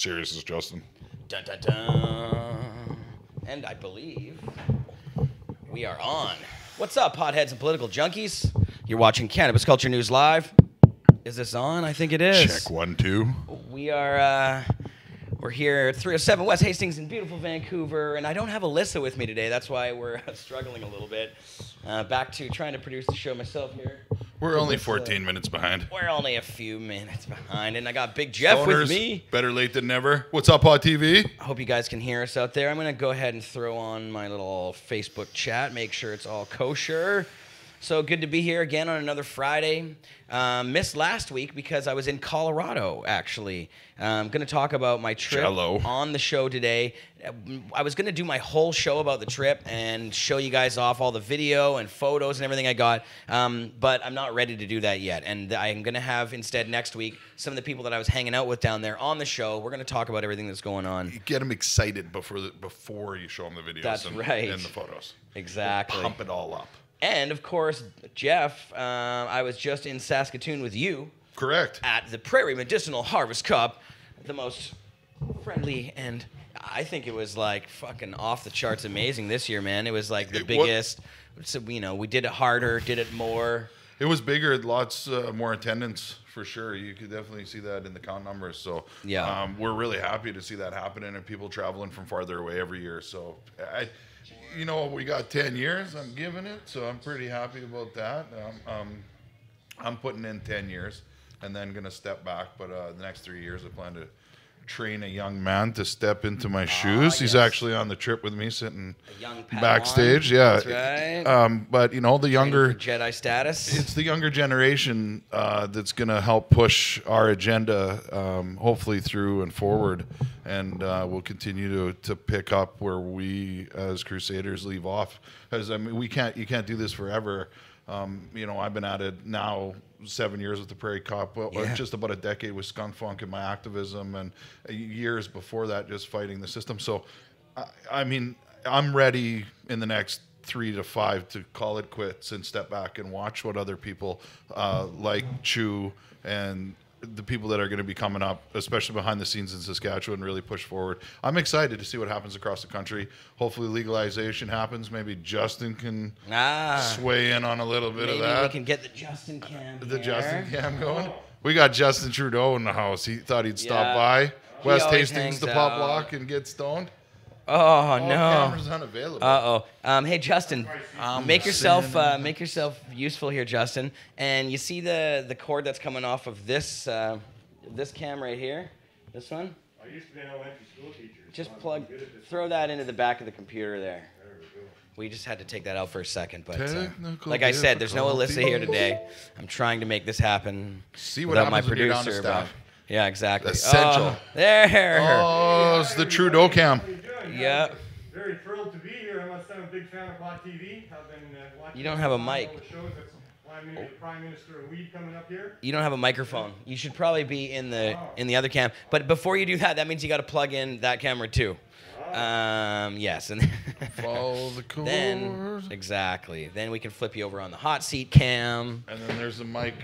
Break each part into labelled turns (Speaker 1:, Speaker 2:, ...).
Speaker 1: Serious as Justin.
Speaker 2: Dun, dun, dun. And I believe we are on. What's up, potheads and political junkies? You're watching Cannabis Culture News Live. Is this on? I think it is.
Speaker 1: Check 1, 2.
Speaker 2: We are, we're here at 307 West Hastings in beautiful Vancouver, and I don't have Alyssa with me today. That's why we're struggling a little bit. Back to trying to produce the show myself here.
Speaker 1: We're only 14 minutes behind.
Speaker 2: We're only a few minutes behind, and I got Big Jeff with me.
Speaker 1: Better late than never. What's up, Pod TV?
Speaker 2: I hope you guys can hear us out there. I'm going to go ahead and throw on my little Facebook chat, make sure it's all kosher. So good to be here again on another Friday. Missed last week because I was in Colorado, actually. I'm going to talk about my trip on the show today. I was going to do my whole show about the trip and show you guys off all the video and photos and everything I got, but I'm not ready to do that yet. And I'm going to have instead next week some of the people that I was hanging out with down there on the show. We're going to talk about everything that's going on.
Speaker 1: You get them excited before you show them the videos
Speaker 2: That's right.
Speaker 1: and the photos.
Speaker 2: Exactly.
Speaker 1: Pump it all up.
Speaker 2: And, of course, Jeff, I was just in Saskatoon with you.
Speaker 1: Correct.
Speaker 2: At the Prairie Medicinal Harvest Cup, the most friendly, and I think it was like fucking off the charts amazing this year, man. It was like the biggest, so, you know, we did it harder, did it more.
Speaker 1: It was bigger, lots more attendance for sure. You could definitely see that in the count numbers. So
Speaker 2: yeah,
Speaker 1: we're really happy to see that happening and people traveling from farther away every year. So you know, we got 10 years, I'm giving it, so I'm pretty happy about that. I'm putting in 10 years and then going to step back, but the next 3 years I plan to train a young man to step into my shoes.
Speaker 2: Yes.
Speaker 1: He's actually on the trip with me, sitting
Speaker 2: Padawan,
Speaker 1: backstage. Yeah,
Speaker 2: that's right.
Speaker 1: But you know, the younger
Speaker 2: Jedi status.
Speaker 1: It's the younger generation that's going to help push our agenda, hopefully through and forward, and we'll continue to pick up where we as Crusaders leave off. Because I mean, you can't do this forever. You know, I've been at it now 7 years with the Prairie Cup, just about a decade with Skunk Funk and my activism, and years before that just fighting the system. So, I mean, I'm ready in the next 3 to 5 to call it quits and step back and watch what other people like Chew and the people that are going to be coming up, especially behind the scenes in Saskatchewan, really push forward. I'm excited to see what happens across the country. Hopefully legalization happens. Maybe Justin can sway in on a little bit of that.
Speaker 2: Maybe we can get the Justin cam
Speaker 1: Justin cam going. We got Justin Trudeau in the house. He thought he'd stop by West Hastings, the pub block, and get stoned.
Speaker 2: Oh no!
Speaker 1: Cameras unavailable.
Speaker 2: Hey Justin, make yourself useful here, Justin. And you see the cord that's coming off of this this cam right here, this one.
Speaker 3: I used to be an elementary school teacher.
Speaker 2: Just throw that into the back of the computer there.
Speaker 3: There we go.
Speaker 2: We just had to take that out for a second, but like I said, there's no Alyssa here today. I'm trying to make this happen.
Speaker 1: See what
Speaker 2: without
Speaker 1: happens
Speaker 2: my
Speaker 1: when you're down to
Speaker 2: producer.
Speaker 1: staff.
Speaker 2: Yeah, exactly.
Speaker 1: Essential.
Speaker 2: Oh, there.
Speaker 1: Oh, it's the Trudeau cam.
Speaker 2: Yeah.
Speaker 3: Very thrilled to be here. I must say I'm a big fan of Pod TV. I've been watching.
Speaker 2: You don't have a mic.
Speaker 3: All the shows. That's why maybe the Prime Minister of Weed coming up here.
Speaker 2: You don't have a microphone. You should probably be in the other cam. But before you do that, that means you got to plug in that camera too. Yes, and
Speaker 1: follow the cord.
Speaker 2: Then exactly. Then we can flip you over on the hot seat cam.
Speaker 1: And then there's a mic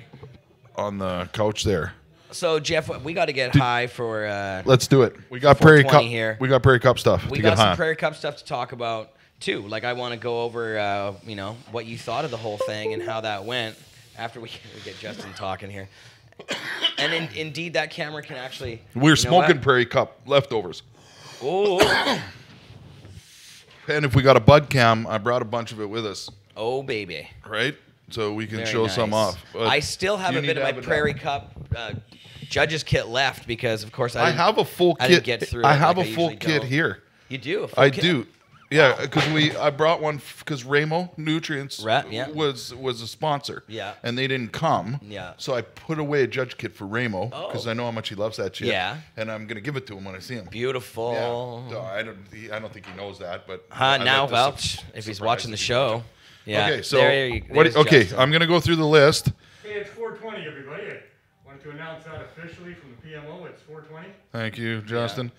Speaker 1: on the couch there.
Speaker 2: So Jeff, we got to get high for.
Speaker 1: Let's do it. We got Prairie Cup
Speaker 2: here.
Speaker 1: We got Prairie Cup stuff.
Speaker 2: We got some Prairie Cup stuff to talk about too. Like I want to go over, you know, what you thought of the whole thing and how that went. After we get Justin talking here, and indeed that camera can actually.
Speaker 1: We're smoking Prairie Cup leftovers.
Speaker 2: Oh.
Speaker 1: And if we got a bud cam, I brought a bunch of it with us.
Speaker 2: Oh baby.
Speaker 1: Right. So we can
Speaker 2: Very
Speaker 1: show
Speaker 2: nice.
Speaker 1: some off.
Speaker 2: I still have a bit of my Prairie Cup judges kit left because, of course, I
Speaker 1: have a full kit.
Speaker 2: I didn't get through.
Speaker 1: I have a full kit here.
Speaker 2: You do? A full
Speaker 1: I
Speaker 2: kit?
Speaker 1: do. Yeah, because I brought one because Ramo Nutrients was a sponsor.
Speaker 2: Yeah.
Speaker 1: And they didn't come.
Speaker 2: Yeah.
Speaker 1: So I put away a judge kit for Ramo because I know how much he loves that shit.
Speaker 2: Yeah.
Speaker 1: And I'm gonna give it to him when I see him.
Speaker 2: Beautiful.
Speaker 1: Yeah. So I don't think he knows that, but
Speaker 2: now, well, if he's watching the show. Yeah.
Speaker 1: Okay, so I'm gonna go through the list.
Speaker 3: Hey, it's 4:20, everybody. I wanted to announce that officially from the PMO. It's 4:20.
Speaker 1: Thank you, Justin. Yeah.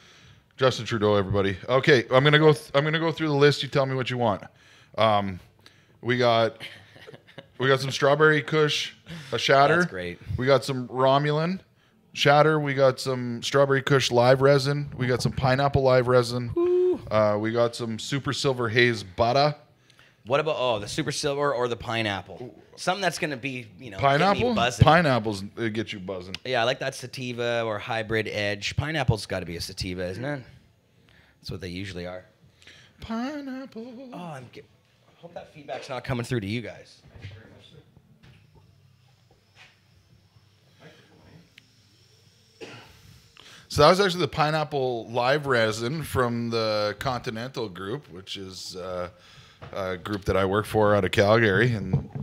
Speaker 1: Justin Trudeau, everybody. Okay, I'm gonna go through the list. You tell me what you want. We got some strawberry Kush, a shatter.
Speaker 2: That's great.
Speaker 1: We got some Romulan, shatter. We got some strawberry kush live resin. We got some pineapple live resin. We got some super silver haze butter.
Speaker 2: What about the super silver or the pineapple? Something that's gonna be get me
Speaker 1: Pineapple?
Speaker 2: buzzing.
Speaker 1: Pineapples get you buzzing.
Speaker 2: Yeah, I like that sativa or hybrid edge. Pineapple's got to be a sativa, isn't it? That's what they usually are.
Speaker 1: Pineapple.
Speaker 2: Oh, I hope that feedback's not coming through to you guys.
Speaker 1: So that was actually the pineapple live resin from the Continental Group, which is a group that I work for out of Calgary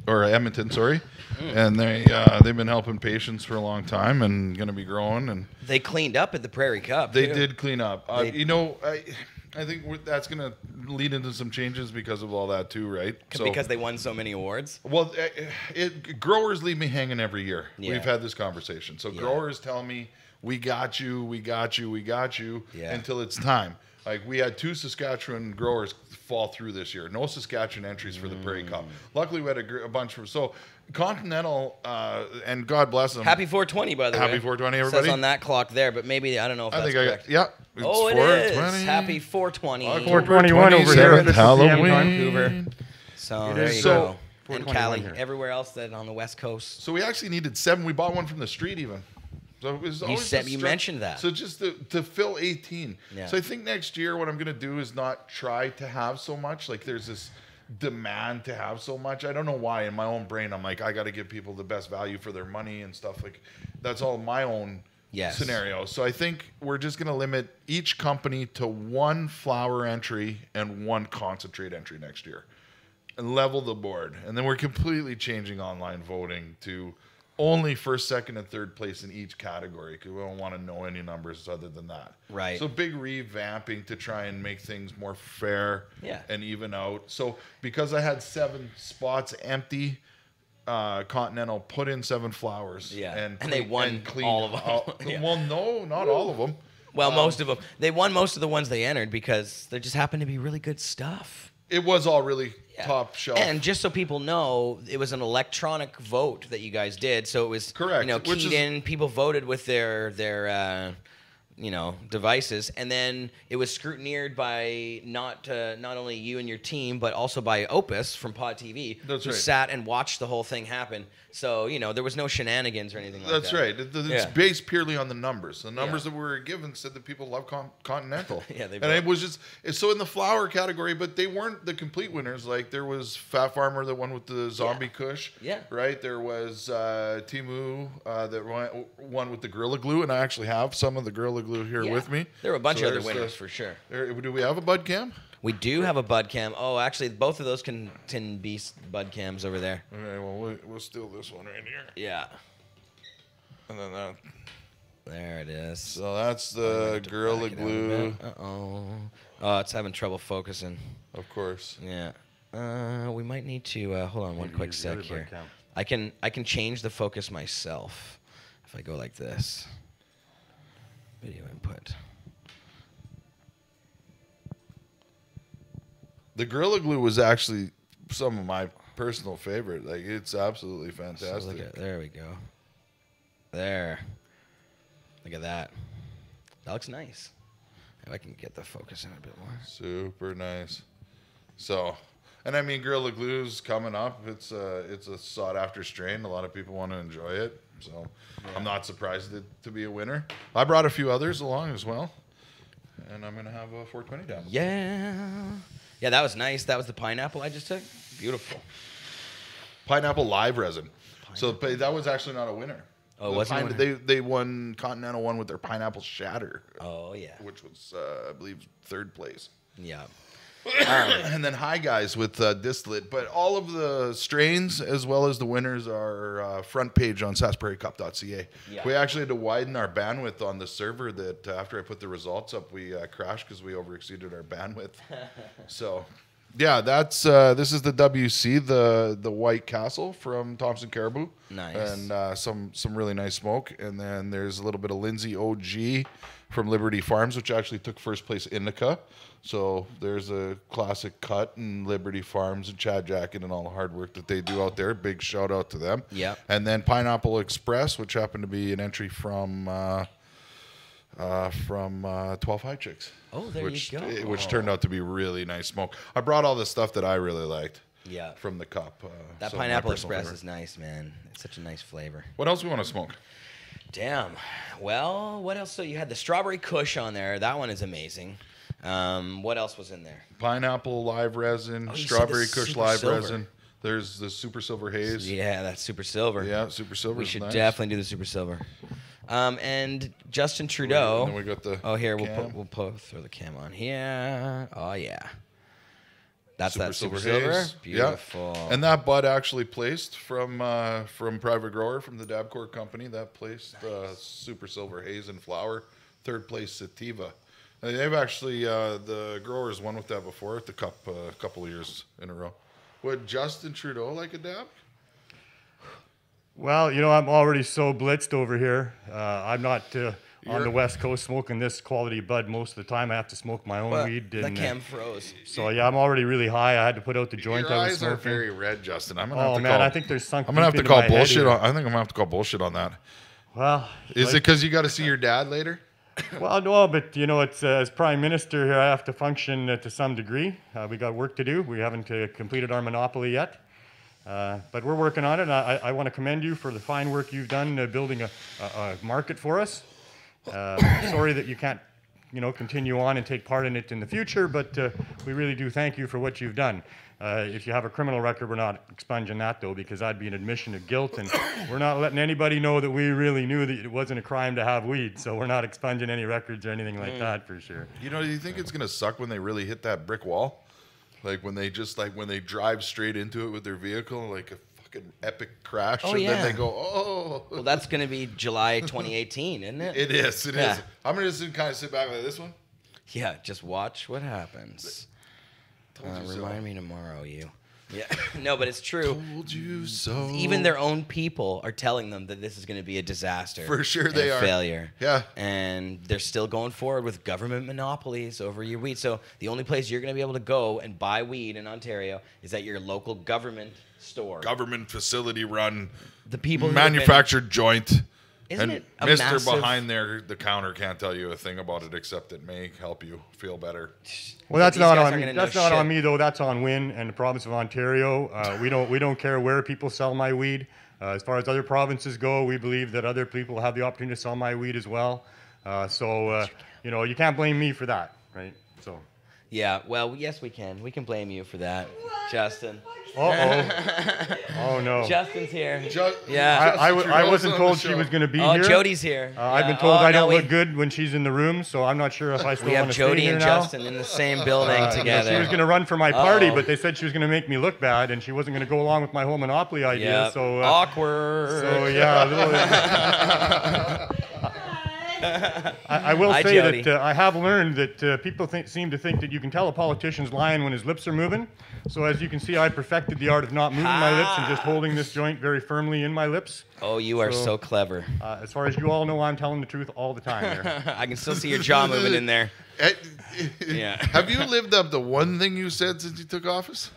Speaker 1: or Edmonton, sorry. And they've been helping patients for a long time and going to be growing. And
Speaker 2: they cleaned up at the Prairie Cup.
Speaker 1: They
Speaker 2: too.
Speaker 1: did clean up. I think that's going to lead into some changes because of all that too, right?
Speaker 2: Because they won so many awards.
Speaker 1: Well, growers leave me hanging every year.
Speaker 2: Yeah.
Speaker 1: We've had this conversation. So growers tell me, we got you, until it's time. Like, we had 2 Saskatchewan growers fall through this year. No Saskatchewan entries for the Prairie Cup. Luckily, we had a bunch from... So, Continental, and God bless them.
Speaker 2: Happy 420, by the way.
Speaker 1: Happy 420, everybody.
Speaker 2: It says on that clock there, but maybe, I don't know if that's correct.
Speaker 1: Yeah.
Speaker 2: Oh, it is. Happy 420.
Speaker 3: 421 over here. This is
Speaker 1: Halloween.
Speaker 2: Vancouver. So, there you go. And
Speaker 3: 421
Speaker 2: Cali.
Speaker 3: here.
Speaker 2: Everywhere else that on the West Coast.
Speaker 1: So, we actually needed 7. We bought one from the street, even. So it was
Speaker 2: You mentioned that.
Speaker 1: So just to fill 18.
Speaker 2: Yeah.
Speaker 1: So I think next year what I'm going to do is not try to have so much. Like, there's this demand to have so much. I don't know why. In my own brain, I'm like, I got to give people the best value for their money and stuff. Like, that's all my own scenario. So I think we're just going to limit each company to 1 flower entry and 1 concentrate entry next year and level the board. And then we're completely changing online voting to only first, second, and third place in each category, because we don't want to know any numbers other than that.
Speaker 2: Right.
Speaker 1: So big revamping to try and make things more fair and even out. So because I had 7 spots empty, Continental put in 7 flowers.
Speaker 2: Yeah.
Speaker 1: And
Speaker 2: they won all of them.
Speaker 1: Well, no, not all of them.
Speaker 2: Well, most of them. They won most of the ones they entered because there just happened to be really good stuff.
Speaker 1: It was all really top shelf.
Speaker 2: And just so people know, it was an electronic vote that you guys did. So it was
Speaker 1: correct.
Speaker 2: Keyed in. People voted with their devices, and then it was scrutinized by not only you and your team, but also by Opus from Pod TV, who sat and watched the whole thing happen. So there was no shenanigans or anything like that.
Speaker 1: That's right. It's based purely on the numbers. The numbers that we were given said that people love Continental. And it was just so in the flower category, but they weren't the complete winners. Like, there was Fat Farmer that won with the Zombie Kush. Yeah. Right. There was Timu that won with the Gorilla Glue, and I actually have some of the Gorilla Glue here with me.
Speaker 2: There were a bunch of other winners for sure.
Speaker 1: Do we have a bud cam?
Speaker 2: We do have a bud cam. Oh, actually, both of those can be bud cams over there.
Speaker 1: Okay, well, we'll steal this one right here.
Speaker 2: Yeah.
Speaker 1: And then that.
Speaker 2: There it is.
Speaker 1: So that's the Gorilla Glue.
Speaker 2: Uh-oh. Oh, it's having trouble focusing.
Speaker 1: Of course.
Speaker 2: Yeah. We might need to hold on one quick sec here. I can change the focus myself if I go like this. Video input.
Speaker 1: The Gorilla Glue was actually some of my personal favorite. Like, it's absolutely fantastic.
Speaker 2: So there we go. There. Look at that. That looks nice. If I can get the focus in a bit more.
Speaker 1: Super nice. So, and I mean, Gorilla Glue's coming up. It's a sought after strain. A lot of people want to enjoy it. So I'm not surprised to be a winner. I brought a few others along as well. And I'm going to have a 420 down.
Speaker 2: Yeah. Yeah, that was nice. That was the pineapple I just took. Beautiful.
Speaker 1: Pineapple live resin. So that was actually not a winner.
Speaker 2: Oh, it wasn't a winner?
Speaker 1: They won Continental won with their pineapple shatter.
Speaker 2: Oh, yeah.
Speaker 1: Which was, I believe, 3rd place.
Speaker 2: Yeah.
Speaker 1: And then High Guys with distillate. But all of the strains as well as the winners are front page on saskprairiecup.ca. Yeah. We actually had to widen our bandwidth on the server that after I put the results up, we crashed because we overexceeded our bandwidth. So, yeah, that's this is the WC, the White Castle from Thompson Caribou.
Speaker 2: Nice.
Speaker 1: And some really nice smoke. And then there's a little bit of Lindsay OG from Liberty Farms, which actually took first place in the cup. So there's a classic cut in Liberty Farms and Chad Jacket and all the hard work that they do out there. Big shout out to them.
Speaker 2: Yeah.
Speaker 1: And then Pineapple Express, which happened to be an entry from 12 High Chicks.
Speaker 2: Oh, there you go.
Speaker 1: Which turned out to be really nice smoke. I brought all the stuff that I really liked.
Speaker 2: Yeah.
Speaker 1: From the cup.
Speaker 2: That
Speaker 1: so my
Speaker 2: Pineapple
Speaker 1: personal
Speaker 2: Express
Speaker 1: favorite.
Speaker 2: is nice, man. It's such a nice flavor.
Speaker 1: What else we want to smoke?
Speaker 2: Damn. Well, what else? So you had the Strawberry Kush on there. That one is amazing. What else was in there?
Speaker 1: Pineapple live resin,
Speaker 2: you said
Speaker 1: Strawberry
Speaker 2: the
Speaker 1: Kush
Speaker 2: Super
Speaker 1: live
Speaker 2: Silver.
Speaker 1: resin. There's the Super Silver Haze.
Speaker 2: Yeah, that's Super Silver.
Speaker 1: Yeah, Super Silver.
Speaker 2: We should definitely do the Super Silver. And Justin
Speaker 1: And
Speaker 2: Trudeau.
Speaker 1: then we got the
Speaker 2: Here
Speaker 1: cam.
Speaker 2: we'll throw the cam on here. Oh yeah, that's
Speaker 1: Super
Speaker 2: that Super
Speaker 1: Silver
Speaker 2: Silver.
Speaker 1: Haze.
Speaker 2: Beautiful.
Speaker 1: Yeah. And that bud actually placed from Private Grower from the Dabcourt company. That placed Super Silver Haze and Flower. Third place Sativa. And they've actually the growers won with that before at the cup a couple of years in a row. Would Justin Trudeau like a dab?
Speaker 3: Well, I'm already so blitzed over here. I'm not on the West Coast smoking this quality bud most of the time. I have to smoke my own weed.
Speaker 2: The
Speaker 3: And,
Speaker 2: cam froze.
Speaker 3: so yeah, I'm already really high. I had to put out the joint
Speaker 1: Your
Speaker 3: I was
Speaker 1: eyes are
Speaker 3: smoking.
Speaker 1: very red, Justin. I'm gonna
Speaker 3: Oh
Speaker 1: have to
Speaker 3: man,
Speaker 1: call.
Speaker 3: I think there's sunk.
Speaker 1: I'm gonna have
Speaker 3: deep
Speaker 1: to call
Speaker 3: into my head
Speaker 1: bullshit
Speaker 3: here.
Speaker 1: on. I think I'm gonna have to call bullshit on that.
Speaker 3: Well,
Speaker 1: Is it because you got to see your dad later?
Speaker 3: Well, no, but it's as Prime Minister here, I have to function to some degree. We got work to do. We haven't completed our monopoly yet. But we're working on it, and I want to commend you for the fine work you've done building a market for us. Sorry that you can't, continue on and take part in it in the future, but we really do thank you for what you've done. If you have a criminal record, we're not expunging that, though, because that'd be an admission of guilt, and we're not letting anybody know that we really knew that it wasn't a crime to have weed, so we're not expunging any records or anything like that, for sure.
Speaker 1: Do you think it's gonna suck when they really hit that brick wall? Like when they drive straight into it with their vehicle, like a fucking epic crash,
Speaker 2: Oh,
Speaker 1: and
Speaker 2: yeah.
Speaker 1: then they go, oh.
Speaker 2: Well, that's going to be July 2018, isn't it?
Speaker 1: It is. It
Speaker 2: Yeah.
Speaker 1: is. I'm gonna just kind of sit back like this one.
Speaker 2: Yeah, just watch what happens.
Speaker 1: Told you so.
Speaker 2: Remind me tomorrow, you. Yeah. No, but it's true.
Speaker 1: Told you so.
Speaker 2: Even their own people are telling them that this is going to be a disaster.
Speaker 1: For sure
Speaker 2: and
Speaker 1: they
Speaker 2: a
Speaker 1: are.
Speaker 2: failure.
Speaker 1: Yeah.
Speaker 2: And they're still going forward with government monopolies over your weed. So the only place you're going to be able to go and buy weed in Ontario is at your local government store.
Speaker 1: Government facility run,
Speaker 2: The people who have been-
Speaker 1: manufactured joint.
Speaker 2: Isn't
Speaker 1: And
Speaker 2: it a
Speaker 1: Mr.
Speaker 2: massive-
Speaker 1: behind the counter can't tell you a thing about it except it may help you feel better.
Speaker 3: Well, that's
Speaker 2: These
Speaker 3: not
Speaker 2: guys
Speaker 3: on
Speaker 2: aren't
Speaker 3: me.
Speaker 2: gonna know
Speaker 3: That's not
Speaker 2: shit.
Speaker 3: on me, though. That's on Wynn and the province of Ontario. We don't care where people sell my weed. As far as other provinces go, we believe that other people have the opportunity to sell my weed as well. You can't blame me for that, right? So.
Speaker 2: Yeah, well, yes, we can. We can blame you for that, Justin.
Speaker 3: Uh-oh. Oh, no.
Speaker 2: Justin's here.
Speaker 1: Ju-
Speaker 2: Yeah.
Speaker 3: I wasn't told she was going to be
Speaker 2: Oh,
Speaker 3: here.
Speaker 2: Jody's here.
Speaker 3: I've been
Speaker 2: Yeah.
Speaker 3: told
Speaker 2: Oh,
Speaker 3: I
Speaker 2: no,
Speaker 3: don't
Speaker 2: we-
Speaker 3: look good when she's in the room, so I'm not sure if I still
Speaker 2: We
Speaker 3: want
Speaker 2: have
Speaker 3: to stay
Speaker 2: Jody
Speaker 3: here
Speaker 2: and
Speaker 3: now.
Speaker 2: Justin in the same building
Speaker 3: She
Speaker 2: together.
Speaker 3: was going to run for my party,
Speaker 2: Uh-oh.
Speaker 3: but they said she was going to make me look bad, and she wasn't going to go along with my whole monopoly idea.
Speaker 2: Yeah.
Speaker 3: So,
Speaker 2: Awkward.
Speaker 3: so yeah. I will
Speaker 2: Hi,
Speaker 3: say
Speaker 2: Jody.
Speaker 3: that I have learned that people seem to think that you can tell a politician's lying when his lips are moving. So as you can see, I perfected the art of not moving my lips and just holding this joint very firmly in my lips.
Speaker 2: Oh, you are so clever.
Speaker 3: As far as you all know, I'm telling the truth all the time here.
Speaker 2: I can still see your jaw moving in there. Yeah.
Speaker 1: Have you lived up to one thing you said since you took office?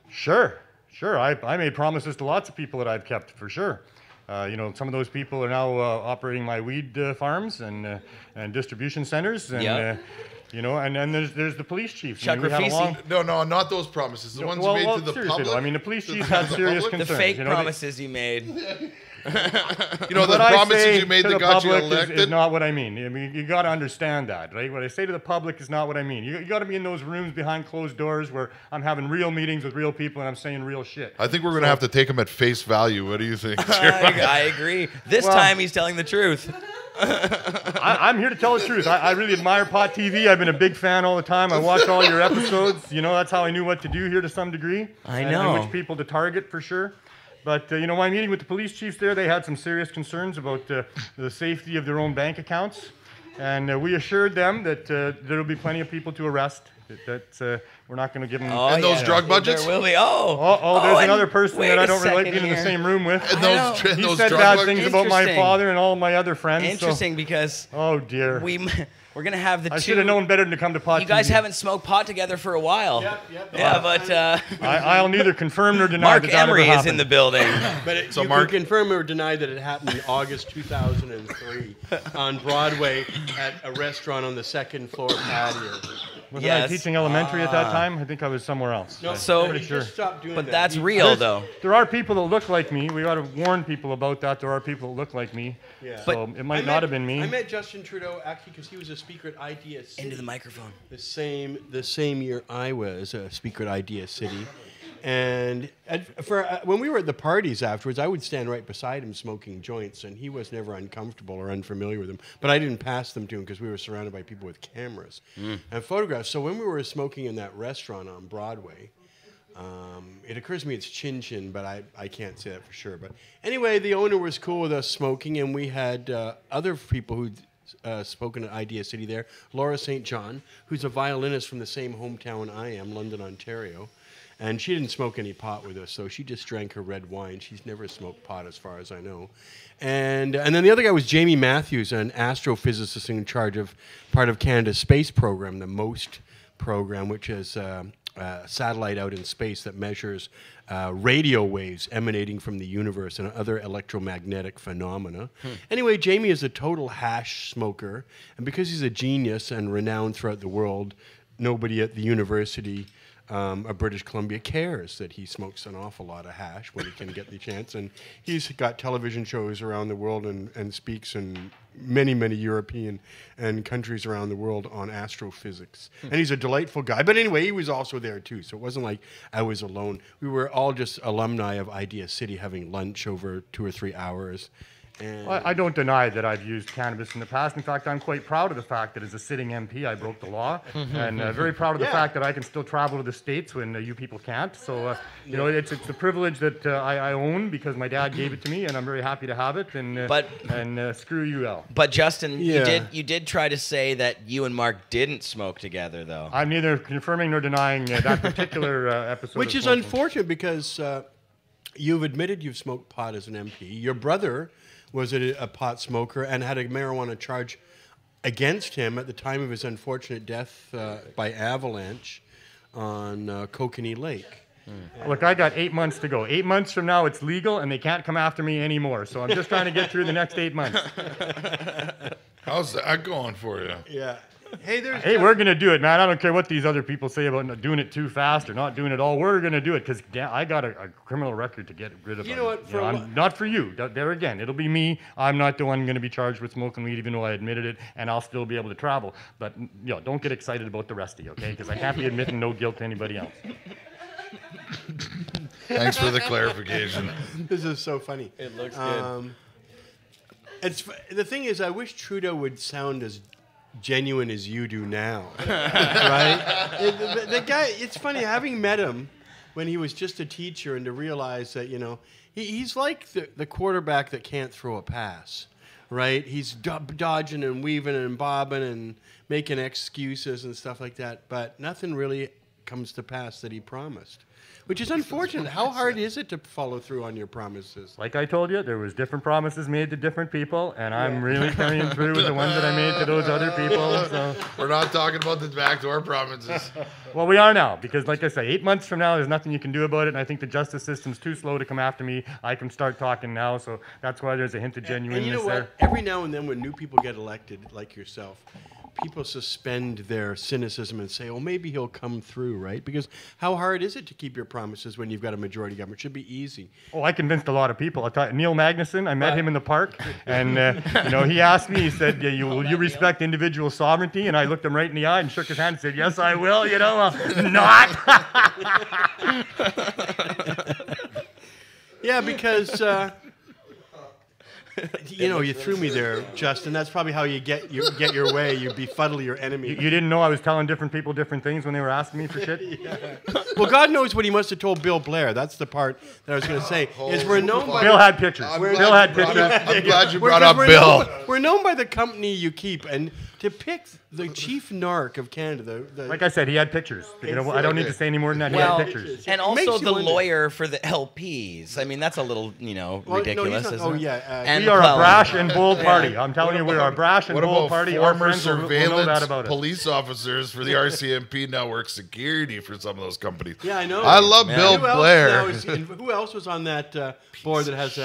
Speaker 3: Sure. I made promises to lots of people that I've kept, for sure. Some of those people are now operating my weed farms and distribution centers, and
Speaker 2: Yep.
Speaker 3: and then there's the police chief.
Speaker 2: Chuck
Speaker 3: we had a
Speaker 2: Rafisi.
Speaker 3: long-
Speaker 1: No, not those promises. The ones you made to the
Speaker 3: seriously,
Speaker 1: public.
Speaker 3: though, I mean, the police
Speaker 1: To
Speaker 3: chief
Speaker 1: the
Speaker 3: had serious
Speaker 1: public?
Speaker 2: The
Speaker 3: concerns.
Speaker 2: fake
Speaker 3: you know,
Speaker 2: promises you made.
Speaker 1: You know, the
Speaker 3: what I say
Speaker 1: promises you made
Speaker 3: to
Speaker 1: that
Speaker 3: the
Speaker 1: got you
Speaker 3: public is
Speaker 1: elected.
Speaker 3: not what I mean. I mean, you got to understand that, right? What I say to the public is not what I mean. You got to be in those rooms behind closed doors where I'm having real meetings with real people and I'm saying real shit.
Speaker 1: I think we're going to have to take them at face value. What do you think?
Speaker 2: I agree. This
Speaker 3: Well-
Speaker 2: time he's telling the truth.
Speaker 3: I'm here to tell the truth. I really admire Pot TV. I've been a big fan all the time. I watch all your episodes. That's how I knew what to do here to some degree.
Speaker 2: I
Speaker 3: And
Speaker 2: know.
Speaker 3: which people to target, for sure. But, my meeting with the police chiefs there, they had some serious concerns about the safety of their own bank accounts. And we assured them that there will be plenty of people to arrest That's we're not going to give him.
Speaker 1: And those drug budgets?
Speaker 2: There will be.
Speaker 3: There's another person that I don't really like
Speaker 2: second
Speaker 3: being in the
Speaker 2: here.
Speaker 3: same room with.
Speaker 1: And those
Speaker 3: He
Speaker 1: those
Speaker 3: said
Speaker 1: drug
Speaker 3: bad
Speaker 1: budgets?
Speaker 3: things about my
Speaker 2: Interesting.
Speaker 3: father and all my other friends.
Speaker 2: Interesting, because
Speaker 3: Oh dear.
Speaker 2: we're gonna have the
Speaker 3: I
Speaker 2: two.
Speaker 3: should have known better than to come to pot.
Speaker 2: You guys
Speaker 3: TV.
Speaker 2: haven't smoked pot together for a while.
Speaker 4: Yep.
Speaker 2: Yeah, but
Speaker 3: I'll neither confirm nor deny
Speaker 2: Mark
Speaker 3: that that
Speaker 2: Emery
Speaker 3: ever
Speaker 2: is
Speaker 3: happened.
Speaker 2: in the building.
Speaker 4: But
Speaker 1: So
Speaker 4: you
Speaker 1: Mark-
Speaker 4: can confirm or deny that it happened in August 2003 on Broadway at a restaurant on the second floor patio.
Speaker 3: Wasn't I
Speaker 2: Yes.
Speaker 3: teaching elementary at that time? I think I was somewhere else.
Speaker 4: No,
Speaker 2: So-
Speaker 4: he just stopped doing
Speaker 2: But
Speaker 4: that.
Speaker 2: that's
Speaker 4: He-
Speaker 2: real, though.
Speaker 3: There are people that look like me. We ought to warn people about that. There are people that look like me.
Speaker 4: Yeah.
Speaker 3: So it might not have been me.
Speaker 4: I met Justin Trudeau actually because he was a speaker at Idea City.
Speaker 2: Into the microphone.
Speaker 4: The same year I was a speaker at Idea City. And when we were at the parties afterwards, I would stand right beside him smoking joints, and he was never uncomfortable or unfamiliar with them. But I didn't pass them to him because we were surrounded by people with cameras and photographs. So when we were smoking in that restaurant on Broadway, it occurs to me it's Chin Chin, but I can't say that for sure. But anyway, the owner was cool with us smoking, and we had other people who'd spoken at Idea City there. Laura St. John, who's a violinist from the same hometown I am, London, Ontario. And she didn't smoke any pot with us, so she just drank her red wine. She's never smoked pot as far as I know. And then the other guy was Jamie Matthews, an astrophysicist in charge of part of Canada's space program, the MOST program, which is a satellite out in space that measures radio waves emanating from the universe and other electromagnetic phenomena. Anyway, Jamie is a total hash smoker, and because he's a genius and renowned throughout the world, nobody at the university of British Columbia cares that he smokes an awful lot of hash when he can get the chance. And he's got television shows around the world and speaks in many, many European and countries around the world on astrophysics. And he's a delightful guy. But anyway, he was also there too. So it wasn't like I was alone. We were all just alumni of Idea City having lunch over 2 or 3 hours. And
Speaker 3: I don't deny that I've used cannabis in the past. In fact, I'm quite proud of the fact that as a sitting MP, I broke the law, and very proud of the fact that I can still travel to the States when you people can't. So, you know, it's a privilege that I own because my dad gave it to me, and I'm very happy to have it. And screw you, Al.
Speaker 2: But Justin,
Speaker 4: Yeah.
Speaker 2: you did try to say that you and Mark didn't smoke together, though.
Speaker 3: I'm neither confirming nor denying that particular episode.
Speaker 4: which
Speaker 3: of
Speaker 4: is
Speaker 3: smoking.
Speaker 4: unfortunate because you've admitted you've smoked pot as an MP. Your brother was a pot smoker and had a marijuana charge against him at the time of his unfortunate death by avalanche on Kokanee Lake.
Speaker 3: Look, I got 8 months to go. 8 months from now, it's legal, and they can't come after me anymore. So I'm just trying to get through the next 8 months.
Speaker 1: How's that going for you?
Speaker 4: Yeah. Hey,
Speaker 3: We're going to do it, man. I don't care what these other people say about not doing it too fast or not doing it all. We're going to do it because I got a criminal record to get rid of.
Speaker 4: You know what,
Speaker 3: not for you. There again, it'll be me. I'm not the one going to be charged with smoking weed, even though I admitted it, and I'll still be able to travel. But don't get excited about the rest of you, okay? Because I can't be admitting no guilt to anybody else.
Speaker 1: Thanks for the clarification.
Speaker 4: This is so funny.
Speaker 2: It looks good.
Speaker 4: The thing is, I wish Trudeau would sound as genuine as you do now, right? The guy, it's funny, having met him when he was just a teacher and to realize that, he's like the quarterback that can't throw a pass, right? He's dodging and weaving and bobbing and making excuses and stuff like that, but nothing really comes to pass that he promised. Which is unfortunate. How hard is it to follow through on your promises?
Speaker 3: Like I told you, there was different promises made to different people, and I'm really carrying through with the ones that I made to those other people. So.
Speaker 1: We're not talking about the backdoor promises.
Speaker 3: Well, we are now, because like I say, 8 months from now, there's nothing you can do about it, and I think the justice system's too slow to come after me. I can start talking now, so that's why there's a hint of genuineness
Speaker 4: and you know what?
Speaker 3: there.
Speaker 4: Every now and then when new people get elected, like yourself, people suspend their cynicism and say, oh, maybe he'll come through, right? Because how hard is it to keep your promises when you've got a majority government? It should be easy.
Speaker 3: Oh, I convinced a lot of people. I'll tell you, Neil Magnuson, I met him in the park, and he asked me, he said, will you respect individual sovereignty? And I looked him right in the eye and shook his hand and said, yes, I will, not.
Speaker 4: Yeah, because... you threw me there, Justin. That's probably how you get your way. You befuddle your enemy.
Speaker 3: You didn't know I was telling different people different things when they were asking me for shit?
Speaker 4: Yeah. Well, God knows what he must have told Bill Blair. That's the part that I was going to say. Is we're known by
Speaker 3: Bill had pictures.
Speaker 1: I'm glad you brought up Bill.
Speaker 4: We're known by the company you keep, and to pick the chief narc of Canada.
Speaker 3: Like I said, he had pictures. You know, I don't need to say any more than that.
Speaker 2: Well,
Speaker 3: he had pictures.
Speaker 2: and
Speaker 4: It
Speaker 2: also
Speaker 4: makes you
Speaker 2: the
Speaker 4: wonder.
Speaker 2: lawyer for the LPs. I mean, that's a little,
Speaker 4: Well,
Speaker 2: ridiculous,
Speaker 4: no,
Speaker 2: isn't it?
Speaker 4: yeah.
Speaker 2: And
Speaker 3: We are a
Speaker 2: McClellan.
Speaker 3: brash and bold party. I'm telling you, we are a brash and
Speaker 1: What
Speaker 3: bold
Speaker 1: about
Speaker 3: party. Our
Speaker 1: former
Speaker 3: friends will know that
Speaker 1: surveillance
Speaker 3: about us.
Speaker 1: police officers for the RCMP network security for some of those companies?
Speaker 4: Yeah, I know.
Speaker 1: I love Bill
Speaker 4: Who else
Speaker 1: Blair.
Speaker 4: now who else was on that board that has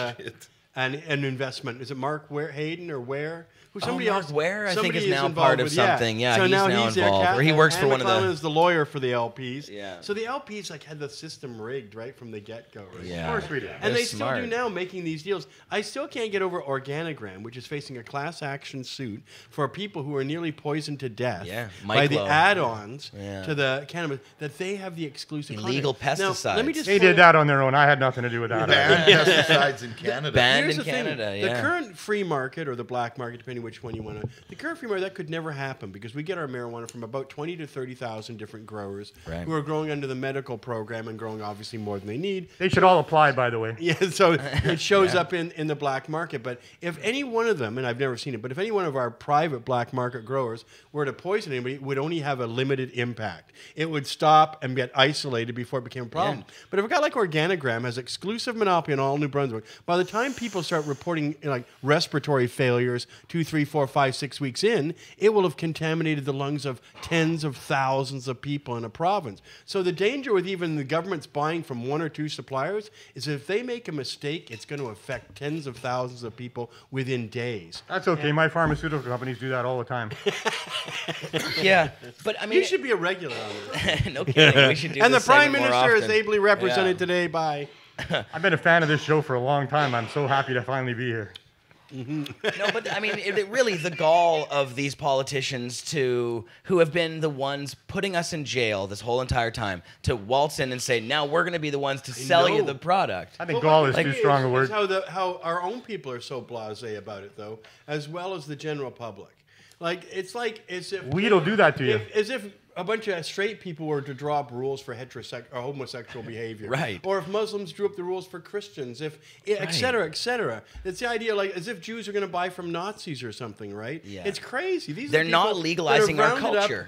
Speaker 4: an investment? Is it Mark Hayden or Ware? Who somebody
Speaker 2: Mark
Speaker 4: else?
Speaker 2: Ware, I think,
Speaker 4: somebody
Speaker 2: is
Speaker 4: is
Speaker 2: now
Speaker 4: involved
Speaker 2: part of
Speaker 4: with,
Speaker 2: something. Yeah,
Speaker 4: so
Speaker 2: he's
Speaker 4: now
Speaker 2: now
Speaker 4: he's there.
Speaker 2: involved, or he works for one of the-
Speaker 4: McClellan is the lawyer for the LPs.
Speaker 2: Yeah.
Speaker 4: So the LPs like had the system rigged right from the get-go. Right?
Speaker 2: Yeah.
Speaker 3: Of course we did.
Speaker 4: And
Speaker 2: They're
Speaker 4: they still do
Speaker 2: smart.
Speaker 4: now, making these deals. I still can't get over Organigram, which is facing a class action suit for people who are nearly poisoned to death by the
Speaker 2: Myclo.
Speaker 4: add-ons
Speaker 2: Yeah.
Speaker 4: to the cannabis, that they have the exclusive
Speaker 2: Illegal
Speaker 4: content. Now, let me
Speaker 2: pesticides.
Speaker 4: just
Speaker 3: They did that on their own. I had nothing to do with that.
Speaker 1: Banned pesticides in Canada.
Speaker 2: Banned
Speaker 4: Here's
Speaker 2: in
Speaker 4: the thing.
Speaker 2: Canada, yeah.
Speaker 4: The current free market or the black market, depending which one you want to. The current free market, that could never happen because we get our marijuana from about 20 to 30,000 different growers
Speaker 2: Right.
Speaker 4: who are growing under the medical program and growing obviously more than they need.
Speaker 3: They should all apply, by the way.
Speaker 4: Yeah, so it shows up in the black market. But if any one of them, and I've never seen it, but if any one of our private black market growers were to poison anybody, it would only have a limited impact. It would stop and get isolated before it became a problem.
Speaker 2: Yeah.
Speaker 4: But if a guy like Organigram has exclusive monopoly on all New Brunswick, by the time people start reporting like respiratory failures 2, 3, 4, 5, 6 weeks in, it will have contaminated the lungs of tens of thousands of people in a province. So the danger with even the government's buying from one or two suppliers is if they make a mistake, it's going to affect tens of thousands of people within days.
Speaker 3: That's okay. My pharmaceutical companies do that all the time.
Speaker 2: Yeah, but I mean,
Speaker 4: You should be a regular on it.
Speaker 2: no kidding. We should do
Speaker 4: And the
Speaker 2: this
Speaker 4: Prime
Speaker 2: segment more
Speaker 4: Minister is
Speaker 2: often.
Speaker 4: ably represented
Speaker 2: Yeah.
Speaker 4: today by...
Speaker 3: I've been a fan of this show for a long time. I'm so happy to finally be here.
Speaker 2: No, but I mean, really, the gall of these politicians who have been the ones putting us in jail this whole entire time to waltz in and say, now we're going to be the ones to sell you
Speaker 4: know.
Speaker 2: the product.
Speaker 3: I think gall is
Speaker 4: Like,
Speaker 3: too strong a
Speaker 4: it's
Speaker 3: word.
Speaker 4: how our own people are so blasé about it, though, as well as the general public. Like it's as if
Speaker 3: Weed'll do that to you.
Speaker 4: as if a bunch of straight people were to draw up rules for or homosexual behavior,
Speaker 2: Right.
Speaker 4: Or if Muslims drew up the rules for Christians, et cetera, et cetera. It's the idea, like as if Jews are going to buy from Nazis or something, right?
Speaker 2: Yeah.
Speaker 4: It's crazy. These
Speaker 2: They're
Speaker 4: are
Speaker 2: not
Speaker 4: people
Speaker 2: legalizing
Speaker 4: that
Speaker 2: our
Speaker 4: have rounded up
Speaker 2: culture.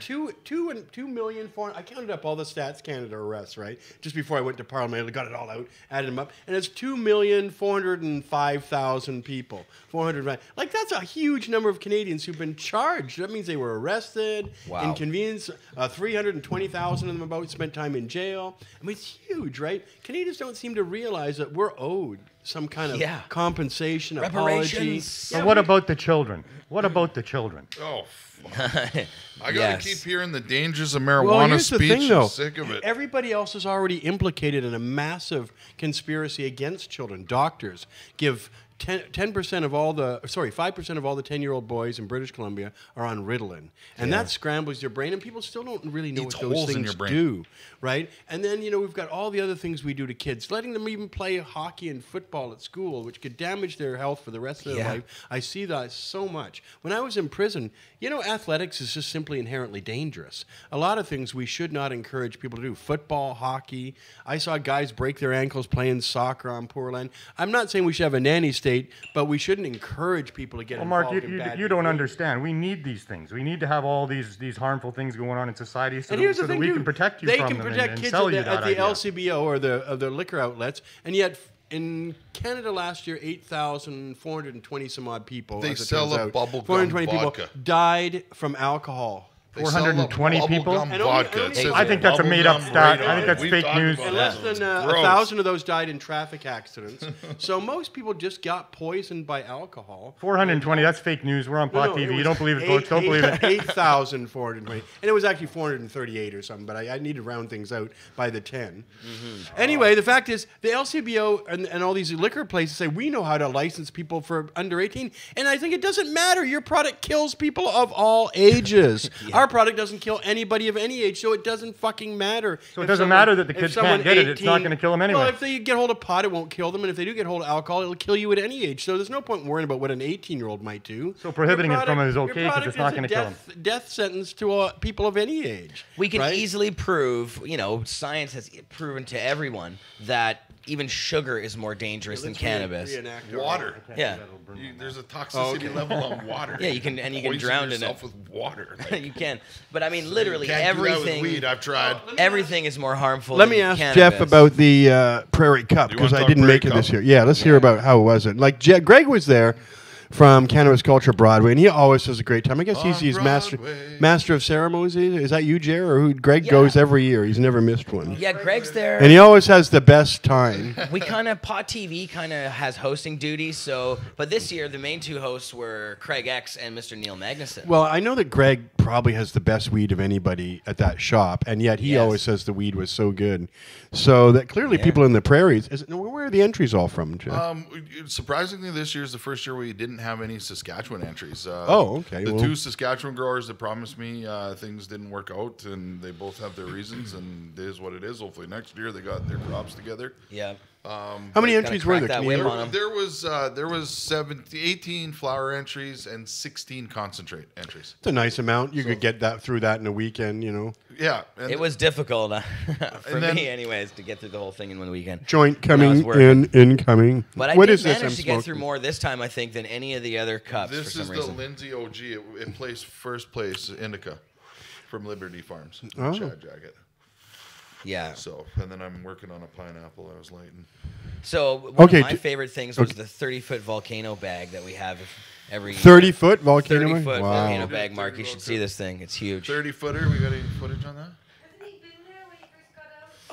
Speaker 4: 2 million foreign. I counted up all the Stats Canada arrests, right? Just before I went to Parliament, I got it all out, added them up, and it's 2,405,000 people. 400, like that's a huge number of Canadians who've been charged. That means they were arrested,
Speaker 2: Wow.
Speaker 4: inconvenienced. 320,000 of them about spent time in jail. I mean, it's huge, right? Canadians don't seem to realize that we're owed some kind of compensation, apology.
Speaker 2: Reparations.
Speaker 3: But what about the children? What about the children?
Speaker 1: Oh, fuck. I gotta
Speaker 2: Yes.
Speaker 1: keep hearing the dangers of
Speaker 4: Well,
Speaker 1: marijuana
Speaker 4: here's the
Speaker 1: speech.
Speaker 4: thing, though.
Speaker 1: I'm sick of it.
Speaker 4: Everybody else is already implicated in a massive conspiracy against children. Doctors give 5% of all the 10-year-old boys in British Columbia are on Ritalin, and that scrambles your brain, and people still don't really know
Speaker 1: Eats
Speaker 4: what those
Speaker 1: holes in
Speaker 4: things
Speaker 1: your brain.
Speaker 4: do, right? And then we've got all the other things we do to kids, letting them even play hockey and football at school, which could damage their health for the rest of their life. I see that so much. When I was in prison, athletics is just simply inherently dangerous. A lot of things we should not encourage people to do. Football, hockey. I saw guys break their ankles playing soccer on poor land. I'm not saying we should have a nanny state, but we shouldn't encourage people to get
Speaker 3: Well, Mark,
Speaker 4: involved in bad
Speaker 3: you don't
Speaker 4: behavior.
Speaker 3: understand. We need these things. We need to have all these harmful things going on in society so,
Speaker 4: And here's
Speaker 3: that
Speaker 4: the thing,
Speaker 3: we
Speaker 4: too.
Speaker 3: can protect you
Speaker 4: they
Speaker 3: from
Speaker 4: can
Speaker 3: them
Speaker 4: protect
Speaker 3: and
Speaker 4: kids
Speaker 3: sell you
Speaker 4: at
Speaker 3: that
Speaker 4: the
Speaker 3: idea.
Speaker 4: LCBO or the liquor outlets, and yet in Canada last year, 8,420 some odd people.
Speaker 1: They
Speaker 4: as it
Speaker 1: sell
Speaker 4: turns
Speaker 1: a
Speaker 4: out,
Speaker 1: bubblegum
Speaker 4: 420
Speaker 1: vodka.
Speaker 4: people died from alcohol.
Speaker 1: They sell
Speaker 3: 420
Speaker 1: a
Speaker 3: people?
Speaker 1: bubblegum
Speaker 4: And
Speaker 1: vodka.
Speaker 4: only-
Speaker 1: It says
Speaker 3: I think that's a
Speaker 1: bubblegum
Speaker 3: made-up stat.
Speaker 1: right
Speaker 3: I
Speaker 1: on
Speaker 3: think
Speaker 1: it.
Speaker 3: that's
Speaker 1: We've
Speaker 3: fake
Speaker 1: talked
Speaker 3: news.
Speaker 1: about
Speaker 4: And
Speaker 1: that.
Speaker 4: less than
Speaker 1: Gross.
Speaker 4: 1,000 of those died in traffic accidents. So most people just got poisoned by alcohol.
Speaker 3: 420, that's fake news. We're on Pot
Speaker 4: No,
Speaker 3: TV.
Speaker 4: it
Speaker 3: You
Speaker 4: was
Speaker 3: don't believe it, folks. Don't believe it.
Speaker 4: 8,420. And it was actually 438 or something, but I need to round things out by the 10. Anyway, the fact is, the LCBO and all these liquor places say, we know how to license people for under 18. And I think it doesn't matter. Your product kills people of all ages. Our product doesn't kill anybody of any age, so it doesn't fucking matter.
Speaker 3: So it
Speaker 4: If
Speaker 3: doesn't
Speaker 4: someone-
Speaker 3: matter that the
Speaker 4: if
Speaker 3: kids
Speaker 4: someone
Speaker 3: can't get it. It's not
Speaker 4: 18
Speaker 3: gonna kill them anyway.
Speaker 4: Well, if they get hold of pot, it won't kill them. And if they do get hold of alcohol, it'll kill you at any age. So there's no point worrying about what an 18-year-old might do.
Speaker 3: So prohibiting
Speaker 4: Your
Speaker 3: it from
Speaker 4: product-
Speaker 3: is okay
Speaker 4: your
Speaker 3: 'cause
Speaker 4: product
Speaker 3: it's not
Speaker 4: is a
Speaker 3: gonna kill them.
Speaker 4: death sentence to people of any age.
Speaker 2: We can
Speaker 4: right?
Speaker 2: easily prove, science has proven to everyone that even sugar is more dangerous than cannabis.
Speaker 1: Water.
Speaker 2: Yeah.
Speaker 1: There's a toxicity level on water.
Speaker 2: Yeah, you can
Speaker 1: Poison
Speaker 2: drown in
Speaker 1: yourself
Speaker 2: it.
Speaker 1: with water.
Speaker 2: You can, but I mean, literally
Speaker 1: Can't do that with
Speaker 2: everything.
Speaker 1: weed. I've tried.
Speaker 2: Everything is more harmful.
Speaker 4: Let
Speaker 2: than
Speaker 4: me ask
Speaker 2: cannabis.
Speaker 4: Jeff about the Prairie Cup
Speaker 1: You
Speaker 4: because
Speaker 1: wanna
Speaker 4: I
Speaker 1: talk
Speaker 4: didn't
Speaker 1: Prairie
Speaker 4: make it
Speaker 1: Cup?
Speaker 4: this year. Yeah, let's hear about how it was. Like Greg was there from Cannabis Culture Broadway, and he always has a great time. I guess he's
Speaker 1: On
Speaker 4: master
Speaker 1: Broadway.
Speaker 4: of ceremonies. Is that you, Jer, or who? Greg
Speaker 2: Yeah.
Speaker 4: goes every year. He's never missed one.
Speaker 2: Yeah, Greg's there.
Speaker 4: And he always has the best time.
Speaker 2: We kind of Pod TV kind of has hosting duties. So, but this year the main two hosts were Craig X and Mr. Neil Magnuson.
Speaker 4: Well, I know that Greg probably has the best weed of anybody at that shop, and yet he
Speaker 2: Yes.
Speaker 4: always says the weed was so good. So that clearly people in the prairies. Where are the entries all from, Jeff?
Speaker 1: Surprisingly, this year is the first year we didn't have any Saskatchewan entries.
Speaker 4: Okay,
Speaker 1: The
Speaker 4: well-
Speaker 1: two Saskatchewan growers that promised me things didn't work out, and they both have their reasons, and it is what it is. Hopefully next year they got their crops together.
Speaker 2: Yeah.
Speaker 4: How many entries were
Speaker 2: crack
Speaker 4: there?
Speaker 2: that
Speaker 4: Can you-
Speaker 2: whip on 'em.
Speaker 1: There was 18 flower entries and 16 concentrate entries.
Speaker 4: It's a nice amount. You could get that through that in a weekend,
Speaker 1: Yeah, and
Speaker 2: It was difficult for
Speaker 1: And then-
Speaker 2: me, anyways, to get through the whole thing in one weekend.
Speaker 4: Joint
Speaker 2: When I was
Speaker 4: coming
Speaker 2: working.
Speaker 4: incoming.
Speaker 2: But I
Speaker 4: What
Speaker 2: did
Speaker 4: is this
Speaker 2: manage
Speaker 4: I'm
Speaker 2: to get through
Speaker 4: smoking?
Speaker 2: more this time, I think, than any of the other cups for
Speaker 1: This
Speaker 2: some
Speaker 1: is the
Speaker 2: reason.
Speaker 1: Lindsay OG. It placed first place Indica from Liberty Farms.
Speaker 4: Oh.
Speaker 1: Chad Jacket.
Speaker 2: Yeah.
Speaker 1: So, and then I'm working on a pineapple I was lighting.
Speaker 2: So one
Speaker 4: Okay,
Speaker 2: of my
Speaker 4: d-
Speaker 2: favorite things was the 30-foot volcano bag that we have every
Speaker 4: 30-foot volcano?
Speaker 2: 30-foot
Speaker 4: Wow.
Speaker 2: volcano bag, Mark. You should see this thing. It's huge.
Speaker 1: 30-footer. We got any footage on that?
Speaker 5: Hasn't he been there when you first got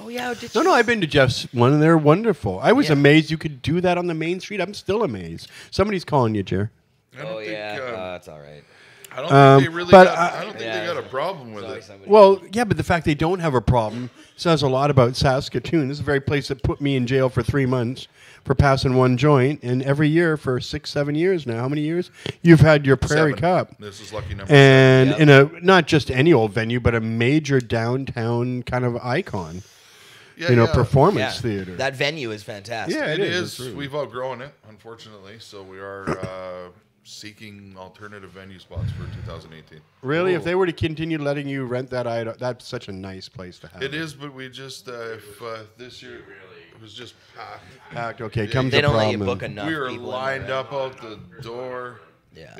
Speaker 5: out?
Speaker 2: Oh yeah, did
Speaker 4: No,
Speaker 2: you?
Speaker 4: no, I've been to Jeff's one, and they're wonderful. I was
Speaker 2: Yeah.
Speaker 4: amazed you could do that on the main street. I'm still amazed. Somebody's calling you, Jer.
Speaker 1: I don't
Speaker 2: Oh
Speaker 1: think,
Speaker 2: yeah,
Speaker 1: uh,
Speaker 2: that's all right.
Speaker 1: I don't think they really
Speaker 4: but
Speaker 1: got,
Speaker 4: I-
Speaker 1: I don't think
Speaker 2: Yeah.
Speaker 1: they got a problem with
Speaker 2: Sorry,
Speaker 1: it.
Speaker 2: somebody.
Speaker 4: Well, yeah, but the fact they don't have a problem says a lot about Saskatoon. This is the very place that put me in jail for 3 months for passing one joint, and every year for 6-7 years now. How many years? You've had your Prairie
Speaker 1: 7.
Speaker 4: Cup.
Speaker 1: This is lucky number
Speaker 4: And
Speaker 2: Yep.
Speaker 4: in a not just any old venue, but a major downtown kind of icon,
Speaker 1: 7. Yeah,
Speaker 4: performance
Speaker 2: Yeah.
Speaker 4: theater.
Speaker 2: That venue is fantastic.
Speaker 4: Yeah,
Speaker 1: It
Speaker 4: it
Speaker 1: is.
Speaker 4: is. It's
Speaker 1: We've outgrown it, unfortunately. So we are seeking alternative venue spots for 2018.
Speaker 4: Really, if they were to continue letting you rent that item, that's such a nice place to have.
Speaker 1: It is, but we just if this year it was just packed.
Speaker 4: Packed. Okay, comes
Speaker 2: They
Speaker 4: the
Speaker 2: don't let you
Speaker 4: problem.
Speaker 2: book enough
Speaker 1: We were
Speaker 2: people. in
Speaker 1: lined
Speaker 2: there.
Speaker 1: up out the door.
Speaker 2: Yeah.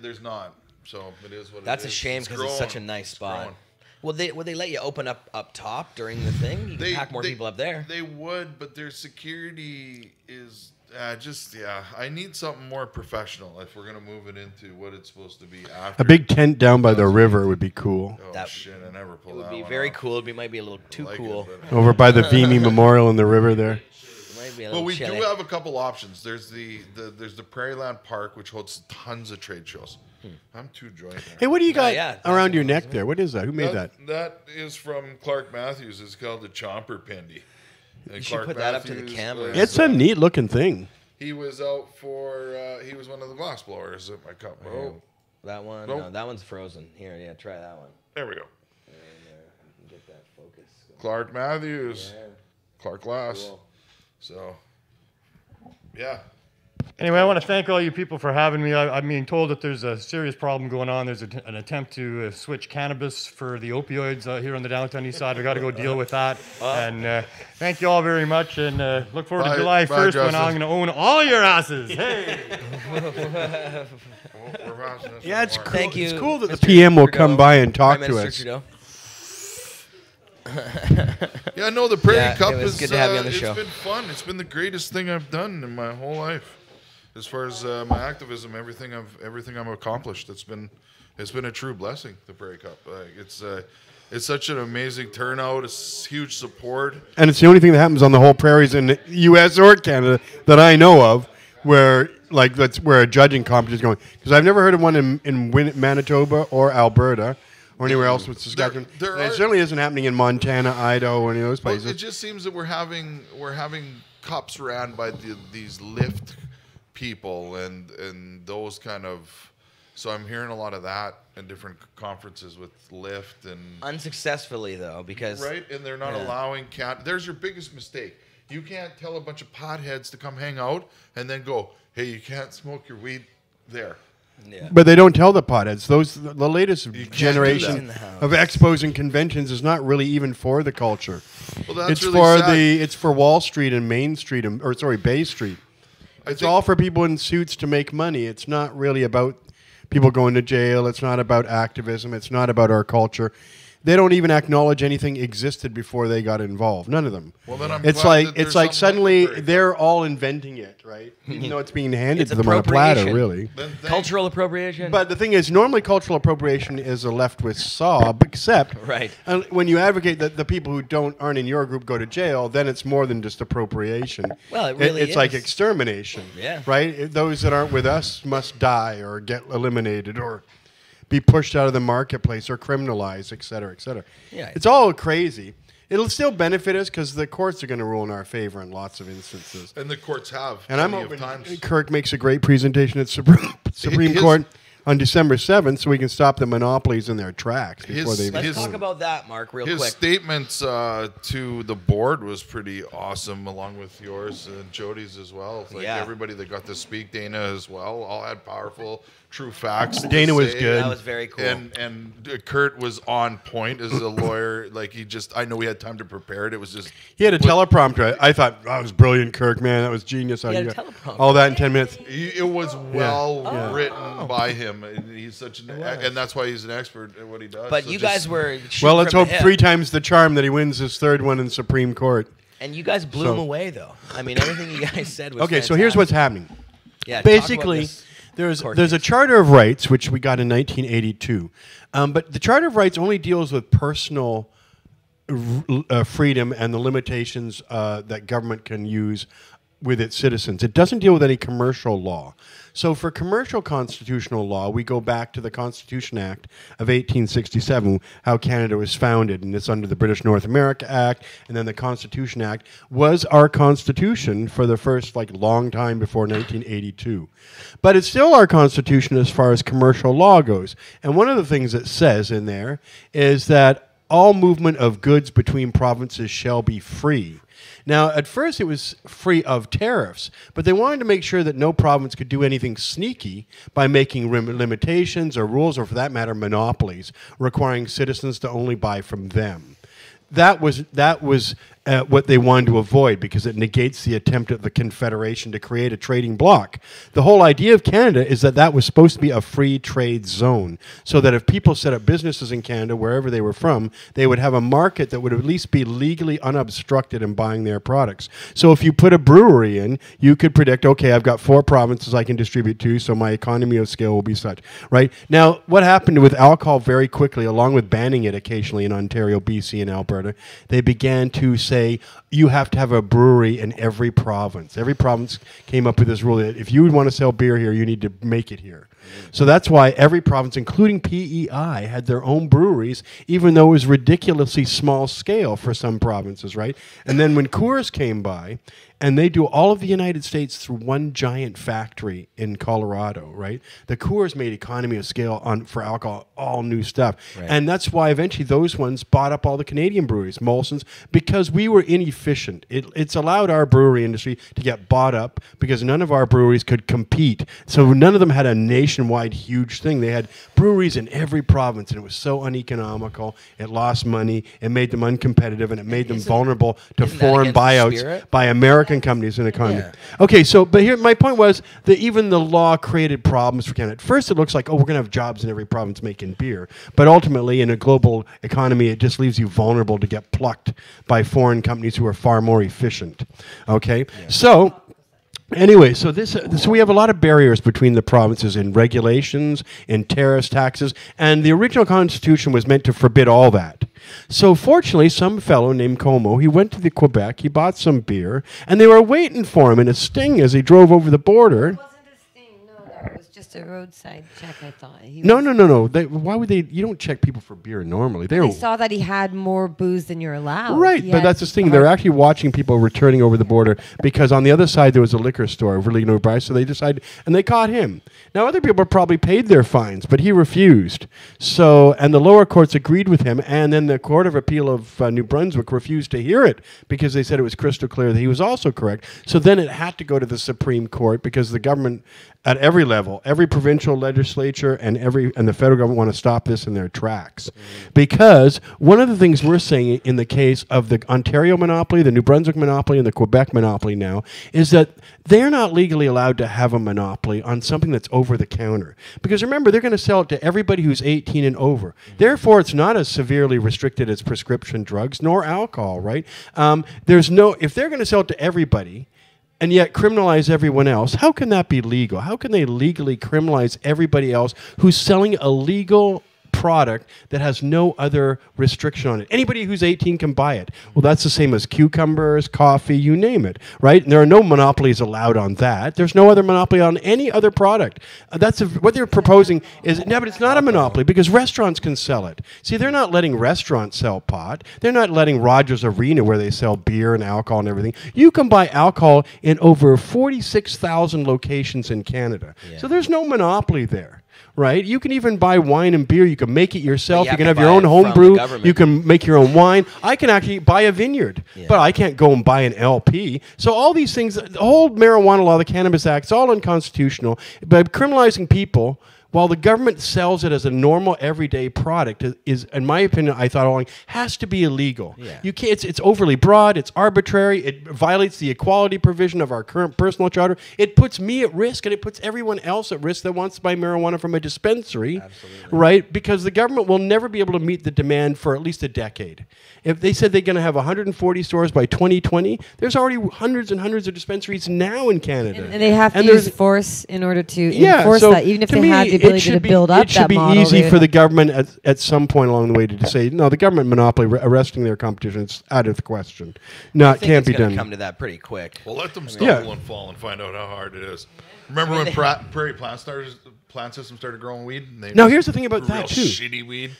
Speaker 1: There's not. So it is what
Speaker 2: That's
Speaker 1: it
Speaker 2: a
Speaker 1: is.
Speaker 2: shame because it's such a
Speaker 1: growing.
Speaker 2: nice
Speaker 1: It's
Speaker 2: spot.
Speaker 1: growing.
Speaker 2: Would they let you open up top during the thing? You can pack more people up there.
Speaker 1: They would, but their security is I need something more professional if we're gonna move it into what it's supposed to be after.
Speaker 4: A big tent down by the river would be cool.
Speaker 1: Oh
Speaker 2: That-
Speaker 1: shit! I never
Speaker 2: It
Speaker 1: pulled
Speaker 2: would
Speaker 1: that
Speaker 2: be
Speaker 1: one
Speaker 2: very
Speaker 1: off.
Speaker 2: cool. It might be a little too
Speaker 1: I like
Speaker 2: cool.
Speaker 1: it, but-
Speaker 4: Over by the Vimy Memorial in the river there.
Speaker 2: It might be a
Speaker 1: Well,
Speaker 2: little
Speaker 1: we
Speaker 2: chilly.
Speaker 1: do have a couple options. There's the Prairieland Park, which holds tons of trade shows. I'm too joint there.
Speaker 4: Hey, what do you got
Speaker 2: yeah,
Speaker 4: around your
Speaker 2: that's
Speaker 4: neck there? What is that? Who made that?
Speaker 1: That is from Clark Matthews. It's called the Chomper Pendy.
Speaker 2: You should put that up to the camera.
Speaker 1: was,
Speaker 4: It's a neat looking thing.
Speaker 1: He was out for. He was one of the glass blowers at my cup. Oh,
Speaker 2: That one?
Speaker 1: Nope.
Speaker 2: No, that one's frozen. Here, yeah, try that one.
Speaker 1: there we go.
Speaker 2: Get that focus.
Speaker 1: Clark Matthews.
Speaker 2: Yeah.
Speaker 1: Clark Glass.
Speaker 2: Cool.
Speaker 1: So, yeah.
Speaker 3: Anyway, I want to thank all you people for having me. I'm being told that there's a serious problem going on. There's an attempt to switch cannabis for the opioids here on the downtown east side. We got to go deal with that. And thank you all very much. And look forward
Speaker 1: Bye-
Speaker 3: to July
Speaker 1: bye,
Speaker 3: 1st when
Speaker 1: Justin.
Speaker 3: I'm going to own all your asses. Hey.
Speaker 1: We're passing this
Speaker 4: Yeah, it's
Speaker 1: one
Speaker 4: cool.
Speaker 1: more.
Speaker 2: Thank you,
Speaker 4: It's cool that the
Speaker 2: Mr.
Speaker 4: PM will
Speaker 2: Trudeau,
Speaker 4: come by and talk
Speaker 2: Prime
Speaker 4: to
Speaker 2: Minister
Speaker 4: us.
Speaker 2: Trudeau.
Speaker 1: Yeah, no, the Prairie
Speaker 2: Yeah,
Speaker 1: Cup
Speaker 2: it was
Speaker 1: is
Speaker 2: good to have you on the
Speaker 1: it's
Speaker 2: show.
Speaker 1: been fun. It's been the greatest thing I've done in my whole life. As far as my activism, everything I've accomplished, it's been a true blessing. The Prairie Cup, it's such an amazing turnout. It's huge support.
Speaker 4: And it's the only thing that happens on the whole prairies in the U.S. or Canada that I know of where that's where a judging competition is going. Because I've never heard of one in Manitoba or Alberta or anywhere else with Saskatchewan.
Speaker 1: There
Speaker 4: And it
Speaker 1: are-
Speaker 4: certainly isn't happening in Montana, Idaho, or any of those
Speaker 1: Well,
Speaker 4: places.
Speaker 1: it just seems that we're having cups ran by these lift people and those kind of. So I'm hearing a lot of that in different conferences with lift and
Speaker 2: Unsuccessfully, though, because
Speaker 1: right, and they're not
Speaker 2: Yeah.
Speaker 1: allowing There's your biggest mistake. You can't tell a bunch of potheads to come hang out and then go, hey, you can't smoke your weed there.
Speaker 2: Yeah.
Speaker 4: But they don't tell the potheads. The latest
Speaker 1: can't do
Speaker 4: generation
Speaker 2: that. In the house.
Speaker 4: of expos and conventions is not really even for the culture.
Speaker 1: Well, that's
Speaker 4: It's
Speaker 1: really
Speaker 4: for
Speaker 1: sad.
Speaker 4: it's for Wall Street and Main Street, Bay Street. It's
Speaker 1: think-
Speaker 4: all for people in suits to make money. It's not really about people going to jail. It's not about activism. It's not about our culture. They don't even acknowledge anything existed before they got involved. None of them.
Speaker 1: Well, then I'm
Speaker 4: it's
Speaker 1: glad
Speaker 4: like
Speaker 1: that there's
Speaker 4: it's like
Speaker 1: some
Speaker 4: suddenly
Speaker 1: library.
Speaker 4: they're all inventing it, right? Even though it's being handed
Speaker 2: It's
Speaker 4: to them on a platter,
Speaker 2: appropriation.
Speaker 4: really.
Speaker 1: Then thank-
Speaker 2: Cultural appropriation.
Speaker 4: But the thing is, normally cultural appropriation is a leftist saw, except
Speaker 2: Right.
Speaker 4: when you advocate that the people who aren't in your group go to jail, then it's more than just appropriation.
Speaker 2: Well, it really
Speaker 4: it's like
Speaker 2: is.
Speaker 4: extermination.
Speaker 2: Yeah.
Speaker 4: Right? Those that aren't with us must die or get eliminated or be pushed out of the marketplace or criminalized, et cetera, et cetera.
Speaker 2: Yeah.
Speaker 4: It's all crazy. It'll still benefit us because the courts are going to rule in our favor in lots of instances.
Speaker 1: And the courts have.
Speaker 4: And I'm
Speaker 1: plenty of
Speaker 4: hoping
Speaker 1: times.
Speaker 4: Kirk makes a great presentation at Supreme
Speaker 1: His-
Speaker 4: Court on December 7th so we can stop the monopolies in their tracks before
Speaker 1: His-
Speaker 4: they
Speaker 2: Let's
Speaker 1: his-
Speaker 2: talk about that, Mark, real
Speaker 1: His
Speaker 2: quick.
Speaker 1: statements to the board was pretty awesome, along with yours and Jody's as well. It's like
Speaker 2: Yeah.
Speaker 1: everybody that got to speak, Dana as well, all had powerful, true facts. to
Speaker 4: Dana was
Speaker 1: say.
Speaker 4: good.
Speaker 2: That was very cool.
Speaker 1: And Kurt was on point as a lawyer. Like I know we had time to prepare it. It was just
Speaker 4: He had a teleprompter. I thought, that was brilliant, Kirk, man. That was genius.
Speaker 2: He had a
Speaker 4: got
Speaker 2: teleprompter.
Speaker 4: all that in 10 minutes.
Speaker 1: It was well
Speaker 2: Oh.
Speaker 1: written by him, and he's such an, and that's why he's an expert at what he does.
Speaker 2: But
Speaker 1: So
Speaker 2: you
Speaker 1: just-
Speaker 2: guys were
Speaker 4: Well, let's
Speaker 2: shooting
Speaker 4: hope
Speaker 2: from the
Speaker 4: 3
Speaker 2: hip.
Speaker 4: times the charm that he wins his 3rd one in Supreme Court.
Speaker 2: And you guys blew
Speaker 4: So-
Speaker 2: him away, though. I mean, everything you guys said was
Speaker 4: Okay, so here's what's
Speaker 2: fantastic.
Speaker 4: happening.
Speaker 2: Yeah, talk about
Speaker 4: Basically,
Speaker 2: this
Speaker 4: there's
Speaker 2: court
Speaker 4: a
Speaker 2: case.
Speaker 4: Charter of Rights, which we got in 1982. But the Charter of Rights only deals with personal freedom and the limitations that government can use with its citizens. It doesn't deal with any commercial law. So for commercial constitutional law, we go back to the Constitution Act of 1867, how Canada was founded, and it's under the British North America Act, and then the Constitution Act was our constitution for the first long time before 1982. But it's still our constitution as far as commercial law goes. And one of the things it says in there is that all movement of goods between provinces shall be free. Now, at first it was free of tariffs, but they wanted to make sure that no province could do anything sneaky by making limitations or rules, or for that matter, monopolies, requiring citizens to only buy from them. That was what they wanted to avoid because it negates the attempt of the Confederation to create a trading bloc. The whole idea of Canada is that was supposed to be a free trade zone, so that if people set up businesses in Canada, wherever they were from, they would have a market that would at least be legally unobstructed in buying their products. So if you put a brewery in, you could predict, okay, I've got 4 provinces I can distribute to, so my economy of scale will be such, right? Now, what happened with alcohol very quickly, along with banning it occasionally in Ontario, BC, and Alberta, they began to say, you have to have a brewery in every province. Every province came up with this rule that if you would want to sell beer here, you need to make it here. So that's why every province, including PEI, had their own breweries, even though it was ridiculously small scale for some provinces, right? And then when Coors came by, and they do all of the United States through one giant factory in Colorado, right? The Coors made economy of scale for alcohol, all new stuff.
Speaker 2: Right.
Speaker 4: And that's why eventually those ones bought up all the Canadian breweries, Molson's, because we were inefficient. It's allowed our brewery industry to get bought up because none of our breweries could compete. So none of them had a nationwide huge thing. They had breweries in every province, and it was so uneconomical. It lost money. It made them uncompetitive, and it made them vulnerable to
Speaker 2: isn't that
Speaker 4: foreign
Speaker 2: against the
Speaker 4: buyouts
Speaker 2: spirit?
Speaker 4: by American companies in the economy.
Speaker 2: Yeah.
Speaker 4: Okay, so, but here, my point was that even the law created problems for Canada. At first, it looks like, we're going to have jobs in every province making beer. But ultimately, in a global economy, it just leaves you vulnerable to get plucked by foreign companies who are far more efficient. Okay? So, anyway, so we have a lot of barriers between the provinces in regulations, in tariffs, taxes, and the original Constitution was meant to forbid all that. So fortunately, some fellow named Como, he went to the Quebec, he bought some beer, and they were waiting for him in a sting as he drove over the border.
Speaker 5: It wasn't a sting. No, it was just a roadside check. I thought.
Speaker 4: No. Why would they? You don't check people for beer normally.
Speaker 5: They saw that he had more booze than you're allowed.
Speaker 4: Right,
Speaker 5: He
Speaker 4: but
Speaker 5: had
Speaker 4: that's the thing.
Speaker 5: hard-
Speaker 4: They're actually watching people returning over the border because on the other side there was a liquor store, really no price. So they decided, and they caught him. Now other people probably paid their fines, but he refused. So, and the lower courts agreed with him, and then the Court of Appeal of New Brunswick refused to hear it because they said it was crystal clear that he was also correct. So then it had to go to the Supreme Court because the government, at every level, every every provincial legislature and the federal government want to stop this in their tracks. Because one of the things we're saying in the case of the Ontario monopoly, the New Brunswick monopoly, and the Quebec monopoly now is that they're not legally allowed to have a monopoly on something that's over the counter. Because remember, they're going to sell it to everybody who's 18 and over. Therefore, it's not as severely restricted as prescription drugs nor alcohol, right? If they're going to sell it to everybody, and yet criminalize everyone else, how can that be legal? How can they legally criminalize everybody else who's selling a legal product that has no other restriction on it? Anybody who's 18 can buy it. Well, that's the same as cucumbers, coffee, you name it, right? And there are no monopolies allowed on that. There's no other monopoly on any other product. What they're proposing is, no, but it's not a monopoly because restaurants can sell it. See, they're not letting restaurants sell pot. They're not letting Rogers Arena where they sell beer and alcohol and everything. You can buy alcohol in over 46,000 locations in Canada. Yeah. So there's no monopoly there. Right? You can even buy wine and beer. You can make it yourself. You can have your own home brew. You can make your own wine. I can actually buy a vineyard, but I can't go and buy an LP. So all these things, the whole marijuana law, the Cannabis Act, it's all unconstitutional. By criminalizing people, while the government sells it as a normal everyday product, is, in my opinion, I thought all along, has to be illegal. Yeah. You can't. It's overly broad. It's arbitrary. It violates the equality provision of our current personal charter. It puts me at risk, and it puts everyone else at risk that wants to buy marijuana from a dispensary. Absolutely. Right? Because the government will never be able to meet the demand for at least a decade. If they said they're going to have 140 stores by 2020, there's already hundreds and hundreds of dispensaries now in Canada.
Speaker 5: And they have to use force in order to enforce that, even if they had the ability to build up that model.
Speaker 4: It should be easy for the government at some point along the way to say, no, the government monopoly arresting their competition is out of the question. No, it can't be done.
Speaker 2: Come to that pretty quick.
Speaker 1: Well, let them stumble and fall and find out how hard it is. Remember when Prairie Plant System started growing weed?
Speaker 4: Now, here's the thing about that, too.
Speaker 1: Shitty weed.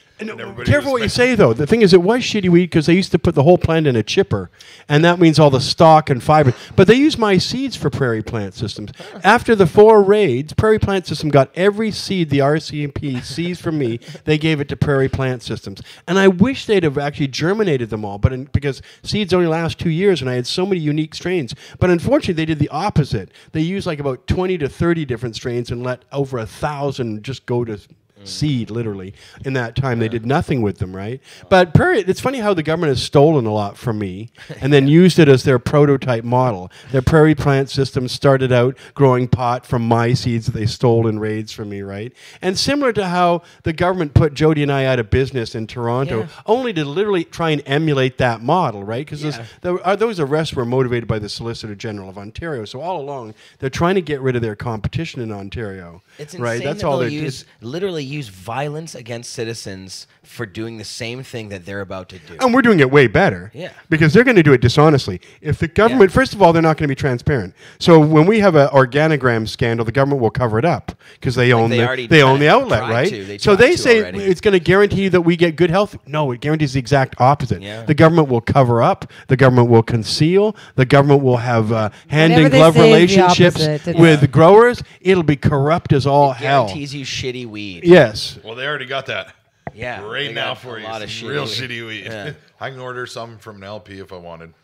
Speaker 4: Careful what you say, though. The thing is, it was shitty weed because they used to put the whole plant in a chipper, and that means all the stalk and fiber. But they use my seeds for Prairie Plant Systems. After the 4 raids, Prairie Plant System got every seed the RCMP seized from me. They gave it to Prairie Plant Systems. And I wish they'd have actually germinated them all, because seeds only last 2 years, and I had so many unique strains. But unfortunately, they did the opposite. They used like about 20 to 30 different strains and let over 1,000 just go to seed, literally. In that time, they did nothing with them, right? But it's funny how the government has stolen a lot from me and then used it as their prototype model. Their Prairie Plant System started out growing pot from my seeds that they stole in raids from me, right? And similar to how the government put Jody and I out of business in Toronto, only to literally try and emulate that model, right? Because those arrests were motivated by the Solicitor General of Ontario. So all along, they're trying to get rid of their competition in Ontario.
Speaker 2: It's insane, right? That's all they literally use violence against citizens for doing the same thing that they're about to do.
Speaker 4: And we're doing it way better. Yeah. Because they're going to do it dishonestly. If the government, first of all, they're not going to be transparent. So when we have an organogram scandal, the government will cover it up because they own the outlet, right? So they say it's going to guarantee that we get good health. No, it guarantees the exact opposite. Yeah. The government will cover up. The government will conceal. The government will have hand-in-glove relationships with growers. It'll be corrupt as all hell.
Speaker 2: Guarantees you shitty weed.
Speaker 4: Yes.
Speaker 1: Well, they already got that.
Speaker 2: Yeah.
Speaker 1: Right now for you. Real shitty weed. Yeah. I can order some from an LP if I wanted.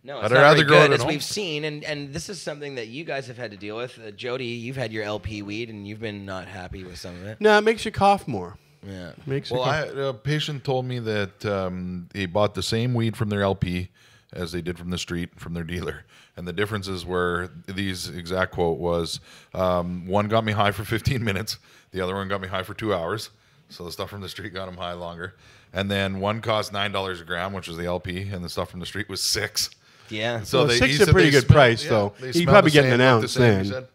Speaker 2: No, it's not very good, as we've seen, and this is something that you guys have had to deal with. Jody, you've had your LP weed, and you've been not happy with some of it.
Speaker 4: No, it makes you cough more.
Speaker 2: Yeah.
Speaker 1: A patient told me that they bought the same weed from their LP as they did from the street, from their dealer. And the differences were, these exact quote was, one got me high for 15 minutes, the other one got me high for 2 hours. So the stuff from the street got them high longer. And then one cost $9 a gram, which was the LP, and the stuff from the street was $6.
Speaker 2: Yeah.
Speaker 4: So $6 is a pretty good price, though. He's probably getting an ounce then.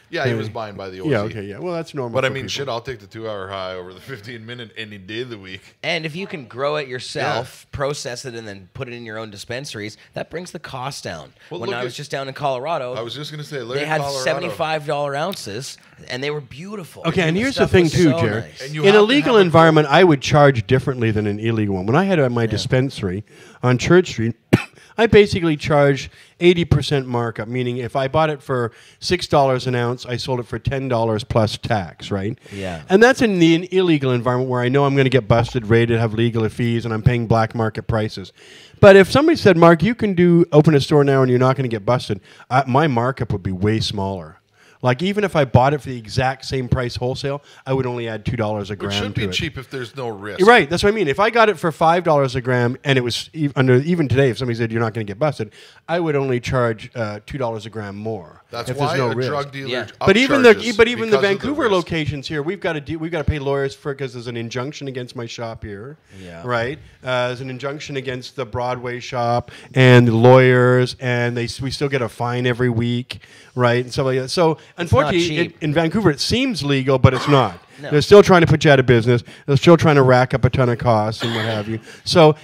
Speaker 1: Yeah, he was buying by the OG.
Speaker 4: Yeah, okay, yeah. Well, that's normal.
Speaker 1: But I mean, shit, I'll take the 2 hour high over the 15-minute any day of the week.
Speaker 2: And if you can grow it yourself, process it, and then put it in your own dispensaries, that brings the cost down. Well, when I was just down in Colorado,
Speaker 1: I was just going to say,
Speaker 2: they had $75 ounces, and they were beautiful.
Speaker 4: Okay, and here's the thing, too, Jared. Nice. In a legal environment, I would charge differently than an illegal one. When I had my dispensary on Church Street, I basically charge 80% markup, meaning if I bought it for $6 an ounce, I sold it for $10 plus tax, right?
Speaker 2: Yeah.
Speaker 4: And that's in the illegal environment where I know I'm going to get busted, raided, have legal fees, and I'm paying black market prices. But if somebody said, Mark, you can open a store now and you're not going to get busted, my markup would be way smaller. Like even if I bought it for the exact same price wholesale, I would only add $2 a gram to it.
Speaker 1: It should be cheap if there's no risk.
Speaker 4: Right, that's what I mean. If I got it for $5 a gram, and it was even today, if somebody said you're not going to get busted, I would only charge $2 a gram more.
Speaker 1: That's
Speaker 4: if
Speaker 1: why
Speaker 4: there's no
Speaker 1: a
Speaker 4: risk.
Speaker 1: drug dealer.
Speaker 4: But even the
Speaker 1: the
Speaker 4: Vancouver locations here, we've got to pay lawyers for because there's an injunction against my shop here.
Speaker 2: Yeah.
Speaker 4: Right. There's an injunction against the Broadway shop and the lawyers, and we still get a fine every week, right, and stuff like that. So unfortunately, in Vancouver, it seems legal, but it's not.
Speaker 2: No.
Speaker 4: They're still trying to put you out of business. They're still trying to rack up a ton of costs and what have you. So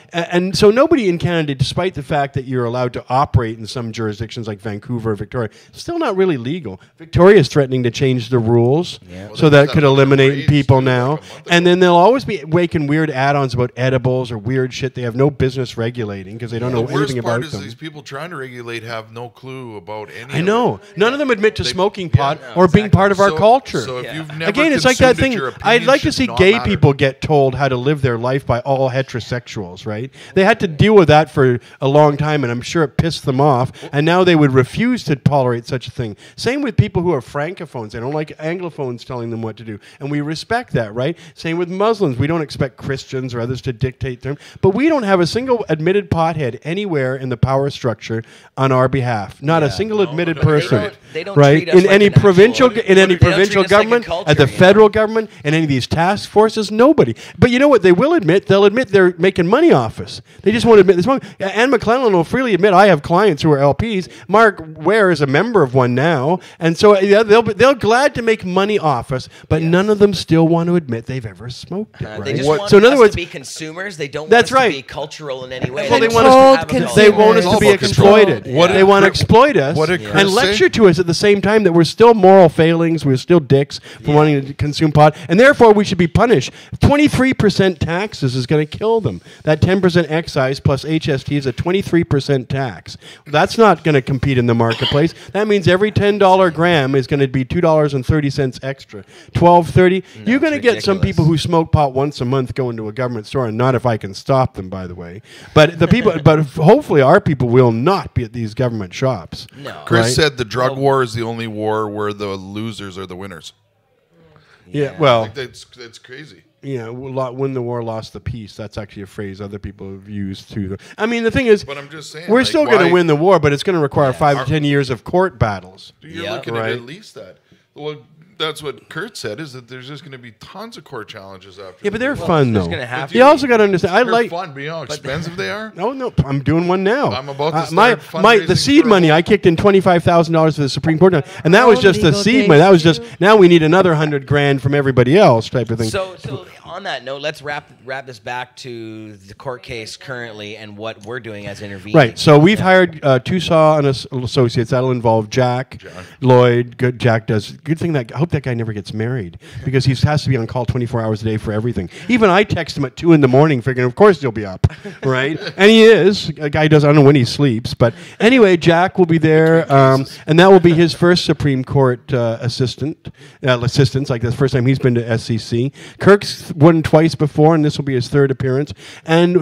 Speaker 4: so nobody in Canada, despite the fact that you're allowed to operate in some jurisdictions like Vancouver or Victoria, still not really legal. Victoria is threatening to change the rules so that it could eliminate people now. And then they'll always be making weird add-ons about edibles or weird shit they have no business regulating because they don't know anything about them.
Speaker 1: The worst part is these people trying to regulate have no clue about any.
Speaker 4: I know. None of them admit to smoking pot or being part of our culture.
Speaker 1: So if you've never
Speaker 4: again, it's like that thing. I'd like to see gay people get told how to live their life by all heterosexuals, right? They had to deal with that for a long time, and I'm sure it pissed them off, and now they would refuse to tolerate such a thing. Same with people who are francophones. They don't like anglophones telling them what to do, and we respect that, right? Same with Muslims. We don't expect Christians or others to dictate them, but we don't have a single admitted pothead anywhere in the power structure on our behalf. Not a single admitted person.
Speaker 2: They don't
Speaker 4: right?
Speaker 2: treat us
Speaker 4: In
Speaker 2: like
Speaker 4: any
Speaker 2: an
Speaker 4: provincial
Speaker 2: actual-
Speaker 4: government,
Speaker 2: like a
Speaker 4: at the
Speaker 2: culture,
Speaker 4: federal government, and any of these task forces, nobody. But you know what they will admit? They'll admit they're making money off us. They just won't admit this. Anne McClellan will freely admit, I have clients who are LPs. Mark Ware is a member of one now. And so they're glad to make money off us, but none of them still want to admit they've ever smoked it. Right?
Speaker 2: They just want
Speaker 4: so in other
Speaker 2: us
Speaker 4: words,
Speaker 2: to be consumers. They don't
Speaker 4: that's
Speaker 2: want us
Speaker 4: right.
Speaker 2: to be cultural in any way.
Speaker 4: Well, they want us to be exploited. They want to exploit us and lecture to us at the same time that we're still moral failings, we're still dicks for wanting to consume pot, and therefore we should be punished. 23% taxes is going to kill them. That 10% excise plus HST is a 23% tax. That's not going to compete in the marketplace. That means every $10 gram is going to be $2.30 extra. $12.30. You're going to get some people who smoke pot once a month go into a government store, and not if I can stop them, by the way. But the people, but hopefully our people will not be at these government shops.
Speaker 2: No.
Speaker 1: Chris said the drug war is the only war where the losers are the winners.
Speaker 4: Yeah, well,
Speaker 1: that's crazy.
Speaker 4: Yeah, win the war, lost the peace. That's actually a phrase other people have used too. I mean, the thing is,
Speaker 1: but I'm just saying,
Speaker 4: we're still going to win the war, but it's going to require 5 to 10 years of court battles.
Speaker 1: You're looking at least that. Well, that's what Kurt said, is that there's just going to be tons of court challenges after.
Speaker 4: Yeah, but they're fun, though.
Speaker 2: You
Speaker 4: also got to understand,
Speaker 1: they're fun, but you know how expensive they are?
Speaker 4: No, I'm doing one now.
Speaker 1: I'm about to start fundraising
Speaker 4: the seed money, I kicked in $25,000 for the Supreme Court, and that was just the seed money. That was just, now we need another $100,000 from everybody else type of thing.
Speaker 2: So on that note, let's wrap this back to the court case currently and what we're doing as intervening.
Speaker 4: Right. So we've hired Tusaw and Associates. That'll involve Jack, Lloyd. Good. Jack does. Good thing that I hope that guy never gets married because he has to be on call 24 hours a day for everything. Even I text him at 2 a.m. figuring, of course he'll be up, right? And he is. A guy does. I don't know when he sleeps, but anyway, Jack will be there, and that will be his first Supreme Court assistance. Like the first time he's been to SCC. Kirk's won twice before, and this will be his third appearance. And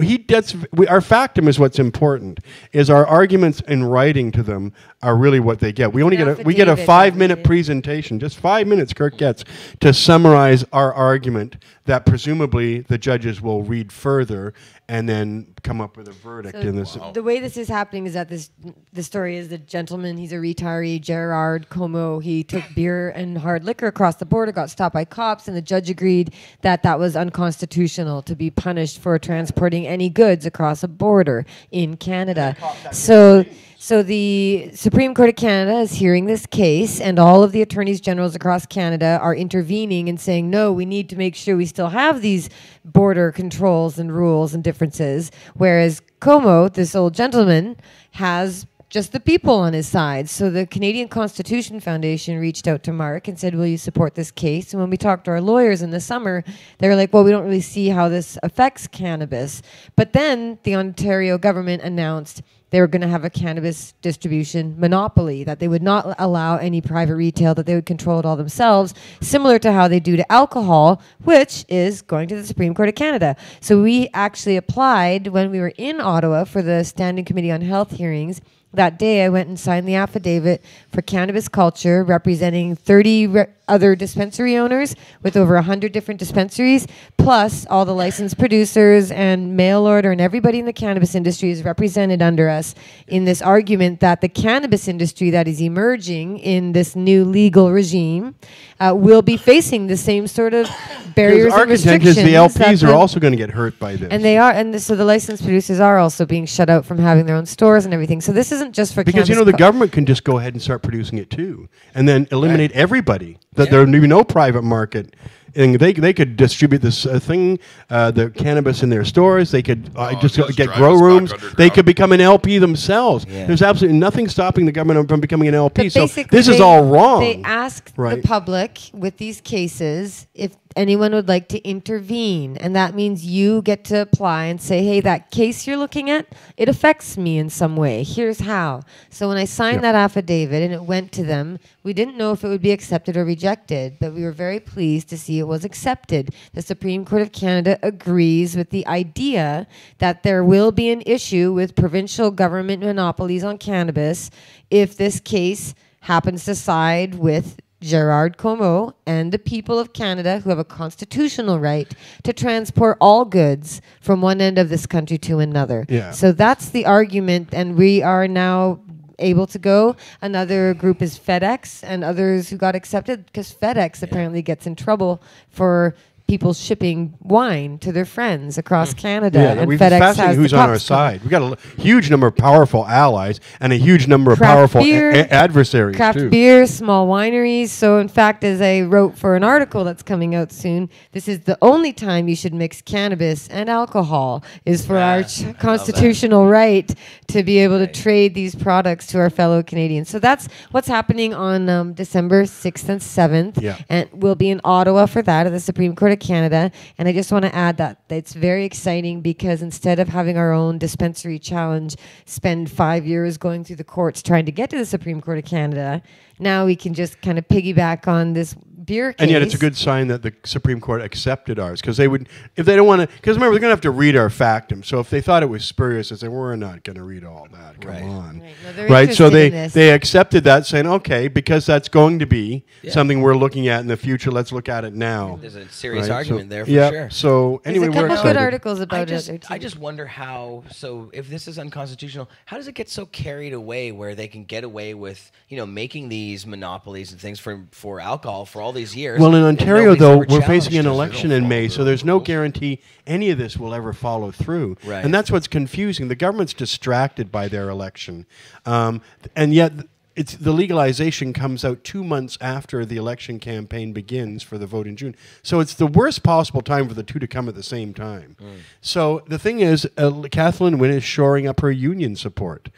Speaker 4: our factum is what's important. Is our arguments in writing to them are really what they get. We get a 5-minute presentation, just 5 minutes. Kirk gets to summarize our argument that presumably the judges will read further and then come up with a verdict in this.
Speaker 5: The way this is happening is that the story is the gentleman, he's a retiree, Gerard Como. He took beer and hard liquor across the border, got stopped by cops, and the judge agreed that that was unconstitutional to be punished for transporting any goods across a border in Canada. So the Supreme Court of Canada is hearing this case, and all of the attorneys generals across Canada are intervening and saying, no, we need to make sure we still have these border controls and rules and differences, whereas Como, this old gentleman, has just the people on his side. So the Canadian Constitution Foundation reached out to Mark and said, will you support this case? And when we talked to our lawyers in the summer, they were like, well, we don't really see how this affects cannabis. But then the Ontario government announced they were going to have a cannabis distribution monopoly, that they would not allow any private retail, that they would control it all themselves, similar to how they do to alcohol, which is going to the Supreme Court of Canada. So we actually applied when we were in Ottawa for the Standing Committee on Health hearings. That day, I went and signed the affidavit for Cannabis Culture, representing 30 other dispensary owners with over 100 different dispensaries, plus all the licensed producers and mail order, and everybody in the cannabis industry is represented under us in this argument that the cannabis industry that is emerging in this new legal regime will be facing the same sort of barriers and restrictions.
Speaker 4: The LPs are also going to get hurt by this.
Speaker 5: And they are, and so the licensed producers are also being shut out from having their own stores and everything. So this isn't just for
Speaker 4: because the government can just go ahead and start producing it too, and then eliminate everybody. That there would be no private market, and they could distribute this thing, the cannabis in their stores. They could just get grow rooms. They could become an LP themselves. Yeah. There's absolutely nothing stopping the government from becoming an LP. So this is all wrong.
Speaker 5: They ask the public with these cases if anyone would like to intervene, and that means you get to apply and say, hey, that case you're looking at, it affects me in some way. Here's how. So when I signed that affidavit and it went to them, we didn't know if it would be accepted or rejected, but we were very pleased to see it was accepted. The Supreme Court of Canada agrees with the idea that there will be an issue with provincial government monopolies on cannabis if this case happens to side with Gerard Como and the people of Canada, who have a constitutional right to transport all goods from one end of this country to another. Yeah. So that's the argument, and we are now able to go. Another group is FedEx and others who got accepted, because FedEx apparently gets in trouble for people shipping wine to their friends across Canada.
Speaker 4: Yeah,
Speaker 5: and
Speaker 4: FedEx fascinating who's on our side. We've got a huge number of powerful allies and a huge number of powerful adversaries.
Speaker 5: Craft beer, small wineries. So in fact, as I wrote for an article that's coming out soon, this is the only time you should mix cannabis and alcohol, is for our constitutional right to be able to trade these products to our fellow Canadians. So that's what's happening on December 6th and 7th. Yeah. And we'll be in Ottawa for that at the Supreme Court of Canada. And I just want to add that it's very exciting, because instead of having our own dispensary challenge spend 5 years going through the courts trying to get to the Supreme Court of Canada, now we can just kind of piggyback on this beer case.
Speaker 4: And yet it's a good sign that the Supreme Court accepted ours, because they would, if they don't want to, because remember, they're going to have to read our factum. So if they thought it was spurious, they say, we're not going to read all that. Come on. Right. No, so they accepted that, saying, okay, because that's going to be something we're looking at in the future, let's look at it now.
Speaker 2: There's a serious argument there for sure.
Speaker 4: So anyway,
Speaker 5: there's a couple good articles about
Speaker 2: I just wonder how, so if this is unconstitutional, how does it get so carried away where they can get away with, making these monopolies and things for alcohol for all these years?
Speaker 4: Well, in Ontario, though, we're facing an election in May, so there's no guarantee any of this will ever follow through. Right. And that's what's confusing. The government's distracted by their election. And yet the legalization comes out 2 months after the election campaign begins for the vote in June. So it's the worst possible time for the two to come at the same time. So the thing is, Kathleen Wynne is shoring up her union support.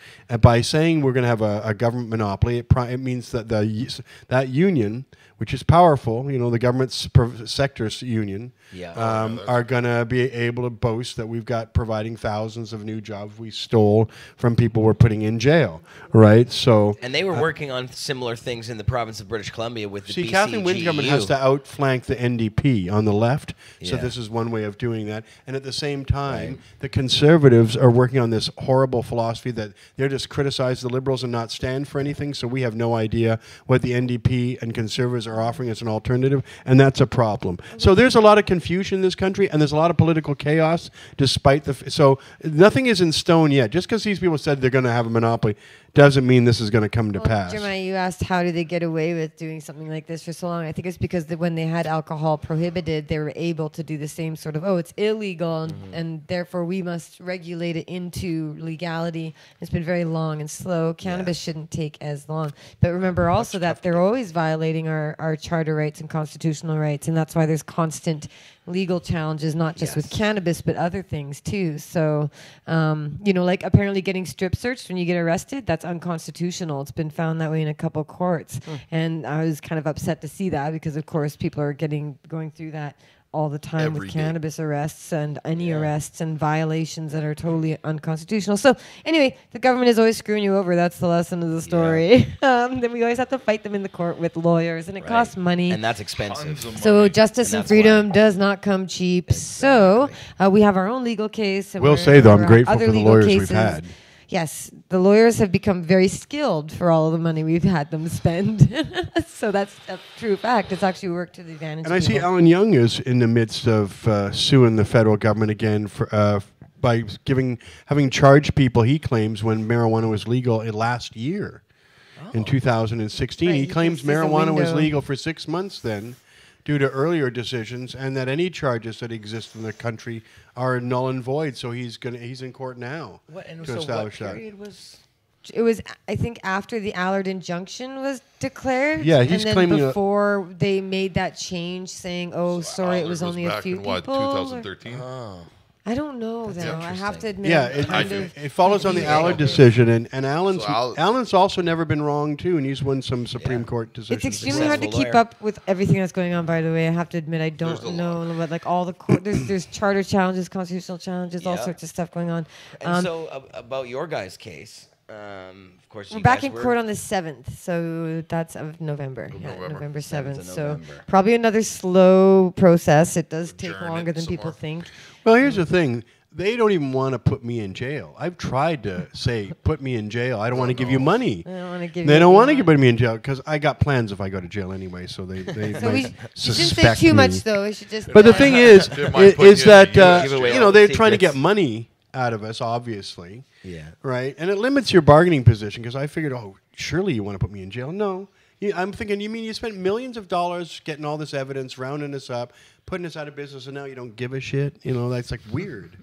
Speaker 4: By saying we're going to have a government monopoly, it means that that union, which is powerful, the government's sector's union, are going to be able to boast that we've got providing thousands of new jobs we stole from people we're putting in jail, right? So,
Speaker 2: and they were working on similar things in the province of British Columbia with the BCGEU.
Speaker 4: Kathleen Wynne's government has to outflank the NDP on the left, so this is one way of doing that. And at the same time, the Conservatives are working on this horrible philosophy that they're just criticize the Liberals and not stand for anything, so we have no idea what the NDP and Conservatives are offering as an alternative, and that's a problem. So there's a lot of confusion in this country, and there's a lot of political chaos, despite the... So nothing is in stone yet. Just because these people said they're going to have a monopoly doesn't mean this is going to come to pass.
Speaker 5: Jeremiah, you asked how do they get away with doing something like this for so long. I think it's because when they had alcohol prohibited, they were able to do the same sort of, it's illegal, and therefore we must regulate it into legality. It's been very long and slow. Cannabis shouldn't take as long. But remember also that they're always violating our charter rights and constitutional rights, and that's why there's constant legal challenges, not just with cannabis, but other things too. So, like apparently getting strip searched when you get arrested, that's unconstitutional. It's been found that way in a couple courts. And I was kind of upset to see that, because of course people are going through that all the time
Speaker 1: Every
Speaker 5: with
Speaker 1: day.
Speaker 5: cannabis arrests and any arrests and violations that are totally unconstitutional. So anyway, the government is always screwing you over. That's the lesson of the story. Then we always have to fight them in the court with lawyers, and it costs money.
Speaker 2: And that's expensive.
Speaker 1: Tons of
Speaker 5: So
Speaker 1: money.
Speaker 5: justice
Speaker 2: And
Speaker 5: and
Speaker 2: that's
Speaker 5: freedom
Speaker 2: why.
Speaker 5: does not come cheap. So we have our own legal case. And
Speaker 4: Will
Speaker 5: we're-
Speaker 4: say, though, I'm
Speaker 5: we're
Speaker 4: grateful
Speaker 5: other
Speaker 4: for the
Speaker 5: legal
Speaker 4: lawyers we've
Speaker 5: cases.
Speaker 4: had.
Speaker 5: Yes, the lawyers have become very skilled for all of the money we've had them spend. So that's a true fact. It's actually worked to the advantage.
Speaker 4: And
Speaker 5: of
Speaker 4: I see
Speaker 5: people.
Speaker 4: Alan Young is in the midst of suing the federal government again for by having charged people, he claims, when marijuana was legal last year, in 2016.
Speaker 5: Right,
Speaker 4: He
Speaker 5: you can
Speaker 4: claims
Speaker 5: see the
Speaker 4: marijuana was
Speaker 5: window.
Speaker 4: legal for 6 months then, due to earlier decisions, and that any charges that exist in the country are null and void. So he's in court now
Speaker 2: What, and
Speaker 4: to
Speaker 2: so what
Speaker 4: establish that.
Speaker 2: period was...
Speaker 5: It was, I think, after the Allard injunction was declared.
Speaker 4: Yeah, he's
Speaker 5: and then
Speaker 4: claiming a-
Speaker 5: before they made that change, saying, "Oh, sorry, it
Speaker 1: Allard
Speaker 5: was only a
Speaker 1: back
Speaker 5: few
Speaker 1: in, what,
Speaker 5: people." or-
Speaker 1: 2013?
Speaker 5: I don't know, though. I have to admit.
Speaker 4: Yeah,
Speaker 5: I'm
Speaker 4: it,
Speaker 5: kind
Speaker 1: I
Speaker 5: of-
Speaker 4: it follows on the Allard decision, and Alan's also never been wrong too, and he's won some Supreme Court decisions.
Speaker 5: It's extremely hard to
Speaker 2: Successful
Speaker 5: keep
Speaker 2: lawyer.
Speaker 5: up with everything that's going on. By the way, I have to admit I
Speaker 1: There's a
Speaker 5: don't know
Speaker 1: lot.
Speaker 5: about like all the court. There's charter challenges, constitutional challenges, all
Speaker 2: Yeah.
Speaker 5: sorts of stuff going on.
Speaker 2: And so about your guys' case, of course,
Speaker 5: We're
Speaker 2: you
Speaker 5: back
Speaker 2: guys
Speaker 5: in
Speaker 2: were-
Speaker 5: court on the 7th, so that's of November. Yeah,
Speaker 1: November.
Speaker 5: November
Speaker 2: 7th
Speaker 5: 7th.
Speaker 2: of
Speaker 5: So
Speaker 2: November.
Speaker 5: probably another slow process. It does take
Speaker 1: Adjourn it
Speaker 5: longer than
Speaker 1: some
Speaker 5: people
Speaker 1: more.
Speaker 5: think.
Speaker 4: Well, here's the thing. They don't even want to put me in jail. I've tried to say, put me in jail. I don't want to give you money.
Speaker 5: I don't want to give.
Speaker 4: They
Speaker 5: you
Speaker 4: don't want to
Speaker 5: any
Speaker 4: put me in jail because I got plans if I go to jail anyway. So they
Speaker 5: So we
Speaker 4: might
Speaker 5: you shouldn't say
Speaker 4: suspect
Speaker 5: too
Speaker 4: me.
Speaker 5: much though. We should just.
Speaker 4: But the thing is,
Speaker 1: They might put
Speaker 4: is
Speaker 1: you in
Speaker 4: that
Speaker 1: the US
Speaker 2: Give away
Speaker 4: you
Speaker 2: all
Speaker 4: know
Speaker 2: the
Speaker 4: they're trying to get
Speaker 2: secrets.
Speaker 4: money out of us, obviously,
Speaker 2: Yeah.
Speaker 4: right? And it limits your bargaining position because I figured, oh, surely you want to put me in jail? No. I'm thinking, you mean you spent millions of dollars getting all this evidence, rounding us up, putting us out of business, and now you don't give a shit? You know, that's like weird,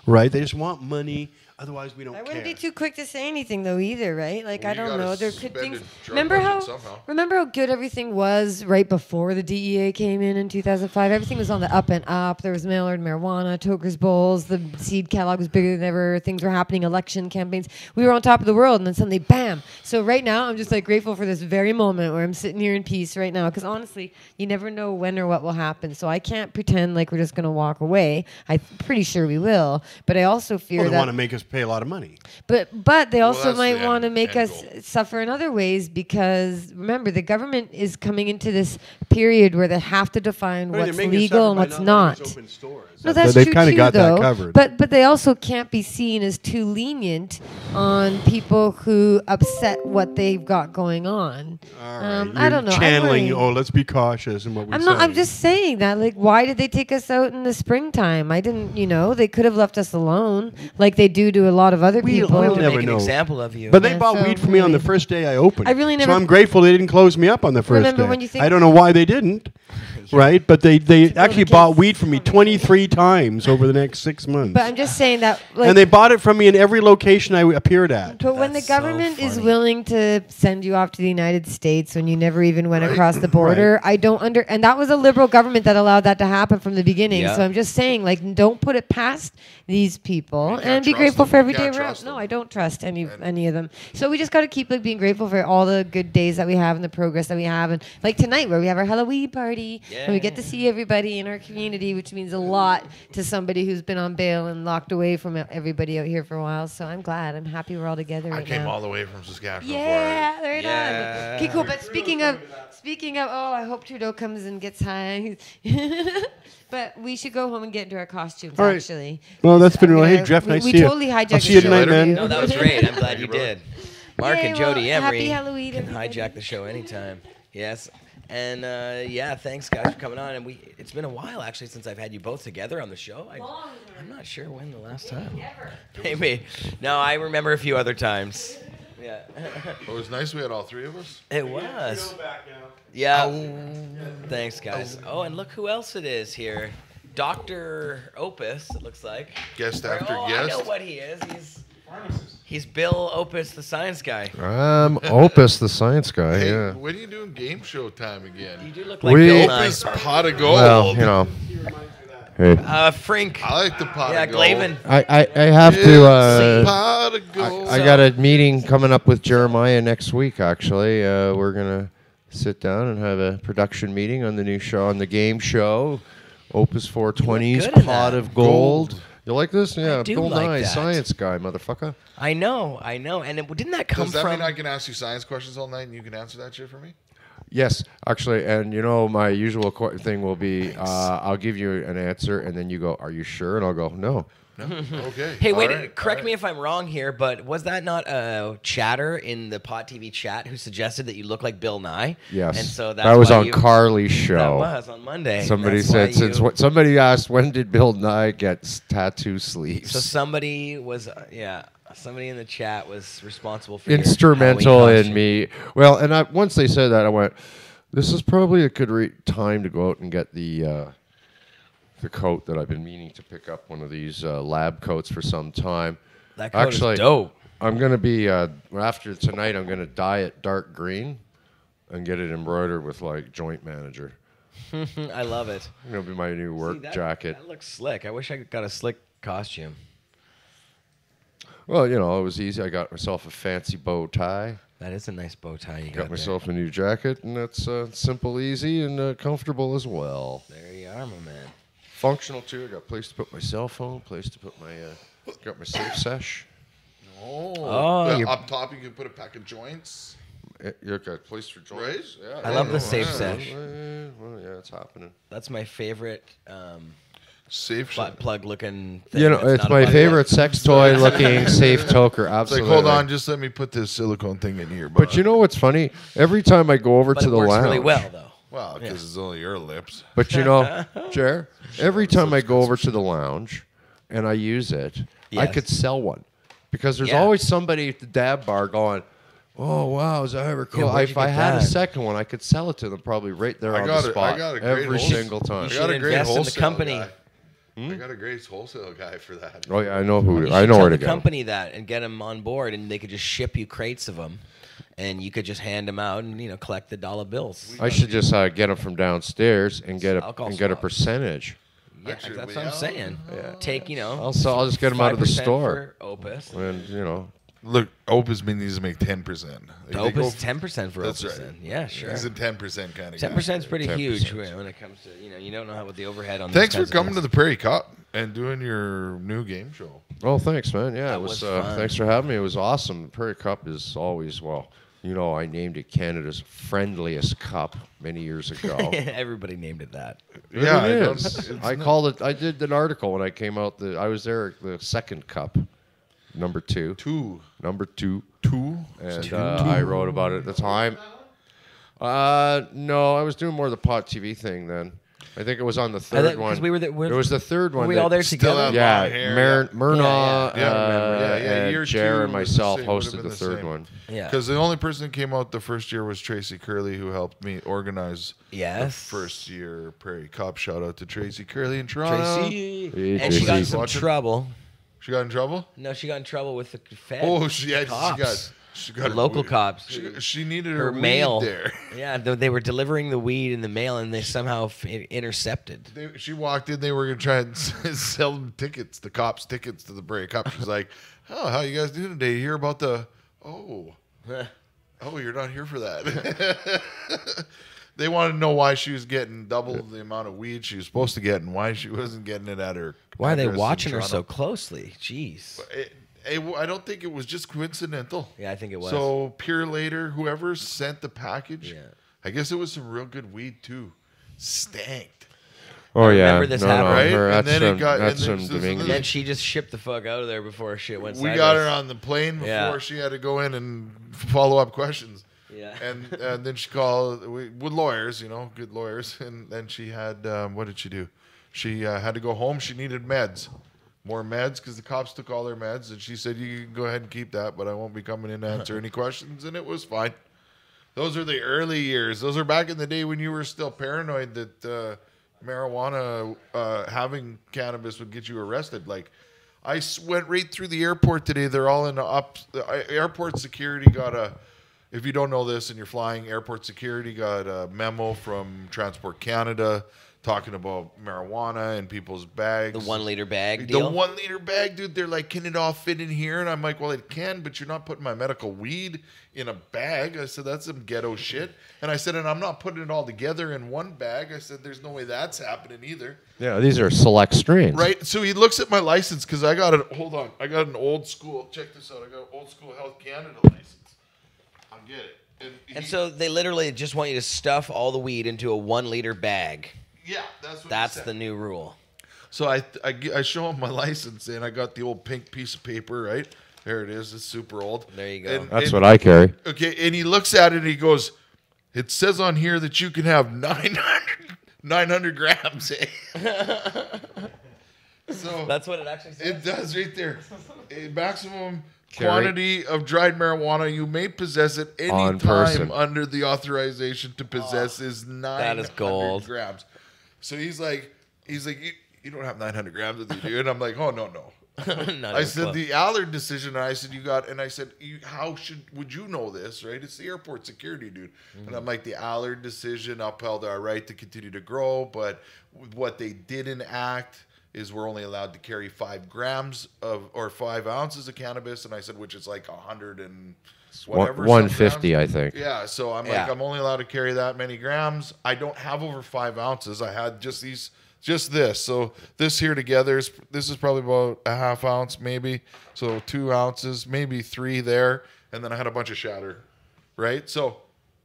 Speaker 4: right? They just want money. Otherwise, we don't
Speaker 5: I
Speaker 4: care.
Speaker 5: wouldn't be too quick to say anything though either, right? Like
Speaker 1: Well,
Speaker 5: I
Speaker 1: you
Speaker 5: don't
Speaker 1: gotta
Speaker 5: know. There could
Speaker 1: suspend
Speaker 5: things.
Speaker 1: the drug
Speaker 5: Remember
Speaker 1: budget
Speaker 5: how?
Speaker 1: somehow.
Speaker 5: Remember how good everything was right before the DEA came in 2005. Everything was on the up and up. There was mail-order marijuana, Toker's bowls. The seed catalog was bigger than ever. Things were happening. Election campaigns. We were on top of the world, and then suddenly, bam! So right now, I'm just like grateful for this very moment where I'm sitting here in peace right now. Because honestly, you never know when or what will happen. So I can't pretend like we're just gonna walk away. I'm pretty sure we will. But I also fear
Speaker 4: Well, they
Speaker 5: that.
Speaker 4: want to make us pay a lot of money.
Speaker 5: But they also
Speaker 1: that's
Speaker 5: might
Speaker 1: the
Speaker 5: want to
Speaker 1: end
Speaker 5: make us
Speaker 1: goal.
Speaker 5: suffer in other ways because remember the government is coming into this period where they have to define
Speaker 4: They're
Speaker 5: what's
Speaker 4: making us
Speaker 5: legal and
Speaker 4: suffer by
Speaker 5: what's
Speaker 4: not letting
Speaker 5: not.
Speaker 4: us open stores.
Speaker 5: No, that's
Speaker 4: they've
Speaker 5: true
Speaker 4: kinda
Speaker 5: too,
Speaker 4: got that
Speaker 5: though.
Speaker 4: covered.
Speaker 5: But they also can't be seen as too lenient on people who upset what they've got going on.
Speaker 4: All right.
Speaker 5: I
Speaker 4: You're
Speaker 5: don't know. I'm
Speaker 4: Channeling,
Speaker 5: worried.
Speaker 4: oh, let's be cautious in what we
Speaker 5: I'm
Speaker 4: say.
Speaker 5: not. I'm just saying that. Like, why did they take us out in the springtime? I didn't. They could have left us alone, like they do to a lot of other
Speaker 4: We'll
Speaker 5: people.
Speaker 4: never
Speaker 2: Make an
Speaker 4: know.
Speaker 2: example of you.
Speaker 4: But they
Speaker 5: Yeah,
Speaker 4: bought
Speaker 5: so
Speaker 4: weed from me on the
Speaker 5: maybe-
Speaker 4: first day I opened.
Speaker 5: I really
Speaker 4: So
Speaker 5: never-
Speaker 4: I'm grateful they didn't close me up on the first
Speaker 5: Remember
Speaker 4: day.
Speaker 5: when you think-
Speaker 4: I don't know why they didn't, right? But they actually
Speaker 5: the
Speaker 4: bought
Speaker 5: kids.
Speaker 4: weed from me 23 times over the next 6 months.
Speaker 5: But I'm just saying that. Like,
Speaker 4: and they bought it from me in every location I appeared at.
Speaker 5: But when the
Speaker 2: That's so
Speaker 5: government is
Speaker 2: funny.
Speaker 5: willing to send you off to the United States when you never even went across the border, I don't and that was a liberal government that allowed that to happen from the beginning.
Speaker 2: Yeah.
Speaker 5: So I'm just saying, like, don't put it past these people
Speaker 1: can't
Speaker 5: and be
Speaker 1: trust
Speaker 5: grateful
Speaker 1: them.
Speaker 5: for every
Speaker 1: You
Speaker 5: day
Speaker 1: can't
Speaker 5: we're out.
Speaker 1: trust
Speaker 5: No,
Speaker 1: them.
Speaker 5: I don't trust any of them. So we just got to keep like being grateful for all the good days that we have and the progress that we have, and like tonight where we have our Halloween party and we get to see everybody in our community, which means a lot to somebody who's been on bail and locked away from everybody out here for a while. So I'm glad. I'm happy we're all together
Speaker 1: I
Speaker 5: right
Speaker 1: came
Speaker 5: now.
Speaker 1: all the way from Saskatchewan
Speaker 5: Yeah, right
Speaker 2: Yeah.
Speaker 5: on. Okay, cool. But speaking of, oh, I hope Trudeau comes and gets high. But we should go home and get into our costumes.
Speaker 4: All right.
Speaker 5: Actually.
Speaker 4: Well, that's been real. Hey,
Speaker 5: Yeah,
Speaker 4: Jeff, nice to
Speaker 5: we
Speaker 4: see you.
Speaker 5: totally hijacked
Speaker 4: I'll see you
Speaker 5: the
Speaker 4: tonight,
Speaker 5: show.
Speaker 4: man.
Speaker 2: No, that was great. I'm glad you did. Mark
Speaker 5: Yay,
Speaker 2: and Jody
Speaker 5: well,
Speaker 2: Emery
Speaker 5: happy Halloween,
Speaker 2: can
Speaker 5: everybody.
Speaker 2: hijack the show anytime. Yes. And yeah, thanks guys for coming on. And it's been a while actually since I've had you both together on the show. I'm not sure when the last time. Maybe. No, I remember a few other times. Yeah.
Speaker 1: It was nice we had all three of us.
Speaker 2: It was. Yeah. Thanks guys. Oh, and look who else it is here. Dr. Opus, it looks like.
Speaker 1: Guest after
Speaker 2: I
Speaker 1: guest.
Speaker 2: know what he is. He's Bill Opus, the science guy.
Speaker 6: Opus, the science guy.
Speaker 1: Hey,
Speaker 6: Yeah.
Speaker 1: when are you doing game show time again?
Speaker 2: You do look like
Speaker 6: We-
Speaker 2: Bill Nye.
Speaker 1: Opus pot of gold.
Speaker 6: Well, Hey.
Speaker 2: Frink.
Speaker 1: I like the pot
Speaker 2: Yeah,
Speaker 1: of gold.
Speaker 2: Glavin.
Speaker 6: I have
Speaker 1: It's
Speaker 6: to.
Speaker 1: pot of gold.
Speaker 6: I got a meeting coming up with Jeremiah next week. Actually, we're gonna sit down and have a production meeting on the new show, on the game show. Opus 420's
Speaker 2: good in
Speaker 6: Pot
Speaker 2: that.
Speaker 6: of Gold.
Speaker 1: Gold.
Speaker 6: You like this? Yeah,
Speaker 2: do
Speaker 6: Bill
Speaker 2: like
Speaker 6: Nye,
Speaker 2: that.
Speaker 6: science guy, motherfucker.
Speaker 2: I know. And didn't that come
Speaker 1: Does that
Speaker 2: from?
Speaker 1: mean I can ask you science questions all night and you can answer that shit for me?
Speaker 6: Yes, actually, and you know my usual thing will be I'll give you an answer, and then you go, "Are you sure?" And I'll go, "No."
Speaker 1: Okay.
Speaker 2: Hey, wait,
Speaker 1: All right,
Speaker 2: correct
Speaker 1: all
Speaker 2: me
Speaker 1: right.
Speaker 2: if I'm wrong here, but was that not a chatter in the Pod TV chat who suggested that you look like Bill Nye?
Speaker 6: Yes,
Speaker 2: And so
Speaker 6: that was
Speaker 2: why
Speaker 6: on Carly's
Speaker 2: That
Speaker 6: show.
Speaker 2: was on Monday.
Speaker 6: Somebody
Speaker 2: That's
Speaker 6: said
Speaker 2: why you-
Speaker 6: somebody asked when did Bill Nye get tattoo sleeves?
Speaker 2: So somebody was, somebody in the chat was responsible for your
Speaker 6: Instrumental
Speaker 2: Halloween
Speaker 6: in
Speaker 2: costume.
Speaker 6: me. Well, and once they said that, I went, "This is probably a good time to go out and get the coat that I've been meaning to pick up. One of these lab coats for some time."
Speaker 2: That coat
Speaker 6: Actually,
Speaker 2: is dope.
Speaker 6: I'm gonna be after tonight. I'm gonna dye it dark green and get it embroidered with like joint manager.
Speaker 2: I love it.
Speaker 6: It'll be my new work
Speaker 2: See,
Speaker 6: jacket.
Speaker 2: That looks slick. I wish I got a slick costume.
Speaker 6: Well, you know, it was easy. I got myself a fancy bow tie.
Speaker 2: That is a nice bow tie you
Speaker 6: Got
Speaker 2: got
Speaker 6: myself a new jacket, and that's simple, easy, and comfortable as well.
Speaker 2: There you are, my man.
Speaker 6: Functional too. I got a place to put my cell phone, place to put my got my safe sesh.
Speaker 2: Oh, you're-
Speaker 1: up top you can put a pack of joints.
Speaker 6: You got a place for joints.
Speaker 1: Right?
Speaker 6: Yeah,
Speaker 2: I love
Speaker 6: yeah,
Speaker 2: the safe
Speaker 6: yeah.
Speaker 2: sesh.
Speaker 6: Well, yeah, it's happening.
Speaker 2: That's my favorite
Speaker 1: Safe
Speaker 2: butt
Speaker 1: shit.
Speaker 2: plug looking thing.
Speaker 6: You know,
Speaker 2: that's
Speaker 6: it's
Speaker 2: not a
Speaker 6: my
Speaker 2: butt
Speaker 6: favorite sex toy looking safe toker.
Speaker 1: It's
Speaker 6: Absolutely.
Speaker 1: like, hold on, just let me put this silicone thing in here.
Speaker 6: But you know what's funny? Every time I go over
Speaker 2: But
Speaker 6: to
Speaker 2: it
Speaker 6: the
Speaker 2: works
Speaker 6: lounge,
Speaker 2: really well, though.
Speaker 1: well, because it's only your lips.
Speaker 6: but you know, Jer, every time I go over to the lounge and I use it, I
Speaker 2: Yes.
Speaker 6: could sell one because there's
Speaker 2: Yeah.
Speaker 6: always somebody at the dab bar going, "Oh wow, is that ever cool?"
Speaker 2: where'd you
Speaker 6: If I
Speaker 2: get
Speaker 6: had a
Speaker 2: that?
Speaker 6: second one, I could sell it to them probably right there on the spot
Speaker 1: I got a great
Speaker 6: every
Speaker 1: wholesale-
Speaker 6: single time.
Speaker 1: I
Speaker 2: should
Speaker 1: got a great
Speaker 2: invest in the
Speaker 1: wholesale
Speaker 2: company.
Speaker 1: guy. I got a great wholesale guy for that.
Speaker 6: Oh yeah, I know who.
Speaker 2: You
Speaker 6: I
Speaker 2: should
Speaker 6: know
Speaker 2: tell
Speaker 6: where
Speaker 2: the
Speaker 6: to go.
Speaker 2: company that and get them on board, and they could just ship you crates of them, and you could just hand them out and collect the dollar bills.
Speaker 6: I should just get them from downstairs and get
Speaker 2: Alcohol
Speaker 6: a
Speaker 2: swabs.
Speaker 6: percentage.
Speaker 2: Yeah,
Speaker 1: Actually,
Speaker 2: that's
Speaker 1: yeah.
Speaker 2: what I'm saying. Take
Speaker 6: I'll just get them out of the
Speaker 2: 5%
Speaker 6: store,
Speaker 2: for Opus.
Speaker 6: and
Speaker 1: Look, Opus needs to make 10%. Like, they
Speaker 2: Opus
Speaker 1: go-
Speaker 2: 10% for
Speaker 1: That's
Speaker 2: Opus.
Speaker 1: right.
Speaker 2: Then. Yeah, sure.
Speaker 1: He's a 10% kind of guy.
Speaker 2: 10% is pretty
Speaker 6: 10%.
Speaker 2: huge when it comes to you don't know what the overhead on.
Speaker 1: Thanks
Speaker 2: these
Speaker 1: for
Speaker 2: kinds of
Speaker 1: coming to
Speaker 2: things.
Speaker 1: the Prairie Cup and doing your new game show.
Speaker 6: Oh, thanks, man. Yeah,
Speaker 2: That
Speaker 6: it was.
Speaker 2: was fun.
Speaker 6: Thanks for having me. It was awesome. The Prairie Cup is always I named it Canada's friendliest cup many years ago.
Speaker 2: Everybody named it that.
Speaker 1: Yeah,
Speaker 6: it
Speaker 1: I don't-
Speaker 6: is.
Speaker 1: it's
Speaker 6: I
Speaker 1: not-
Speaker 6: called it. I did an article when I came out. I was there at the second cup, number two. Number two. And I wrote about it at the time. No, I was doing more of the Pot TV thing then. I think it was on the third one.
Speaker 2: Because we were there.
Speaker 6: It was the third
Speaker 2: Were
Speaker 6: one.
Speaker 2: we
Speaker 6: that-
Speaker 2: all there
Speaker 1: Still
Speaker 2: together?
Speaker 1: have
Speaker 6: Yeah,
Speaker 1: long hair,
Speaker 6: Myrna
Speaker 2: Yeah,
Speaker 1: I remember.
Speaker 6: and
Speaker 1: year
Speaker 6: Jer
Speaker 1: two
Speaker 6: and
Speaker 1: was the
Speaker 6: myself
Speaker 1: same, would've
Speaker 6: hosted
Speaker 1: been
Speaker 6: the
Speaker 1: the
Speaker 6: third
Speaker 1: same.
Speaker 6: one.
Speaker 2: Yeah.
Speaker 1: Because the only person that came out the first year was Tracy Curley, who helped me organize the
Speaker 2: Yes.
Speaker 1: first year Prairie Cup. Shout out to Tracy Curley in Toronto.
Speaker 2: Tracy.
Speaker 6: Hey,
Speaker 2: And she got in
Speaker 6: Tracy.
Speaker 2: some
Speaker 1: Watch it.
Speaker 2: trouble.
Speaker 1: She got in trouble?
Speaker 2: No, she got in trouble with the Fed.
Speaker 1: Oh, she
Speaker 2: cops.
Speaker 1: got
Speaker 2: The local cops.
Speaker 1: She needed
Speaker 2: Her
Speaker 1: her weed
Speaker 2: mail.
Speaker 1: there.
Speaker 2: Yeah, they were delivering the weed in the mail, and they somehow intercepted.
Speaker 1: She walked in. They were gonna try and sell them tickets, the cops' tickets to the Prairie Cup. She's like, "Oh, how you guys doing today? You hear about the? Oh, you're not here for that." They wanted to know why she was getting double the amount of weed she was supposed to get, and why she wasn't getting it at her.
Speaker 2: Why are they
Speaker 1: address in
Speaker 2: watching her so
Speaker 1: Toronto.
Speaker 2: closely? Jeez.
Speaker 1: I don't think it was just coincidental.
Speaker 2: Yeah, I think it was.
Speaker 1: So Pure Later, whoever sent the package,
Speaker 2: Yeah.
Speaker 1: I guess it was some real good weed too. Stanked.
Speaker 6: Oh
Speaker 2: I
Speaker 6: yeah,
Speaker 2: remember this happened.
Speaker 1: Right?
Speaker 6: her-
Speaker 1: And
Speaker 6: that's
Speaker 1: then it
Speaker 6: some,
Speaker 1: got-
Speaker 6: that's
Speaker 1: and then-
Speaker 6: some
Speaker 1: so- so
Speaker 6: Dominican.
Speaker 2: And then she just shipped the fuck out of there before shit went
Speaker 1: We
Speaker 2: sideways.
Speaker 1: got her on the plane before
Speaker 2: Yeah.
Speaker 1: she had to go in and follow up questions.
Speaker 2: Yeah.
Speaker 1: And then she called with lawyers, good lawyers. And then she had, what did she do? She had to go home. She needed meds. More meds because the cops took all their meds. And she said, you can go ahead and keep that, but I won't be coming in to answer any questions. And it was fine. Those are the early years. Those are back in the day when you were still paranoid that marijuana, having cannabis would get you arrested. Like, I went right through the airport today. They're all in airport security got a, if you don't know this and you're flying, airport security got a memo from Transport Canada talking about marijuana in people's bags.
Speaker 2: The 1 liter bag
Speaker 1: The
Speaker 2: deal.
Speaker 1: 1 liter bag, dude. They're like, can it all fit in here? And I'm like, well, it can, but you're not putting my medical weed in a bag. I said, that's some ghetto shit. And I said, and I'm not putting it all together in one bag. I said, there's no way that's happening either.
Speaker 6: Yeah, these are select strains.
Speaker 1: Right. So he looks at my license because I got it. Hold on. I got an old school. Check this out. I got an old school Health Canada license. I'll get it.
Speaker 2: And so they literally just want you to stuff all the weed into a 1 liter bag.
Speaker 1: Yeah, that's what
Speaker 2: That's
Speaker 1: he said.
Speaker 2: the new rule.
Speaker 1: So I show him my license, and I got the old pink piece of paper, right? There it is. It's super old.
Speaker 2: There you go.
Speaker 6: That's what I carry.
Speaker 1: Okay, and he looks at it and he goes, it says on here that you can have 900 grams. So
Speaker 2: That's what it actually says.
Speaker 1: it does right there. A maximum
Speaker 6: Carry.
Speaker 1: quantity of dried marijuana you may possess at any
Speaker 6: On
Speaker 1: time
Speaker 6: person.
Speaker 1: under the authorization to possess is 900
Speaker 2: is gold.
Speaker 1: grams. So he's like, you don't have 900 grams with you, dude. And I'm like, oh no.
Speaker 2: Not
Speaker 1: I
Speaker 2: even
Speaker 1: said
Speaker 2: close.
Speaker 1: the Allard decision, and I said would you know this, right? It's the airport security, dude. And I'm like, the Allard decision upheld our right to continue to grow, but what they did enact is we're only allowed to carry 5 grams or 5 ounces of cannabis, and I said, which is like 100 and whatever,
Speaker 6: 150,
Speaker 1: some
Speaker 6: I
Speaker 1: grams.
Speaker 6: think.
Speaker 1: Yeah, so I'm
Speaker 2: Yeah.
Speaker 1: like, I'm only allowed to carry that many grams. I don't have over 5 ounces. I had just this. So this here together this is probably about a half ounce, maybe. So 2 ounces, maybe 3 there, and then I had a bunch of shatter, right? So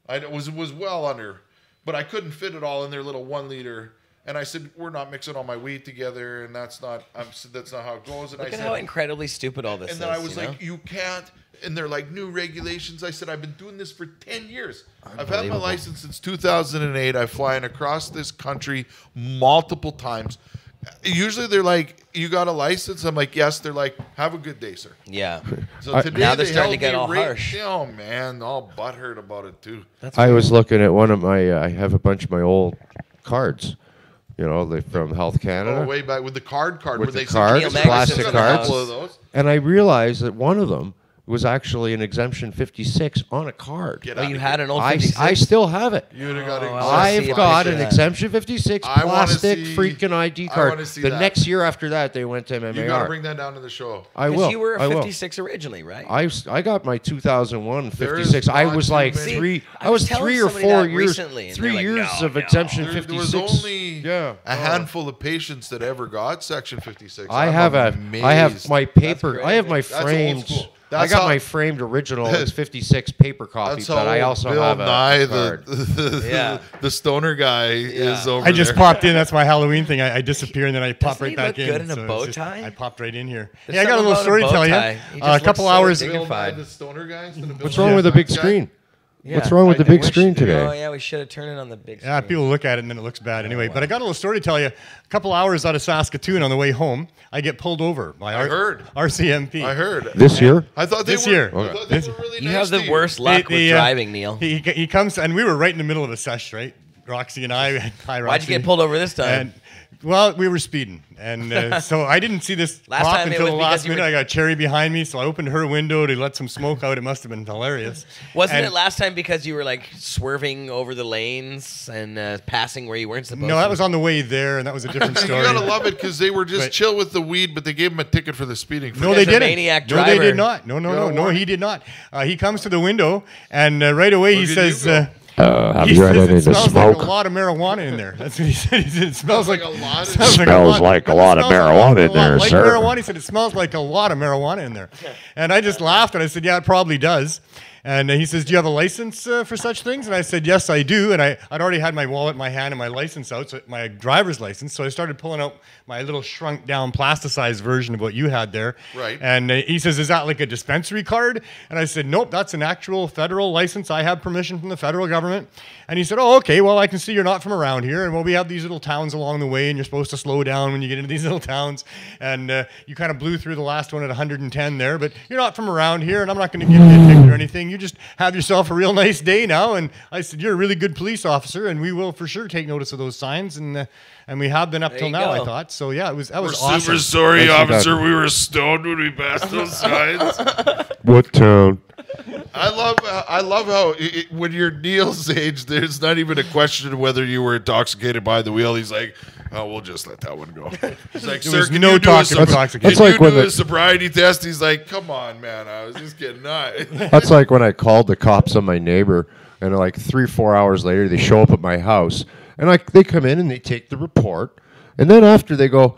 Speaker 1: I was well under, but I couldn't fit it all in their little 1 liter. And I said, we're not mixing all my weed together, and that's not how it goes. And
Speaker 2: Look
Speaker 1: I
Speaker 2: at
Speaker 1: said,
Speaker 2: how incredibly stupid all this is.
Speaker 1: and then I was
Speaker 2: you know?
Speaker 1: like, you can't. And they're like, new regulations. I said, I've been doing this for 10 years. I've had my
Speaker 2: Unbelievable.
Speaker 1: license since 2008. I'm flying across this country multiple times. Usually they're like, you got a license? I'm like, yes. They're like, have a good day, sir.
Speaker 2: Yeah.
Speaker 1: So today
Speaker 2: Now they're
Speaker 1: they
Speaker 2: starting to
Speaker 1: held
Speaker 2: get
Speaker 1: me
Speaker 2: all
Speaker 1: right-
Speaker 2: harsh.
Speaker 1: Oh, man. All butthurt about it, too.
Speaker 6: I was looking at one of my. I have a bunch of my old cards. You know, they from Health Canada.
Speaker 1: Oh, way back with the card.
Speaker 6: With
Speaker 1: where
Speaker 6: the
Speaker 1: they said,
Speaker 6: cards,
Speaker 1: "Neil
Speaker 2: plastic
Speaker 1: Magnuson's got a
Speaker 6: cards.
Speaker 1: couple of those.
Speaker 6: And I realized that one of them was actually an exemption 56 on a card.
Speaker 1: Get
Speaker 2: Oh,
Speaker 1: out
Speaker 2: you
Speaker 1: of
Speaker 2: had
Speaker 1: here.
Speaker 2: an old
Speaker 6: I
Speaker 2: 56?
Speaker 6: still have it.
Speaker 1: You would have got
Speaker 2: Oh,
Speaker 1: it.
Speaker 2: I wanna see
Speaker 6: I've
Speaker 2: a
Speaker 6: got
Speaker 2: picture
Speaker 6: an
Speaker 2: of that.
Speaker 6: exemption 56
Speaker 1: I wanna
Speaker 6: plastic
Speaker 1: see-
Speaker 6: freaking ID
Speaker 1: I
Speaker 6: card.
Speaker 1: wanna see
Speaker 6: The
Speaker 1: that.
Speaker 6: next year after that, they went to MMAR.
Speaker 1: You got to bring that down to the show.
Speaker 6: I
Speaker 2: Because
Speaker 6: will.
Speaker 2: you were
Speaker 6: I
Speaker 2: a
Speaker 6: will.
Speaker 2: 56 originally, right?
Speaker 6: I got my 2001
Speaker 1: There is
Speaker 6: 56. I
Speaker 1: not
Speaker 6: was
Speaker 1: too
Speaker 6: like
Speaker 1: many.
Speaker 6: three.
Speaker 2: I
Speaker 6: I
Speaker 2: was
Speaker 6: was
Speaker 2: telling
Speaker 6: 3 or
Speaker 2: somebody
Speaker 6: 4
Speaker 2: that
Speaker 6: years.
Speaker 2: recently, and
Speaker 6: 3
Speaker 2: they're like,
Speaker 6: years
Speaker 2: no,
Speaker 6: of
Speaker 2: no.
Speaker 6: exemption
Speaker 1: There
Speaker 6: 56.
Speaker 1: was only
Speaker 6: Yeah.
Speaker 1: a handful of patients that ever got Section 56.
Speaker 6: I
Speaker 1: I'm
Speaker 6: have
Speaker 1: amazed.
Speaker 6: my paper. I have my
Speaker 1: That's old
Speaker 6: framed.
Speaker 1: school.
Speaker 6: I
Speaker 1: That's
Speaker 6: got
Speaker 1: how-
Speaker 6: my framed original. It's 56 paper copy,
Speaker 1: That's
Speaker 6: but
Speaker 1: how
Speaker 6: I also
Speaker 1: Bill
Speaker 6: have
Speaker 1: Nye,
Speaker 6: a card.
Speaker 2: Yeah.
Speaker 1: the stoner guy, is over
Speaker 3: I just
Speaker 1: there.
Speaker 3: popped in. That's my Halloween thing. I disappear and then I pop
Speaker 2: Doesn't
Speaker 3: right
Speaker 2: he
Speaker 3: back
Speaker 2: look
Speaker 3: in.
Speaker 2: good in a
Speaker 3: it's
Speaker 2: bow
Speaker 3: just-
Speaker 2: tie?
Speaker 3: I popped right in here.
Speaker 2: There's
Speaker 3: Hey, I got a
Speaker 2: something
Speaker 3: little
Speaker 2: about
Speaker 3: story to
Speaker 2: bow
Speaker 3: tell you.
Speaker 2: tie. He just
Speaker 3: A
Speaker 2: looks
Speaker 3: couple
Speaker 2: so
Speaker 3: hours.
Speaker 1: Bill Nye,
Speaker 2: dignified.
Speaker 1: the stoner guy. instead of Bill
Speaker 6: What's
Speaker 1: Nye,
Speaker 6: wrong with the big
Speaker 1: guy.
Speaker 6: screen?
Speaker 2: Yeah.
Speaker 6: What's wrong with the
Speaker 2: I
Speaker 6: big
Speaker 2: wish-
Speaker 6: screen today?
Speaker 2: Oh, yeah, we should have turned it on the big
Speaker 3: Yeah,
Speaker 2: screen.
Speaker 3: people look at it and then it looks bad anyway. But I got a little story to tell you. A couple hours out of Saskatoon on the way home, I get pulled over by
Speaker 1: I heard.
Speaker 3: RCMP.
Speaker 1: I heard.
Speaker 6: This year?
Speaker 1: I thought they
Speaker 3: This
Speaker 1: were.
Speaker 3: year.
Speaker 1: I thought they were really
Speaker 2: You
Speaker 1: nice
Speaker 2: have the
Speaker 1: to
Speaker 2: worst luck
Speaker 3: They-
Speaker 2: with driving, Neil.
Speaker 3: He comes and we were right in the middle of a sesh, right? Roxy and I. Hi, Roxy.
Speaker 2: Why'd you get pulled over this time?
Speaker 3: And, well, we were speeding, and so I didn't see this
Speaker 2: Last
Speaker 3: pop
Speaker 2: time it
Speaker 3: until
Speaker 2: was
Speaker 3: the
Speaker 2: because
Speaker 3: last
Speaker 2: you were-
Speaker 3: minute. I got Cherry behind me, so I opened her window to let some smoke out. It must have been hilarious.
Speaker 2: Wasn't
Speaker 3: And-
Speaker 2: it last time because you were like swerving over the lanes and passing where you weren't supposed to?
Speaker 3: No, that was on the way there, and that was a different
Speaker 1: You
Speaker 3: story.
Speaker 1: gotta love it because they were just
Speaker 3: But-
Speaker 1: chill with the weed, but they gave him a ticket for the speeding.
Speaker 3: No,
Speaker 2: Guy's
Speaker 3: they
Speaker 2: a
Speaker 3: didn't.
Speaker 2: maniac
Speaker 3: No, they
Speaker 2: driver.
Speaker 3: did not. No,
Speaker 1: warning.
Speaker 3: he did not. He comes to the window, and right away he
Speaker 1: Where did
Speaker 3: says,
Speaker 1: you go?
Speaker 6: Have
Speaker 3: he
Speaker 6: you had
Speaker 3: says
Speaker 6: any
Speaker 3: it
Speaker 6: of the
Speaker 3: smells like
Speaker 6: smoke?
Speaker 3: a lot of marijuana in there. That's what he said. He said it smells like
Speaker 1: a lot of-
Speaker 3: smells
Speaker 6: Smells like a lot of
Speaker 3: It smells
Speaker 6: marijuana
Speaker 3: a
Speaker 6: in
Speaker 3: lot
Speaker 6: there,
Speaker 3: like
Speaker 6: sir.
Speaker 3: marijuana. He said it smells like a lot of marijuana in there. And I just laughed and I said, yeah, it probably does. And he says, do you have a license for such things? And I said, yes, I do. And I'd already had my wallet in my hand and my license out, so my driver's license. So I started pulling out my little shrunk down plasticized version of what you had there.
Speaker 1: Right.
Speaker 3: And he says, is that like a dispensary card? And I said, nope, that's an actual federal license. I have permission from the federal government. And he said, oh, okay, well, I can see you're not from around here. And well, we have these little towns along the way, and you're supposed to slow down when you get into these little towns. And you kind of blew through the last one at 110 there, but you're not from around here, and I'm not going to give you a ticket or anything. You just have yourself a real nice day now. And I said, you're a really good police officer, and we will for sure take notice of those signs. And we have been up
Speaker 2: There
Speaker 3: till
Speaker 2: you
Speaker 3: now, I
Speaker 2: go.
Speaker 3: thought. So yeah, that
Speaker 1: We're
Speaker 3: was awesome.
Speaker 1: super sorry,
Speaker 6: Nicely done.
Speaker 1: officer. We were stoned when we passed those signs.
Speaker 6: What town?
Speaker 1: I love how when you're Neil's age, there's not even a question of whether you were intoxicated by the wheel. He's like, "Oh, we'll just let that one go." He's like, "Sir,
Speaker 3: was
Speaker 1: can
Speaker 3: no
Speaker 1: you do
Speaker 3: talk of intoxication.
Speaker 1: Can
Speaker 6: That's like
Speaker 1: you
Speaker 6: when
Speaker 1: do
Speaker 6: the-
Speaker 1: a sobriety test?" He's like, "Come on, man, I was just getting high."
Speaker 6: That's like when I called the cops on my neighbor, and like 3-4 hours later, they show up at my house, and they come in and they take the report, and then after they go,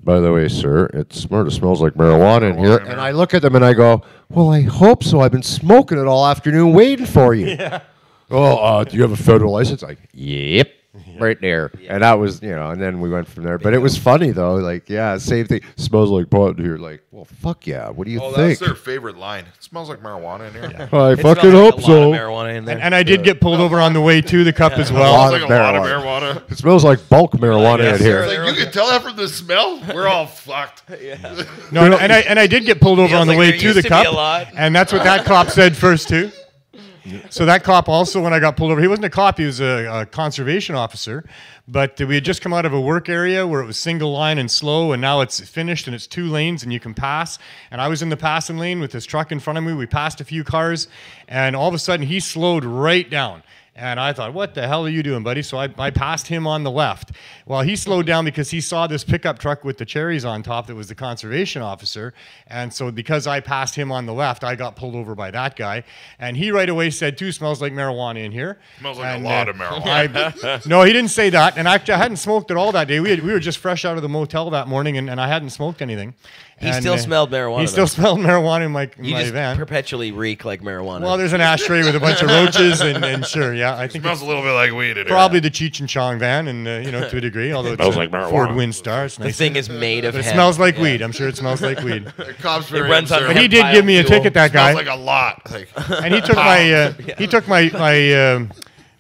Speaker 6: by the way, sir, it smells like marijuana in here, and I look at them and I go, well, I hope so. I've been smoking it all afternoon waiting for you. Yeah. Oh, do you have a federal license? Like, yep. Right there. And that was, and then we went from there. But it was funny, though. Like, yeah, same thing. Smells like pot in here. Like, well, fuck yeah. What do you think?
Speaker 1: That's their favorite line. It smells like marijuana in here.
Speaker 6: I fucking
Speaker 2: It smells
Speaker 6: hope
Speaker 2: like a lot
Speaker 6: so.
Speaker 2: of marijuana in there.
Speaker 3: And I did get pulled over on the way to the cup as
Speaker 1: It
Speaker 3: well.
Speaker 1: smells like a lot of marijuana.
Speaker 6: It smells like bulk marijuana
Speaker 2: Yes,
Speaker 6: in here.
Speaker 2: sir.
Speaker 1: Like, you can tell that from the smell. We're all fucked.
Speaker 3: No, and I did get pulled over
Speaker 2: Feels
Speaker 3: on the
Speaker 2: like
Speaker 3: way
Speaker 2: there
Speaker 3: to
Speaker 2: used
Speaker 3: the
Speaker 2: to be
Speaker 3: cup,
Speaker 2: a lot.
Speaker 3: and that's what that cop said first too. So that cop also, when I got pulled over, he wasn't a cop; he was a conservation officer. But we had just come out of a work area where it was single line and slow, and now it's finished and it's 2 lanes and you can pass. And I was in the passing lane with this truck in front of me. We passed a few cars, and all of a sudden he slowed right down. And I thought, what the hell are you doing, buddy? So I passed him on the left. Well, he slowed down because he saw this pickup truck with the cherries on top that was the conservation officer. And so because I passed him on the left, I got pulled over by that guy. And he right away said, too, smells like marijuana in here.
Speaker 1: Smells like
Speaker 3: And,
Speaker 1: a lot of marijuana.
Speaker 3: No, he didn't say that. And actually, I hadn't smoked at all that day. We were just fresh out of the motel that morning, and I hadn't smoked anything.
Speaker 2: He still smelled marijuana.
Speaker 3: He still smelled marijuana in my
Speaker 2: You just
Speaker 3: van.
Speaker 2: perpetually reek like marijuana.
Speaker 3: Well, there's an ashtray with a bunch of roaches, and sure, yeah, I think
Speaker 1: Smells a little bit like weed in here.
Speaker 3: probably the Cheech and Chong van, and to a degree, although it
Speaker 6: smells like marijuana.
Speaker 3: Ford Windstar. It's
Speaker 2: the
Speaker 3: nice.
Speaker 2: thing is made of
Speaker 3: But it
Speaker 2: hemp.
Speaker 3: smells like
Speaker 2: Yeah.
Speaker 3: weed. I'm sure it smells like weed.
Speaker 1: The cops very
Speaker 2: runs on
Speaker 1: observant.
Speaker 3: But he did give me a
Speaker 2: Biofuel.
Speaker 3: ticket, that guy,
Speaker 1: Smells like a lot. Like,
Speaker 3: and he took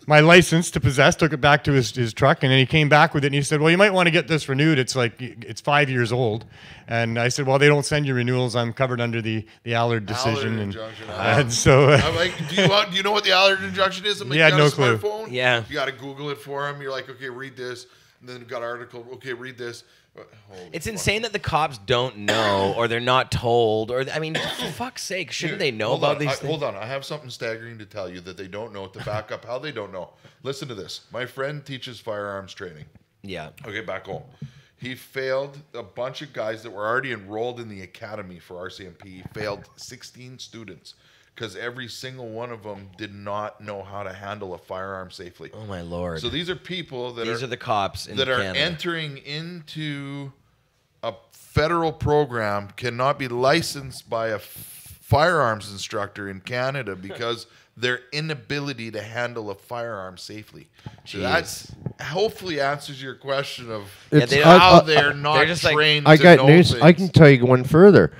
Speaker 3: my license to possess, took it back to his truck, and then he came back with it, and he said, well, you might want to get this renewed. It's 5 years old. And I said, well, they don't send you renewals. I'm covered under the Allard decision.
Speaker 1: injunction.
Speaker 3: And so
Speaker 1: I'm like, do you know what the Allard injunction is? I'm like,
Speaker 3: He had
Speaker 1: you got
Speaker 3: no
Speaker 1: a
Speaker 3: clue.
Speaker 1: smartphone?
Speaker 2: Yeah.
Speaker 1: You got to Google it for him. You're like, okay, read this. And then you got an article. Okay, read this. Holy
Speaker 2: It's
Speaker 1: fuck.
Speaker 2: insane that the cops don't know, or they're not told, or I mean, for fuck's sake, shouldn't they know
Speaker 1: Hold
Speaker 2: about
Speaker 1: on,
Speaker 2: these things?
Speaker 1: Hold on, I have something staggering to tell you that they don't know to back up how they don't know. Listen to this. My friend teaches firearms training.
Speaker 2: Yeah.
Speaker 1: Okay, back home. He failed a bunch of guys that were already enrolled in the academy for RCMP. He failed 16 students because every single one of them did not know how to handle a firearm safely.
Speaker 2: Oh my lord.
Speaker 1: So these are people that
Speaker 2: These are the cops in
Speaker 1: that are
Speaker 2: Canada.
Speaker 1: entering into a federal program, cannot be licensed by a firearms instructor in Canada because their inability to handle a firearm safely. So that's hopefully answers your question of
Speaker 6: It's-
Speaker 1: how they're not
Speaker 2: they're just like-
Speaker 1: trained
Speaker 6: I
Speaker 1: to
Speaker 6: got
Speaker 1: know
Speaker 6: news.
Speaker 1: things.
Speaker 6: I can tell you one further.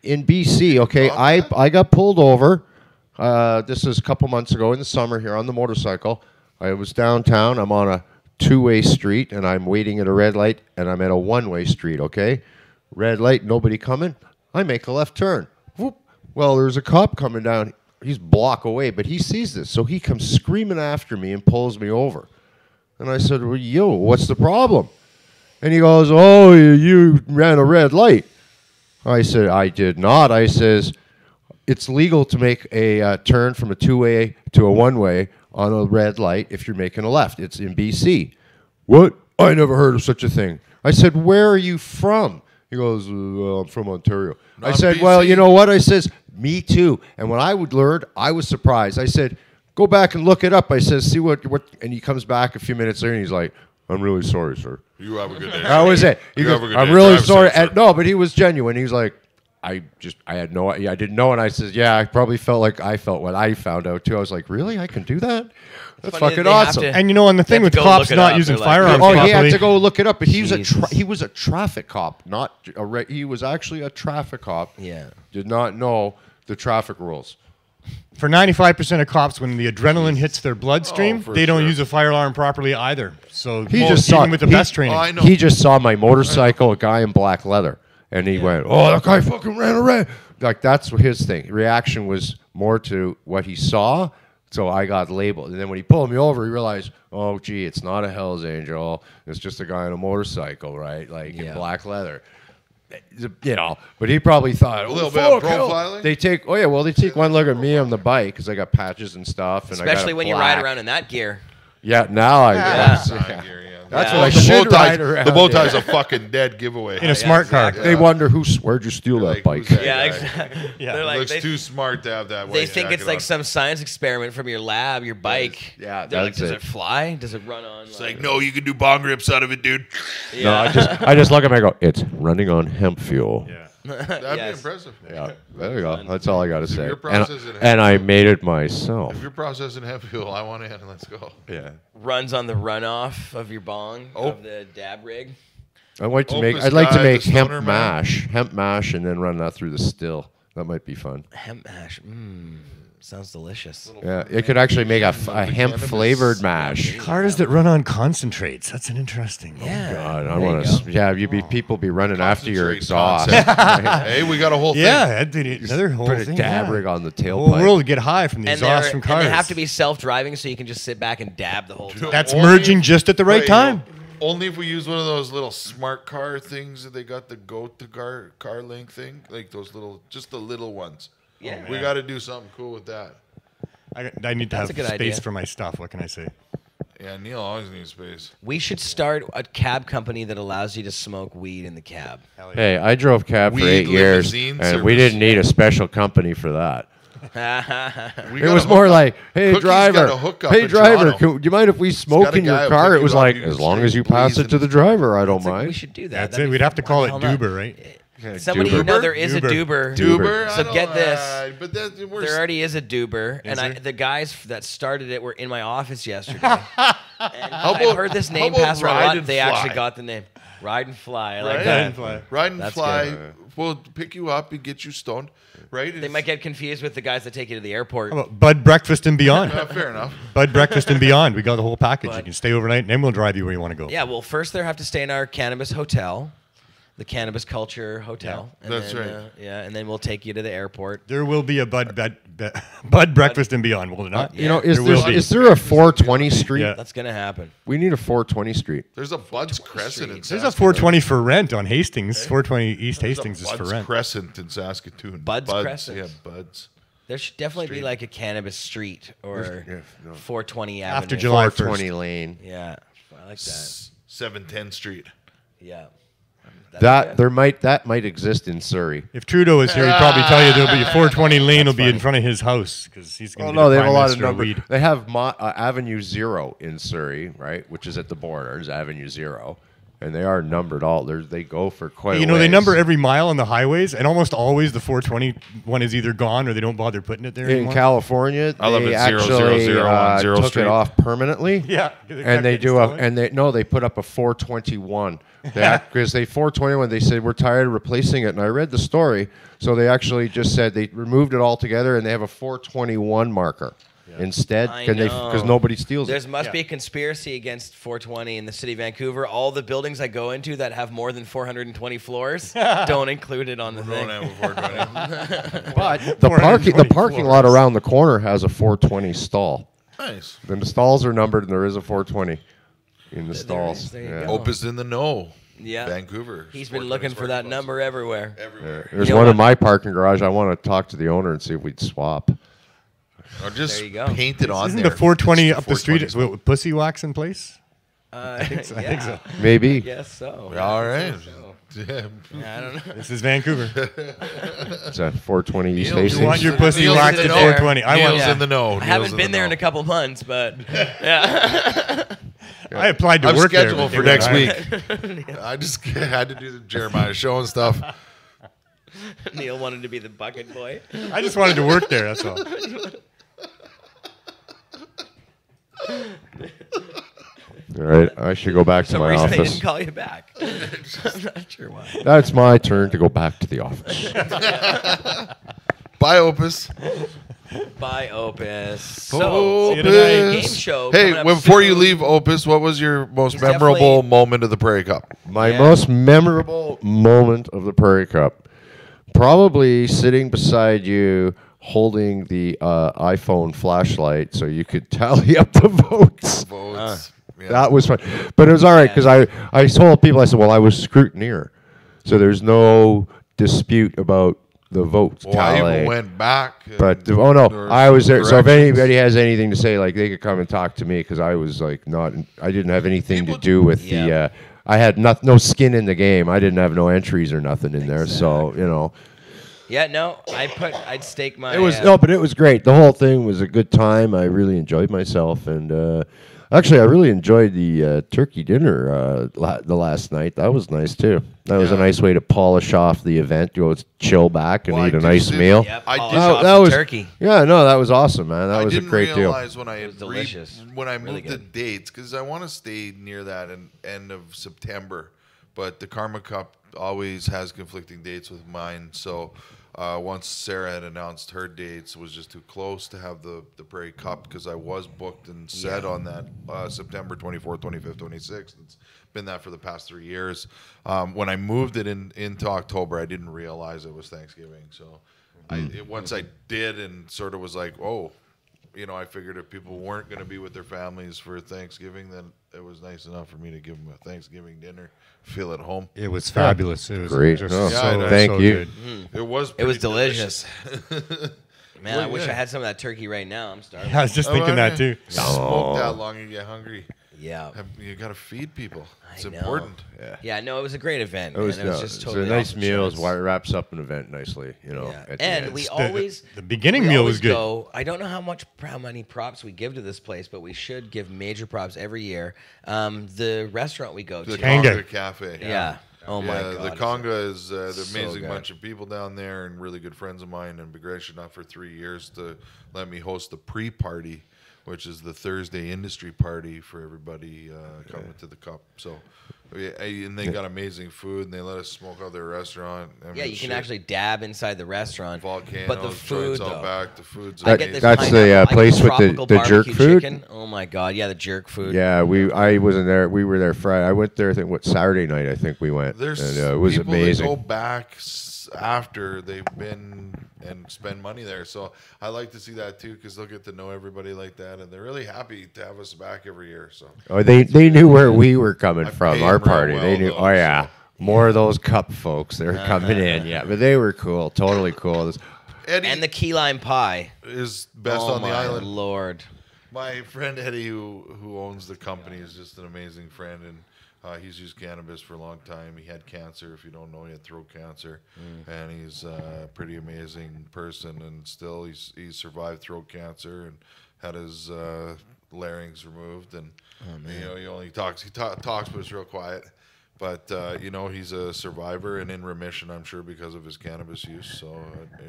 Speaker 6: In BC, okay, I got pulled over. This is a couple months ago in the summer here on the motorcycle. I was downtown. I'm on a 2-way street, and I'm waiting at a red light, and I'm at a 1-way street, okay? Red light, nobody coming. I make a left turn. Whoop. Well, there's a cop coming down. He's a block away, but he sees this, so he comes screaming after me and pulls me over. And I said, well, yo, what's the problem? And he goes, oh, you ran a red light. I said, I did not. I says, it's legal to make a turn from a 2-way to a 1-way on a red light if you're making a left. It's in BC. What? I never heard of such a thing. I said, where are you from? He goes, well, I'm from Ontario. I
Speaker 1: Not
Speaker 6: said,
Speaker 1: BC.
Speaker 6: well, you know what? I says, me too. And when I would learn, I was surprised. I said, go back and look it up. I says, see what, and he comes back a few minutes later and he's like, I'm really sorry, sir.
Speaker 1: You have a good day.
Speaker 6: That was it. He
Speaker 1: You
Speaker 6: goes,
Speaker 1: have a good
Speaker 6: I'm
Speaker 1: day.
Speaker 6: really
Speaker 1: Drive
Speaker 6: sorry.
Speaker 1: safe, sir.
Speaker 6: And, no, but he was genuine. He was like, I had no idea. I didn't know. And I says, yeah, I probably felt like I felt what I found out too. I was like, really? I can do that? That's
Speaker 2: funny that
Speaker 6: fucking
Speaker 2: they have
Speaker 6: awesome.
Speaker 2: to-
Speaker 3: And and the thing
Speaker 2: have
Speaker 3: with
Speaker 2: to go
Speaker 3: cops
Speaker 2: look it
Speaker 3: not
Speaker 2: up.
Speaker 3: using
Speaker 2: They're like,
Speaker 3: firearms
Speaker 6: Oh,
Speaker 3: properly.
Speaker 6: he had to go look it up. But he
Speaker 2: Jesus.
Speaker 6: was a traffic cop, not he was actually a traffic cop.
Speaker 2: Yeah.
Speaker 6: Did not know the traffic rules.
Speaker 3: For 95% of cops, when the adrenaline hits their bloodstream,
Speaker 1: for
Speaker 3: they don't
Speaker 1: sure.
Speaker 3: use a firearm properly either. So
Speaker 6: He just saw
Speaker 3: even with the
Speaker 6: he-
Speaker 3: best training.
Speaker 1: Oh, I know.
Speaker 6: He just saw my motorcycle, a guy in black leather, and he went, "Oh, that guy fucking ran a red." Like that's his thing. Reaction was more to what he saw, so I got labeled. And then when he pulled me over, he realized, "Oh, gee, it's not a Hell's Angel. It's just a guy on a motorcycle, right? Like in
Speaker 2: Yeah.
Speaker 6: black leather." you know, but he probably thought
Speaker 1: A little bit of profiling?
Speaker 6: They take they take one look at me on the bike because I got patches and stuff, and
Speaker 2: Especially
Speaker 6: I got
Speaker 2: when you ride around in that gear.
Speaker 6: Yeah, now I
Speaker 2: Yeah.
Speaker 6: That's
Speaker 2: Yeah.
Speaker 6: what I
Speaker 1: The
Speaker 6: should
Speaker 1: bow
Speaker 6: ride
Speaker 1: tie-
Speaker 6: around.
Speaker 1: The bow tie's a fucking dead giveaway.
Speaker 3: In a smart car.
Speaker 2: exactly.
Speaker 6: They wonder where'd you steal that
Speaker 1: Like,
Speaker 6: bike?
Speaker 1: who's that
Speaker 2: Yeah,
Speaker 1: guy?
Speaker 2: exactly.
Speaker 3: Yeah.
Speaker 2: They're like,
Speaker 1: Looks
Speaker 2: they,
Speaker 1: too smart to have that.
Speaker 2: they
Speaker 1: white
Speaker 2: think it's
Speaker 1: jacket
Speaker 2: like
Speaker 1: on.
Speaker 2: some science experiment from your lab, your bike.
Speaker 6: Yeah,
Speaker 2: They're like,
Speaker 6: that's
Speaker 2: does
Speaker 6: it.
Speaker 2: it fly? Does it run on?
Speaker 1: It's like, no, you can do bong rips out of it, dude.
Speaker 6: No, I just look at him and I go, it's running on hemp fuel.
Speaker 3: Yeah.
Speaker 1: That'd
Speaker 2: Yes.
Speaker 1: be impressive.
Speaker 6: Yeah, there you go. That's all I got to say.
Speaker 1: you're processing it.
Speaker 6: And I made it myself.
Speaker 1: If you're processing hemp fuel, I want in. Let's go.
Speaker 6: Yeah.
Speaker 2: Runs on the runoff of your bong
Speaker 1: Oh.
Speaker 2: of the dab rig.
Speaker 6: I'd like to make
Speaker 1: Opus guy,
Speaker 6: hemp
Speaker 1: the stoner man.
Speaker 6: mash, and then run that through the still. That might be fun.
Speaker 2: Hemp mash. Sounds delicious.
Speaker 6: Yeah, it could actually make a hemp
Speaker 1: cannabis.
Speaker 6: flavored mash.
Speaker 3: Cars that run on concentrates. That's an interesting.
Speaker 2: Yeah.
Speaker 6: God, I
Speaker 2: There you
Speaker 6: want
Speaker 2: go.
Speaker 6: to. Yeah, people be running after your
Speaker 1: Concentrate
Speaker 6: exhaust.
Speaker 1: concept. Hey, we got a whole thing.
Speaker 3: Yeah, that'd be another whole
Speaker 6: Put a
Speaker 3: thing.
Speaker 6: dab
Speaker 3: yeah.
Speaker 6: rig on the
Speaker 3: The whole
Speaker 6: tailpipe.
Speaker 3: world would get high from the
Speaker 2: And,
Speaker 3: exhaust from cars.
Speaker 2: they have to be self-driving, so you can just sit back and dab the whole time.
Speaker 3: That's
Speaker 1: Only-
Speaker 3: merging just at the right
Speaker 1: Wait,
Speaker 3: time.
Speaker 1: Only if we use one of those little smart car things that they got, the goat to car link thing, like those little, just the little ones.
Speaker 2: Yeah.
Speaker 1: We got to do something cool with that.
Speaker 3: I need to
Speaker 2: That's
Speaker 3: have
Speaker 2: a good
Speaker 3: space
Speaker 2: idea.
Speaker 3: for my stuff. What can I say?
Speaker 1: Yeah, Neil always needs space.
Speaker 2: We should start a cab company that allows you to smoke weed in the cab.
Speaker 6: Hey, I drove cab for
Speaker 1: Weed
Speaker 6: 8 years,
Speaker 1: limousine
Speaker 6: and we
Speaker 1: service.
Speaker 6: didn't need a special company for that.
Speaker 1: We
Speaker 6: It
Speaker 1: got
Speaker 6: was
Speaker 1: a
Speaker 6: more
Speaker 1: hookup.
Speaker 6: like, "Hey
Speaker 1: Cookie's
Speaker 6: driver,
Speaker 1: got a hookup
Speaker 6: hey
Speaker 1: in
Speaker 6: driver,
Speaker 1: Toronto.
Speaker 6: do you mind if we smoke
Speaker 1: got a
Speaker 6: in your
Speaker 1: guy who'll
Speaker 6: car?"
Speaker 1: pick
Speaker 6: It was
Speaker 1: you up,
Speaker 6: like,
Speaker 1: you can
Speaker 6: as long
Speaker 1: straight
Speaker 6: as you pass
Speaker 1: breeze
Speaker 6: it to
Speaker 1: in
Speaker 6: the
Speaker 1: his
Speaker 6: driver, I don't
Speaker 2: It's like, we
Speaker 6: mind.
Speaker 2: should do that.
Speaker 3: That's
Speaker 2: That'd
Speaker 3: it.
Speaker 2: be
Speaker 3: We'd have to
Speaker 2: fun.
Speaker 3: call
Speaker 2: Why
Speaker 3: it
Speaker 2: the hell not?
Speaker 3: Duber, right?
Speaker 2: Somebody who
Speaker 6: Duber?
Speaker 2: know there is a
Speaker 3: Duber.
Speaker 2: Duber.
Speaker 1: Duber.
Speaker 2: So get this.
Speaker 1: But that, we're
Speaker 2: There already is a Duber, and
Speaker 3: there?
Speaker 2: the guys that started it were in my office yesterday. And I
Speaker 1: about-
Speaker 2: heard this
Speaker 1: how
Speaker 2: name
Speaker 1: about
Speaker 2: pass around a
Speaker 1: Ride
Speaker 2: lot.
Speaker 1: and
Speaker 2: They
Speaker 1: Fly?
Speaker 2: actually got the name. Ride and Fly. I like
Speaker 1: Right?
Speaker 2: that.
Speaker 1: Ride and
Speaker 2: That's
Speaker 1: fly.
Speaker 2: good.
Speaker 1: We'll pick you up and get you stoned. Right?
Speaker 2: They might get confused with the guys that take you to the airport.
Speaker 3: How about Bud Breakfast and Beyond?
Speaker 1: Fair enough.
Speaker 3: Bud Breakfast and Beyond. We got the whole package.
Speaker 2: Bud.
Speaker 3: You can stay overnight, and then we'll drive you where you want to go.
Speaker 2: Yeah, well, first they have to stay in our cannabis hotel, the Cannabis Culture Hotel.
Speaker 3: Yeah,
Speaker 2: And
Speaker 1: that's
Speaker 2: then,
Speaker 1: right.
Speaker 2: Yeah, and then we'll take you to the airport.
Speaker 3: There will be a Bud Breakfast and Beyond, will there not?
Speaker 6: You know,
Speaker 3: There will be.
Speaker 6: is there a 420 street?
Speaker 3: Yeah.
Speaker 2: That's gonna happen.
Speaker 6: We need a 420 street.
Speaker 1: There's a Bud's Crescent in
Speaker 3: There's a
Speaker 1: Saskatoon.
Speaker 3: 420 for rent on Hastings. 420 East Hastings is for
Speaker 1: Bud's
Speaker 3: rent.
Speaker 1: Crescent in Saskatoon.
Speaker 2: Bud's Crescent?
Speaker 1: Yeah, Buds.
Speaker 2: There should definitely be
Speaker 1: Street.
Speaker 2: like a cannabis street or 420 Avenue.
Speaker 3: After July
Speaker 6: 420 lane.
Speaker 2: Yeah, I like that.
Speaker 1: 710 Street.
Speaker 2: Yeah.
Speaker 6: That might exist in Surrey.
Speaker 3: If Trudeau is here, he'd probably tell you there'll be a 420 lane will be in front of his house because he's going
Speaker 6: Oh
Speaker 3: to be
Speaker 6: no,
Speaker 3: the
Speaker 6: they have a
Speaker 3: prime
Speaker 6: lot of
Speaker 3: minister
Speaker 6: numbers.
Speaker 3: weed.
Speaker 6: They have Avenue 0 in Surrey, right, which is at the borders. Avenue 0, and they are numbered all. They go for quite.
Speaker 3: You
Speaker 6: a
Speaker 3: know, they
Speaker 6: ways.
Speaker 3: number every mile on the highways, and almost always the 420 one is either gone or they don't bother putting it there
Speaker 6: in
Speaker 3: anymore.
Speaker 6: California.
Speaker 1: I love
Speaker 6: they
Speaker 1: it, 0,
Speaker 6: actually
Speaker 1: 0, 0 on 0
Speaker 6: took
Speaker 1: Street.
Speaker 6: it off permanently.
Speaker 3: Yeah,
Speaker 6: and they do they put up a 421. Because they 421, they said we're tired of replacing it, and I read the story. So they actually just said they removed it altogether, and they have a 421 marker instead,
Speaker 2: I
Speaker 6: because
Speaker 2: know.
Speaker 6: nobody steals
Speaker 2: There
Speaker 6: it.
Speaker 2: must be a conspiracy against 420 in the city of Vancouver. All the buildings I go into that have more than 420 floors don't include it on the thing.
Speaker 1: Don't have a 420.
Speaker 6: But the parking
Speaker 3: 420
Speaker 6: lot
Speaker 3: floors.
Speaker 6: around the corner has a 420 stall.
Speaker 1: Nice.
Speaker 6: Then the stalls are numbered, and there is a 420 in the
Speaker 2: is.
Speaker 6: stalls.
Speaker 2: There you
Speaker 6: Yeah.
Speaker 2: go.
Speaker 1: Opus in the know.
Speaker 2: Yeah.
Speaker 1: Vancouver.
Speaker 2: He's been
Speaker 1: 420
Speaker 2: looking for that
Speaker 1: Sparkles.
Speaker 2: number everywhere.
Speaker 1: Everywhere.
Speaker 6: There's
Speaker 2: You know
Speaker 6: one
Speaker 2: what?
Speaker 6: in my parking garage. I want to talk to the owner and see if we'd swap.
Speaker 1: Or just
Speaker 2: There you go.
Speaker 1: paint it on
Speaker 3: Isn't
Speaker 1: there.
Speaker 3: the 420
Speaker 1: It's
Speaker 3: up the street
Speaker 1: 420.
Speaker 3: with pussy wax in place?
Speaker 2: I
Speaker 3: think so.
Speaker 6: Maybe.
Speaker 2: Guess so.
Speaker 1: All right. Yeah.
Speaker 2: I don't know.
Speaker 3: This is Vancouver.
Speaker 6: It's at 420 East
Speaker 1: Neil,
Speaker 6: Hastings.
Speaker 3: You want your pussy
Speaker 1: Neil's
Speaker 3: waxed
Speaker 1: in
Speaker 3: at
Speaker 1: the know.
Speaker 3: 420. I
Speaker 1: Neil's
Speaker 3: want.
Speaker 1: in the know.
Speaker 2: I haven't been there in a couple months, but yeah.
Speaker 3: I applied to
Speaker 1: I'm
Speaker 3: work there.
Speaker 1: scheduled
Speaker 3: but
Speaker 1: for
Speaker 3: they
Speaker 1: next
Speaker 3: wouldn't
Speaker 1: week. I just had to do the Jeremiah show and stuff.
Speaker 2: Neil wanted to be the bucket boy.
Speaker 3: hire me. I just wanted to work there. That's all.
Speaker 6: All right, I should go back to
Speaker 2: Some
Speaker 6: my
Speaker 2: reason they
Speaker 6: office.
Speaker 2: didn't call you back. I'm not sure why.
Speaker 6: That's my turn to go back to the office.
Speaker 1: Bye, Opus.
Speaker 2: Bye, Opus. So,
Speaker 1: Opus.
Speaker 3: tonight.
Speaker 2: game show
Speaker 1: Hey,
Speaker 2: coming up
Speaker 1: before you
Speaker 2: soon.
Speaker 1: leave, Opus, what was your most
Speaker 2: It's
Speaker 1: memorable
Speaker 2: definitely-
Speaker 1: moment of the Prairie Cup?
Speaker 6: My
Speaker 2: Yeah.
Speaker 6: most memorable moment of the Prairie Cup, probably sitting beside you holding the iPhone flashlight so you could tally up the votes.
Speaker 1: Votes. Yeah.
Speaker 6: That was fun. But it was all right because I told people, I said, well, I was scrutineer. So there's no dispute about the votes
Speaker 1: Well, I
Speaker 6: tally.
Speaker 1: even went back.
Speaker 6: But
Speaker 1: and
Speaker 6: oh no,
Speaker 1: there were
Speaker 6: I was
Speaker 1: some
Speaker 6: there. So if
Speaker 1: corrections.
Speaker 6: anybody has anything to say, like they could come and talk to me because I was like not. I didn't have anything to do with the. I had no skin in the game. I didn't have no entries or nothing in there. So you know.
Speaker 2: Yeah, no, I'd stake my.
Speaker 6: It was no, but it was great. The whole thing was a good time. I really enjoyed myself, and actually, I really enjoyed the turkey dinner the last night. That was nice too. That was a nice way to polish off the event. Go chill back and
Speaker 1: Well,
Speaker 6: eat
Speaker 1: I
Speaker 6: a nice
Speaker 1: did-
Speaker 6: meal.
Speaker 2: Yep,
Speaker 1: I
Speaker 2: polish
Speaker 1: did-
Speaker 2: off
Speaker 6: that
Speaker 2: some
Speaker 6: was
Speaker 2: turkey.
Speaker 6: Yeah, no, that was awesome, man. That
Speaker 1: I
Speaker 6: was a
Speaker 1: didn't
Speaker 6: great deal.
Speaker 1: realize when I
Speaker 2: was delicious.
Speaker 1: when I
Speaker 2: Really
Speaker 1: moved the
Speaker 2: good.
Speaker 1: dates because I want to stay near that end of September, but the Karma Cup always has conflicting dates with mine. So once Sarah had announced her dates, it was just too close to have the Prairie Cup because I was booked and set on that September 24th, 25th, 26th. It's been that for the past 3 years. When I moved it into October, I didn't realize it was Thanksgiving. So once I did and sort of was like, oh, you know, I figured if people weren't going to be with their families for Thanksgiving, then it was nice enough for me to give them a Thanksgiving dinner, feel at home.
Speaker 3: It was fabulous. It was
Speaker 6: Great.
Speaker 3: just
Speaker 6: Oh,
Speaker 3: so,
Speaker 6: thank
Speaker 3: so
Speaker 6: you.
Speaker 3: good.
Speaker 1: It was
Speaker 2: It was
Speaker 1: pretty
Speaker 2: delicious. Man, I
Speaker 1: Well,
Speaker 2: wish
Speaker 1: yeah.
Speaker 2: I had some of that turkey right now. I'm starving.
Speaker 3: I was just thinking that too.
Speaker 1: Smoke that long, you get hungry.
Speaker 2: Yeah.
Speaker 1: You got to feed people. It's
Speaker 2: I know.
Speaker 1: important.
Speaker 2: Yeah, no, it was a great event.
Speaker 6: It was,
Speaker 2: man. It was
Speaker 6: no,
Speaker 2: just
Speaker 6: it's
Speaker 2: totally
Speaker 6: a nice
Speaker 2: off the
Speaker 6: meal.
Speaker 2: charts.
Speaker 6: It wraps up an event nicely, you know.
Speaker 2: Yeah.
Speaker 6: at the
Speaker 2: And
Speaker 6: end.
Speaker 2: we
Speaker 3: The-
Speaker 2: always
Speaker 3: the beginning
Speaker 2: we
Speaker 3: meal
Speaker 2: always
Speaker 3: was good.
Speaker 2: Go, I don't know how many props we give to this place, but we should give major props every year. The restaurant we go
Speaker 1: The
Speaker 2: to.
Speaker 3: Conga.
Speaker 1: Conga Cafe.
Speaker 2: Yeah. Oh my
Speaker 1: Yeah,
Speaker 2: god.
Speaker 1: the Conga is the
Speaker 2: so
Speaker 1: amazing
Speaker 2: good.
Speaker 1: bunch of people down there and really good friends of mine and been gracious enough for 3 years to let me host the pre-party, which is the Thursday industry party for everybody coming to the Cup. So, and they got amazing food and they let us smoke out their restaurant. I
Speaker 2: Yeah,
Speaker 1: mean,
Speaker 2: you can
Speaker 1: shit.
Speaker 2: actually dab inside the restaurant.
Speaker 1: Volcanoes,
Speaker 2: but the food,
Speaker 1: joints out
Speaker 2: though.
Speaker 1: back. The food's
Speaker 2: I get
Speaker 1: amazing.
Speaker 2: this
Speaker 6: That's the,
Speaker 2: pineapple- I get
Speaker 6: place with the-
Speaker 2: tropical
Speaker 6: the jerk
Speaker 2: barbecue
Speaker 6: food?
Speaker 2: Chicken. Oh my god, yeah, the jerk food.
Speaker 6: Yeah, I wasn't there. We were there Friday. I went there. I think Saturday night. I think we went.
Speaker 1: There's
Speaker 6: and, it was
Speaker 1: people
Speaker 6: amazing.
Speaker 1: that go back after they've been and spend money there. So I like to see that too because they'll get to know everybody like that, and they're really happy to have us back every year. So
Speaker 6: Oh, they knew where we were coming
Speaker 1: I
Speaker 6: from.
Speaker 1: pay
Speaker 6: Our
Speaker 1: 'em real
Speaker 6: party.
Speaker 1: well,
Speaker 6: They knew.
Speaker 1: though,
Speaker 6: Oh yeah,
Speaker 1: so.
Speaker 6: more of those cup folks. They're coming in. Yeah, but they were cool. Totally cool.
Speaker 1: Eddie
Speaker 2: And the key lime pie.
Speaker 1: is best
Speaker 2: oh
Speaker 1: on the
Speaker 2: my
Speaker 1: island.
Speaker 2: Lord.
Speaker 1: My friend Eddie, who owns the company, is just an amazing friend, and he's used cannabis for a long time. He had cancer. If you don't know, he had throat cancer, and he's a pretty amazing person. And still, he's survived throat cancer and had his larynx removed. And you know, he only talks. He talks, but it's real quiet. But you know, he's a survivor and in remission, I'm sure, because of his cannabis use. So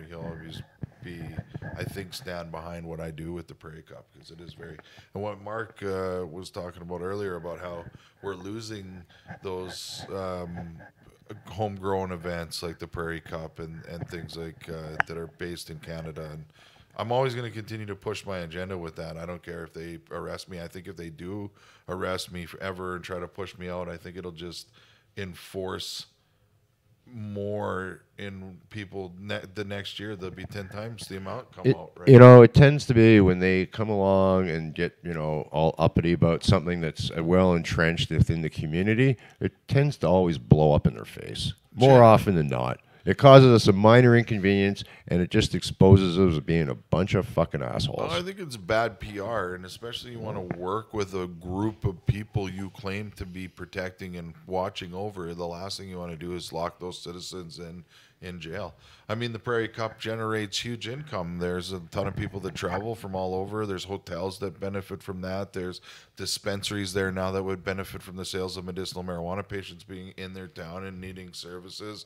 Speaker 1: he'll always be, I think, stand behind what I do with the Prairie Cup because it is very. And what Mark was talking about earlier about how we're losing those homegrown events like the Prairie Cup and things like that are based in Canada. And I'm always going to continue to push my agenda with that. I don't care if they arrest me. I think if they do arrest me forever and try to push me out, I think it'll just enforce more in people the next year. There'll be 10 times the amount come out. Right?
Speaker 6: You know, it tends to be when they come along and get, you know, all uppity about something that's well entrenched within the community, it tends to always blow up in their face more often than not. It causes us a minor inconvenience, and it just exposes us as being a bunch of fucking assholes.
Speaker 1: Well, I think it's bad PR, and especially you want to work with a group of people you claim to be protecting and watching over. The last thing you want to do is lock those citizens in jail. I mean, the Prairie Cup generates huge income. There's a ton of people that travel from all over. There's hotels that benefit from that. There's dispensaries there now that would benefit from the sales of medicinal marijuana patients being in their town and needing services.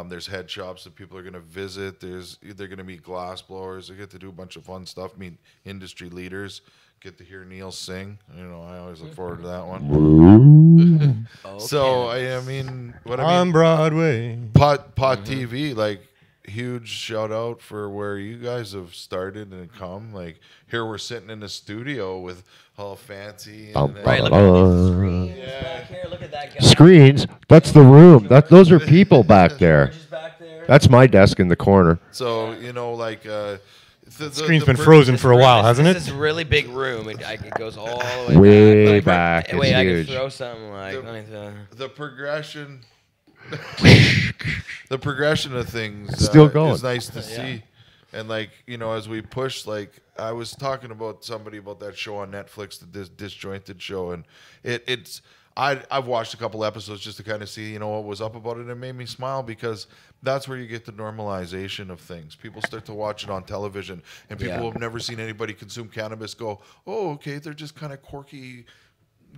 Speaker 1: There's head shops that people are going to visit. They're going to meet glass blowers. They get to do a bunch of fun stuff, meet industry leaders, get to hear Neil sing. You know, I always look forward to that one. So, I mean, what I mean,
Speaker 3: On Broadway.
Speaker 1: Pot TV, like, huge shout out for where you guys have started and come. Like, here we're sitting in the studio with all fancy and
Speaker 2: Right, look at all these screens back here. Look at that guy.
Speaker 6: Screens? That's the room. Those are people back there.
Speaker 2: George is back there.
Speaker 6: That's my desk in the corner.
Speaker 1: so, you know, like, the
Speaker 3: Screen's been
Speaker 1: per-
Speaker 3: frozen for a while, hasn't
Speaker 2: This
Speaker 3: it?
Speaker 2: is a really big room. It goes all the way,
Speaker 6: Way
Speaker 2: back.
Speaker 6: back.
Speaker 2: Like, wait,
Speaker 6: It's
Speaker 2: I
Speaker 6: huge.
Speaker 2: could throw something like.
Speaker 1: The progression the progression of things
Speaker 6: Still going.
Speaker 1: is nice to see. And like, you know, as we push, like I was talking about somebody about that show on Netflix, the Disjointed show, and I've watched a couple episodes just to kind of see, you know, what was up about it. And it made me smile because that's where you get the normalization of things. People start to watch it on television, and people who have never seen anybody consume cannabis go, oh, okay, they're just kind of quirky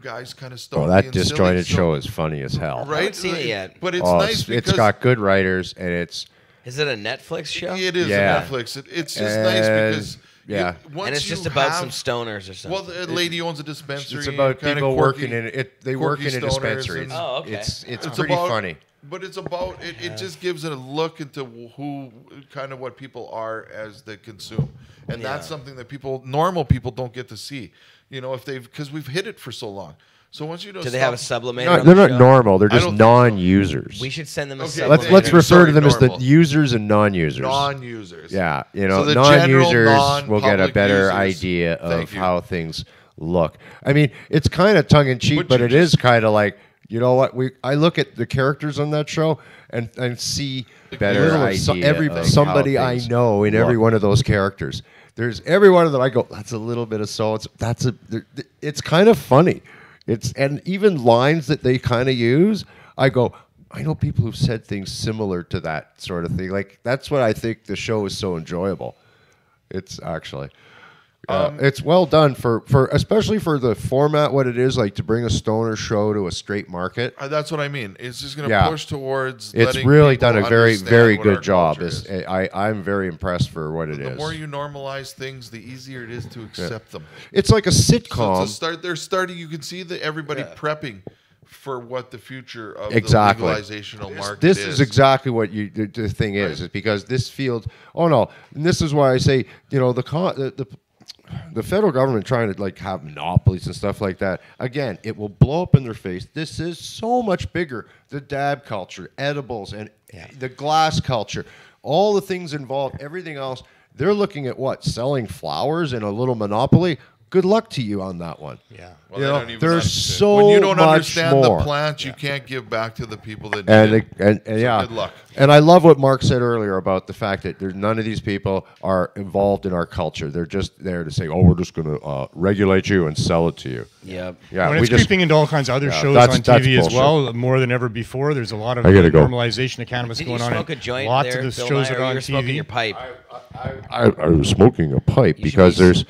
Speaker 1: guys, kind of stony.
Speaker 6: Oh, that
Speaker 1: and
Speaker 6: Disjointed
Speaker 1: silly.
Speaker 6: show is funny as hell.
Speaker 1: Right?
Speaker 2: I haven't seen it yet.
Speaker 1: But it's nice because
Speaker 6: it's got good writers, and it's
Speaker 2: Is it a Netflix show?
Speaker 1: it is
Speaker 6: Yeah.
Speaker 1: a Netflix. It's just nice because
Speaker 6: yeah.
Speaker 1: once
Speaker 2: And it's
Speaker 1: you
Speaker 2: just about some
Speaker 1: have-
Speaker 2: stoners or something.
Speaker 1: Well, the lady owns a dispensary.
Speaker 6: it's about
Speaker 1: kinda
Speaker 6: people
Speaker 1: quirky-
Speaker 6: working in it. They work
Speaker 1: quirky
Speaker 6: in a
Speaker 1: stoners
Speaker 6: dispensary.
Speaker 1: and-
Speaker 2: Oh, okay.
Speaker 6: It's
Speaker 1: It's
Speaker 6: pretty
Speaker 1: about-
Speaker 6: funny.
Speaker 1: But it's about it just gives it a look into who kind of what people are as they consume, and that's something that normal people don't get to see. You know, if because we've hid it for so long. So once you know,
Speaker 2: Do they have a sublimator?
Speaker 6: No,
Speaker 2: on
Speaker 6: they're
Speaker 2: the
Speaker 6: not
Speaker 2: show?
Speaker 6: normal. They're
Speaker 1: I
Speaker 6: just
Speaker 1: don't think so.
Speaker 6: non-users.
Speaker 2: We should send them a
Speaker 1: Okay,
Speaker 2: sublimator.
Speaker 6: Let's refer
Speaker 1: Sorry,
Speaker 6: to them as
Speaker 1: normal.
Speaker 6: the users and non-users.
Speaker 1: non-users.
Speaker 6: Yeah, you know,
Speaker 1: So the general
Speaker 6: non-users will get a
Speaker 1: non-public
Speaker 6: better
Speaker 1: users-
Speaker 6: idea of
Speaker 1: Thank you.
Speaker 6: how things look. I mean, it's kind of tongue-in-cheek,
Speaker 1: But
Speaker 6: but
Speaker 1: you
Speaker 6: it is kind of like, you know what? I look at the characters on that show and see better
Speaker 1: little
Speaker 6: idea
Speaker 1: of
Speaker 6: somebody
Speaker 1: how
Speaker 6: I
Speaker 1: things
Speaker 6: know in every
Speaker 1: look.
Speaker 6: one of those characters. There's every one of them. I go, that's a little bit of it's kind of funny. And even lines that they kind of use, I go, I know people who've said things similar to that sort of thing. Like, that's what I think the show is so enjoyable. It's actually, it's well done for especially for the format, what it is, like to bring a stoner show to a straight market.
Speaker 1: That's what I mean. It's just going to
Speaker 6: Yeah.
Speaker 1: push towards.
Speaker 6: It's
Speaker 1: letting
Speaker 6: really
Speaker 1: people
Speaker 6: done a very,
Speaker 1: understand
Speaker 6: very
Speaker 1: what our
Speaker 6: good job.
Speaker 1: culture is.
Speaker 6: I'm very impressed for what it is.
Speaker 1: The more you normalize things, the easier it is to accept them.
Speaker 6: It's like a
Speaker 1: So
Speaker 6: sitcom.
Speaker 1: to start, they're starting. You can see that everybody prepping for what the future of
Speaker 6: Exactly.
Speaker 1: the legalizational market
Speaker 6: This
Speaker 1: is.
Speaker 6: is exactly what the thing is because this field. Oh no, and this is why I say, you know, the federal government trying to like have monopolies and stuff like that. Again, it will blow up in their face. This is so much bigger. The dab culture, edibles, and the glass culture, all the things involved, everything else. They're looking at what, selling flowers in a little monopoly. Good luck to you on that one.
Speaker 4: Yeah.
Speaker 1: Well,
Speaker 6: You
Speaker 1: they
Speaker 6: know,
Speaker 1: don't even
Speaker 6: there's
Speaker 1: understand.
Speaker 6: so
Speaker 1: when you don't
Speaker 6: much
Speaker 1: understand
Speaker 6: more.
Speaker 1: the plants, you can't give back to the people that
Speaker 6: And,
Speaker 1: need it.
Speaker 6: and
Speaker 1: So
Speaker 6: yeah,
Speaker 1: good luck.
Speaker 6: And I love what Mark said earlier about the fact that none of these people are involved in our culture. They're just there to say, "Oh, we're just going to regulate you and sell it to you."
Speaker 2: Yep.
Speaker 6: Yeah,
Speaker 3: When
Speaker 6: we
Speaker 3: it's
Speaker 6: just
Speaker 3: creeping into all kinds of other shows
Speaker 6: that's
Speaker 3: on TV as
Speaker 6: bullshit.
Speaker 3: well, more than ever before. There's a lot of
Speaker 6: I gotta go.
Speaker 3: normalization of cannabis
Speaker 2: Did you
Speaker 3: going on.
Speaker 2: smoke a
Speaker 3: and
Speaker 2: joint
Speaker 3: lots
Speaker 2: there,
Speaker 3: of the
Speaker 2: Bill
Speaker 3: shows
Speaker 2: Nye,
Speaker 3: that
Speaker 2: or
Speaker 3: are
Speaker 2: you
Speaker 3: on
Speaker 2: were smoking
Speaker 3: TV.
Speaker 2: your pipe?
Speaker 6: I was smoking a pipe
Speaker 2: You should
Speaker 6: because
Speaker 2: be-
Speaker 6: there's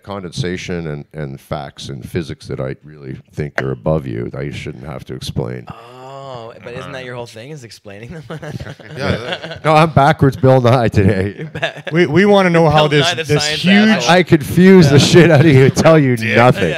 Speaker 6: condensation and facts and physics that I really think are above you. That you shouldn't have to explain.
Speaker 2: Oh, but isn't that your whole thing? Is explaining them?
Speaker 1: Yeah,
Speaker 6: No, I'm backwards, Bill Nye today.
Speaker 3: We want to know how
Speaker 2: Bill
Speaker 3: this
Speaker 2: Nye the
Speaker 3: this
Speaker 2: science
Speaker 3: huge
Speaker 2: asshole.
Speaker 6: I confuse the shit out of you and tell you nothing.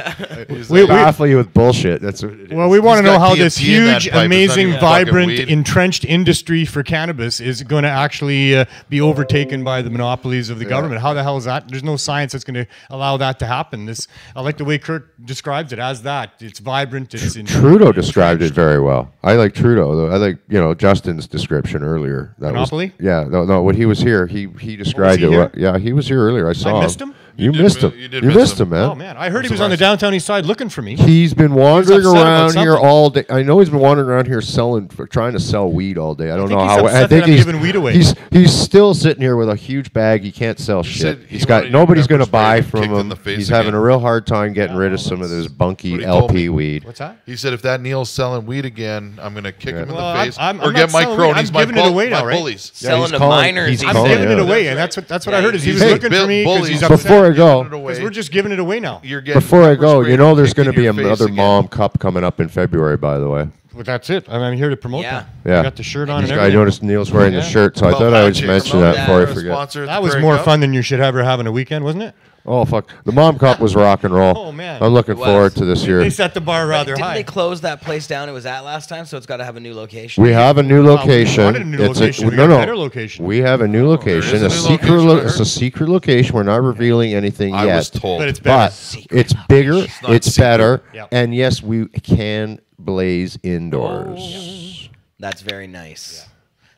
Speaker 3: we-
Speaker 6: Baffle you with bullshit. That's what it is.
Speaker 3: Well, we want to
Speaker 1: He's
Speaker 3: know
Speaker 1: got
Speaker 3: how this
Speaker 1: DMT in that
Speaker 3: huge,
Speaker 1: pipe. It's not
Speaker 3: amazing,
Speaker 1: even fucking
Speaker 3: vibrant,
Speaker 1: weed.
Speaker 3: entrenched industry for cannabis is going to actually be overtaken by the monopolies of the government. How the hell is that? There's no science that's going to allow that to happen. I like the way Kirk describes it as that. It's vibrant. It's
Speaker 6: Trudeau described it very well. I like Trudeau. Though. I like Justin's description earlier. That
Speaker 5: Monopoly?
Speaker 6: Was, yeah, no. When he was here, he described
Speaker 3: he
Speaker 6: it.
Speaker 3: here?
Speaker 6: Yeah, he was here earlier. I saw him.
Speaker 3: missed him?
Speaker 6: You
Speaker 1: did
Speaker 6: missed
Speaker 1: mi-
Speaker 6: him.
Speaker 1: you did
Speaker 6: You
Speaker 1: miss
Speaker 6: missed
Speaker 1: him.
Speaker 6: him, man.
Speaker 3: Oh man, I heard he was on the downtown east side looking for me.
Speaker 6: He's been wandering
Speaker 3: upset about
Speaker 6: around here
Speaker 3: something.
Speaker 6: all day. I know he's been wandering around here trying to sell weed all day. I don't
Speaker 3: think
Speaker 6: know
Speaker 3: he's
Speaker 6: how.
Speaker 3: upset
Speaker 6: I think
Speaker 3: that I'm
Speaker 6: he's
Speaker 3: giving weed away.
Speaker 6: He's still sitting here with a huge bag. He can't sell shit.
Speaker 1: said he
Speaker 6: He's got
Speaker 1: wanted
Speaker 6: nobody's
Speaker 1: pepper
Speaker 6: going to
Speaker 1: spray
Speaker 6: buy
Speaker 1: and
Speaker 6: from
Speaker 1: kicked in
Speaker 6: him.
Speaker 1: the face
Speaker 6: He's having
Speaker 1: again.
Speaker 6: a real hard time getting rid of some of this bunky
Speaker 1: what he told
Speaker 6: LP
Speaker 1: me.
Speaker 6: weed.
Speaker 3: What's that?
Speaker 1: He said, if that Neil's selling weed again, I'm going to kick him in
Speaker 3: Well,
Speaker 1: the face
Speaker 3: I'm
Speaker 1: or
Speaker 3: not
Speaker 1: get my
Speaker 3: selling weed.
Speaker 1: cronies,
Speaker 3: I'm
Speaker 1: my,
Speaker 3: giving it away now,
Speaker 1: my
Speaker 3: right?
Speaker 1: bullies.
Speaker 2: Selling
Speaker 6: he's
Speaker 2: to
Speaker 6: calling-
Speaker 2: minors.
Speaker 6: he's
Speaker 2: he
Speaker 3: I'm
Speaker 6: calling
Speaker 2: said.
Speaker 3: giving it
Speaker 6: Yeah.
Speaker 3: away, and that's what I heard. Is he was
Speaker 1: Hey,
Speaker 3: looking for me because
Speaker 1: bullies,
Speaker 3: he's
Speaker 6: Before I
Speaker 3: upset
Speaker 6: go-
Speaker 3: because we're just giving it away now.
Speaker 1: You're getting
Speaker 6: Before I
Speaker 1: pepper
Speaker 6: go,
Speaker 1: sprayed
Speaker 6: you know
Speaker 1: and
Speaker 6: there's
Speaker 1: kicked
Speaker 6: going to
Speaker 1: in
Speaker 6: be
Speaker 1: your face
Speaker 6: another
Speaker 1: again.
Speaker 6: Mom Cup coming up in February, by the way.
Speaker 3: Well, that's it. I'm here to promote
Speaker 2: Yeah.
Speaker 3: that.
Speaker 6: Yeah.
Speaker 3: I got the shirt on and
Speaker 6: I
Speaker 3: everything.
Speaker 6: noticed Neil's wearing the
Speaker 3: Yeah.
Speaker 6: shirt, so I
Speaker 1: Well,
Speaker 6: thought I would
Speaker 1: Magic,
Speaker 6: mention
Speaker 1: promote
Speaker 6: that before I
Speaker 1: We're a
Speaker 6: forget.
Speaker 1: sponsor at
Speaker 3: That
Speaker 1: the
Speaker 3: was
Speaker 1: Prairie
Speaker 3: more
Speaker 1: Cup.
Speaker 3: fun than you should ever have in a weekend, wasn't it?
Speaker 6: Oh fuck! The Mom Cup was rock and roll.
Speaker 3: Oh, man.
Speaker 6: I'm looking
Speaker 2: It was.
Speaker 6: forward to this year.
Speaker 3: They set the bar rather
Speaker 2: Didn't
Speaker 3: high.
Speaker 2: they close that place down it was at last time? So it's got to have a new location.
Speaker 6: We have a new
Speaker 3: we
Speaker 6: location.
Speaker 3: wanted a new location. We got a better location.
Speaker 6: We have a new location.
Speaker 1: is a
Speaker 6: A
Speaker 1: new
Speaker 6: secret.
Speaker 1: location, I
Speaker 6: It's
Speaker 1: heard.
Speaker 6: a secret location. We're not revealing anything
Speaker 1: I
Speaker 6: yet.
Speaker 1: was told.
Speaker 3: But it's better.
Speaker 6: But it's bigger.
Speaker 1: not
Speaker 6: It's
Speaker 1: secret.
Speaker 6: better.
Speaker 3: Yep.
Speaker 6: And yes, we can blaze indoors.
Speaker 2: That's very nice.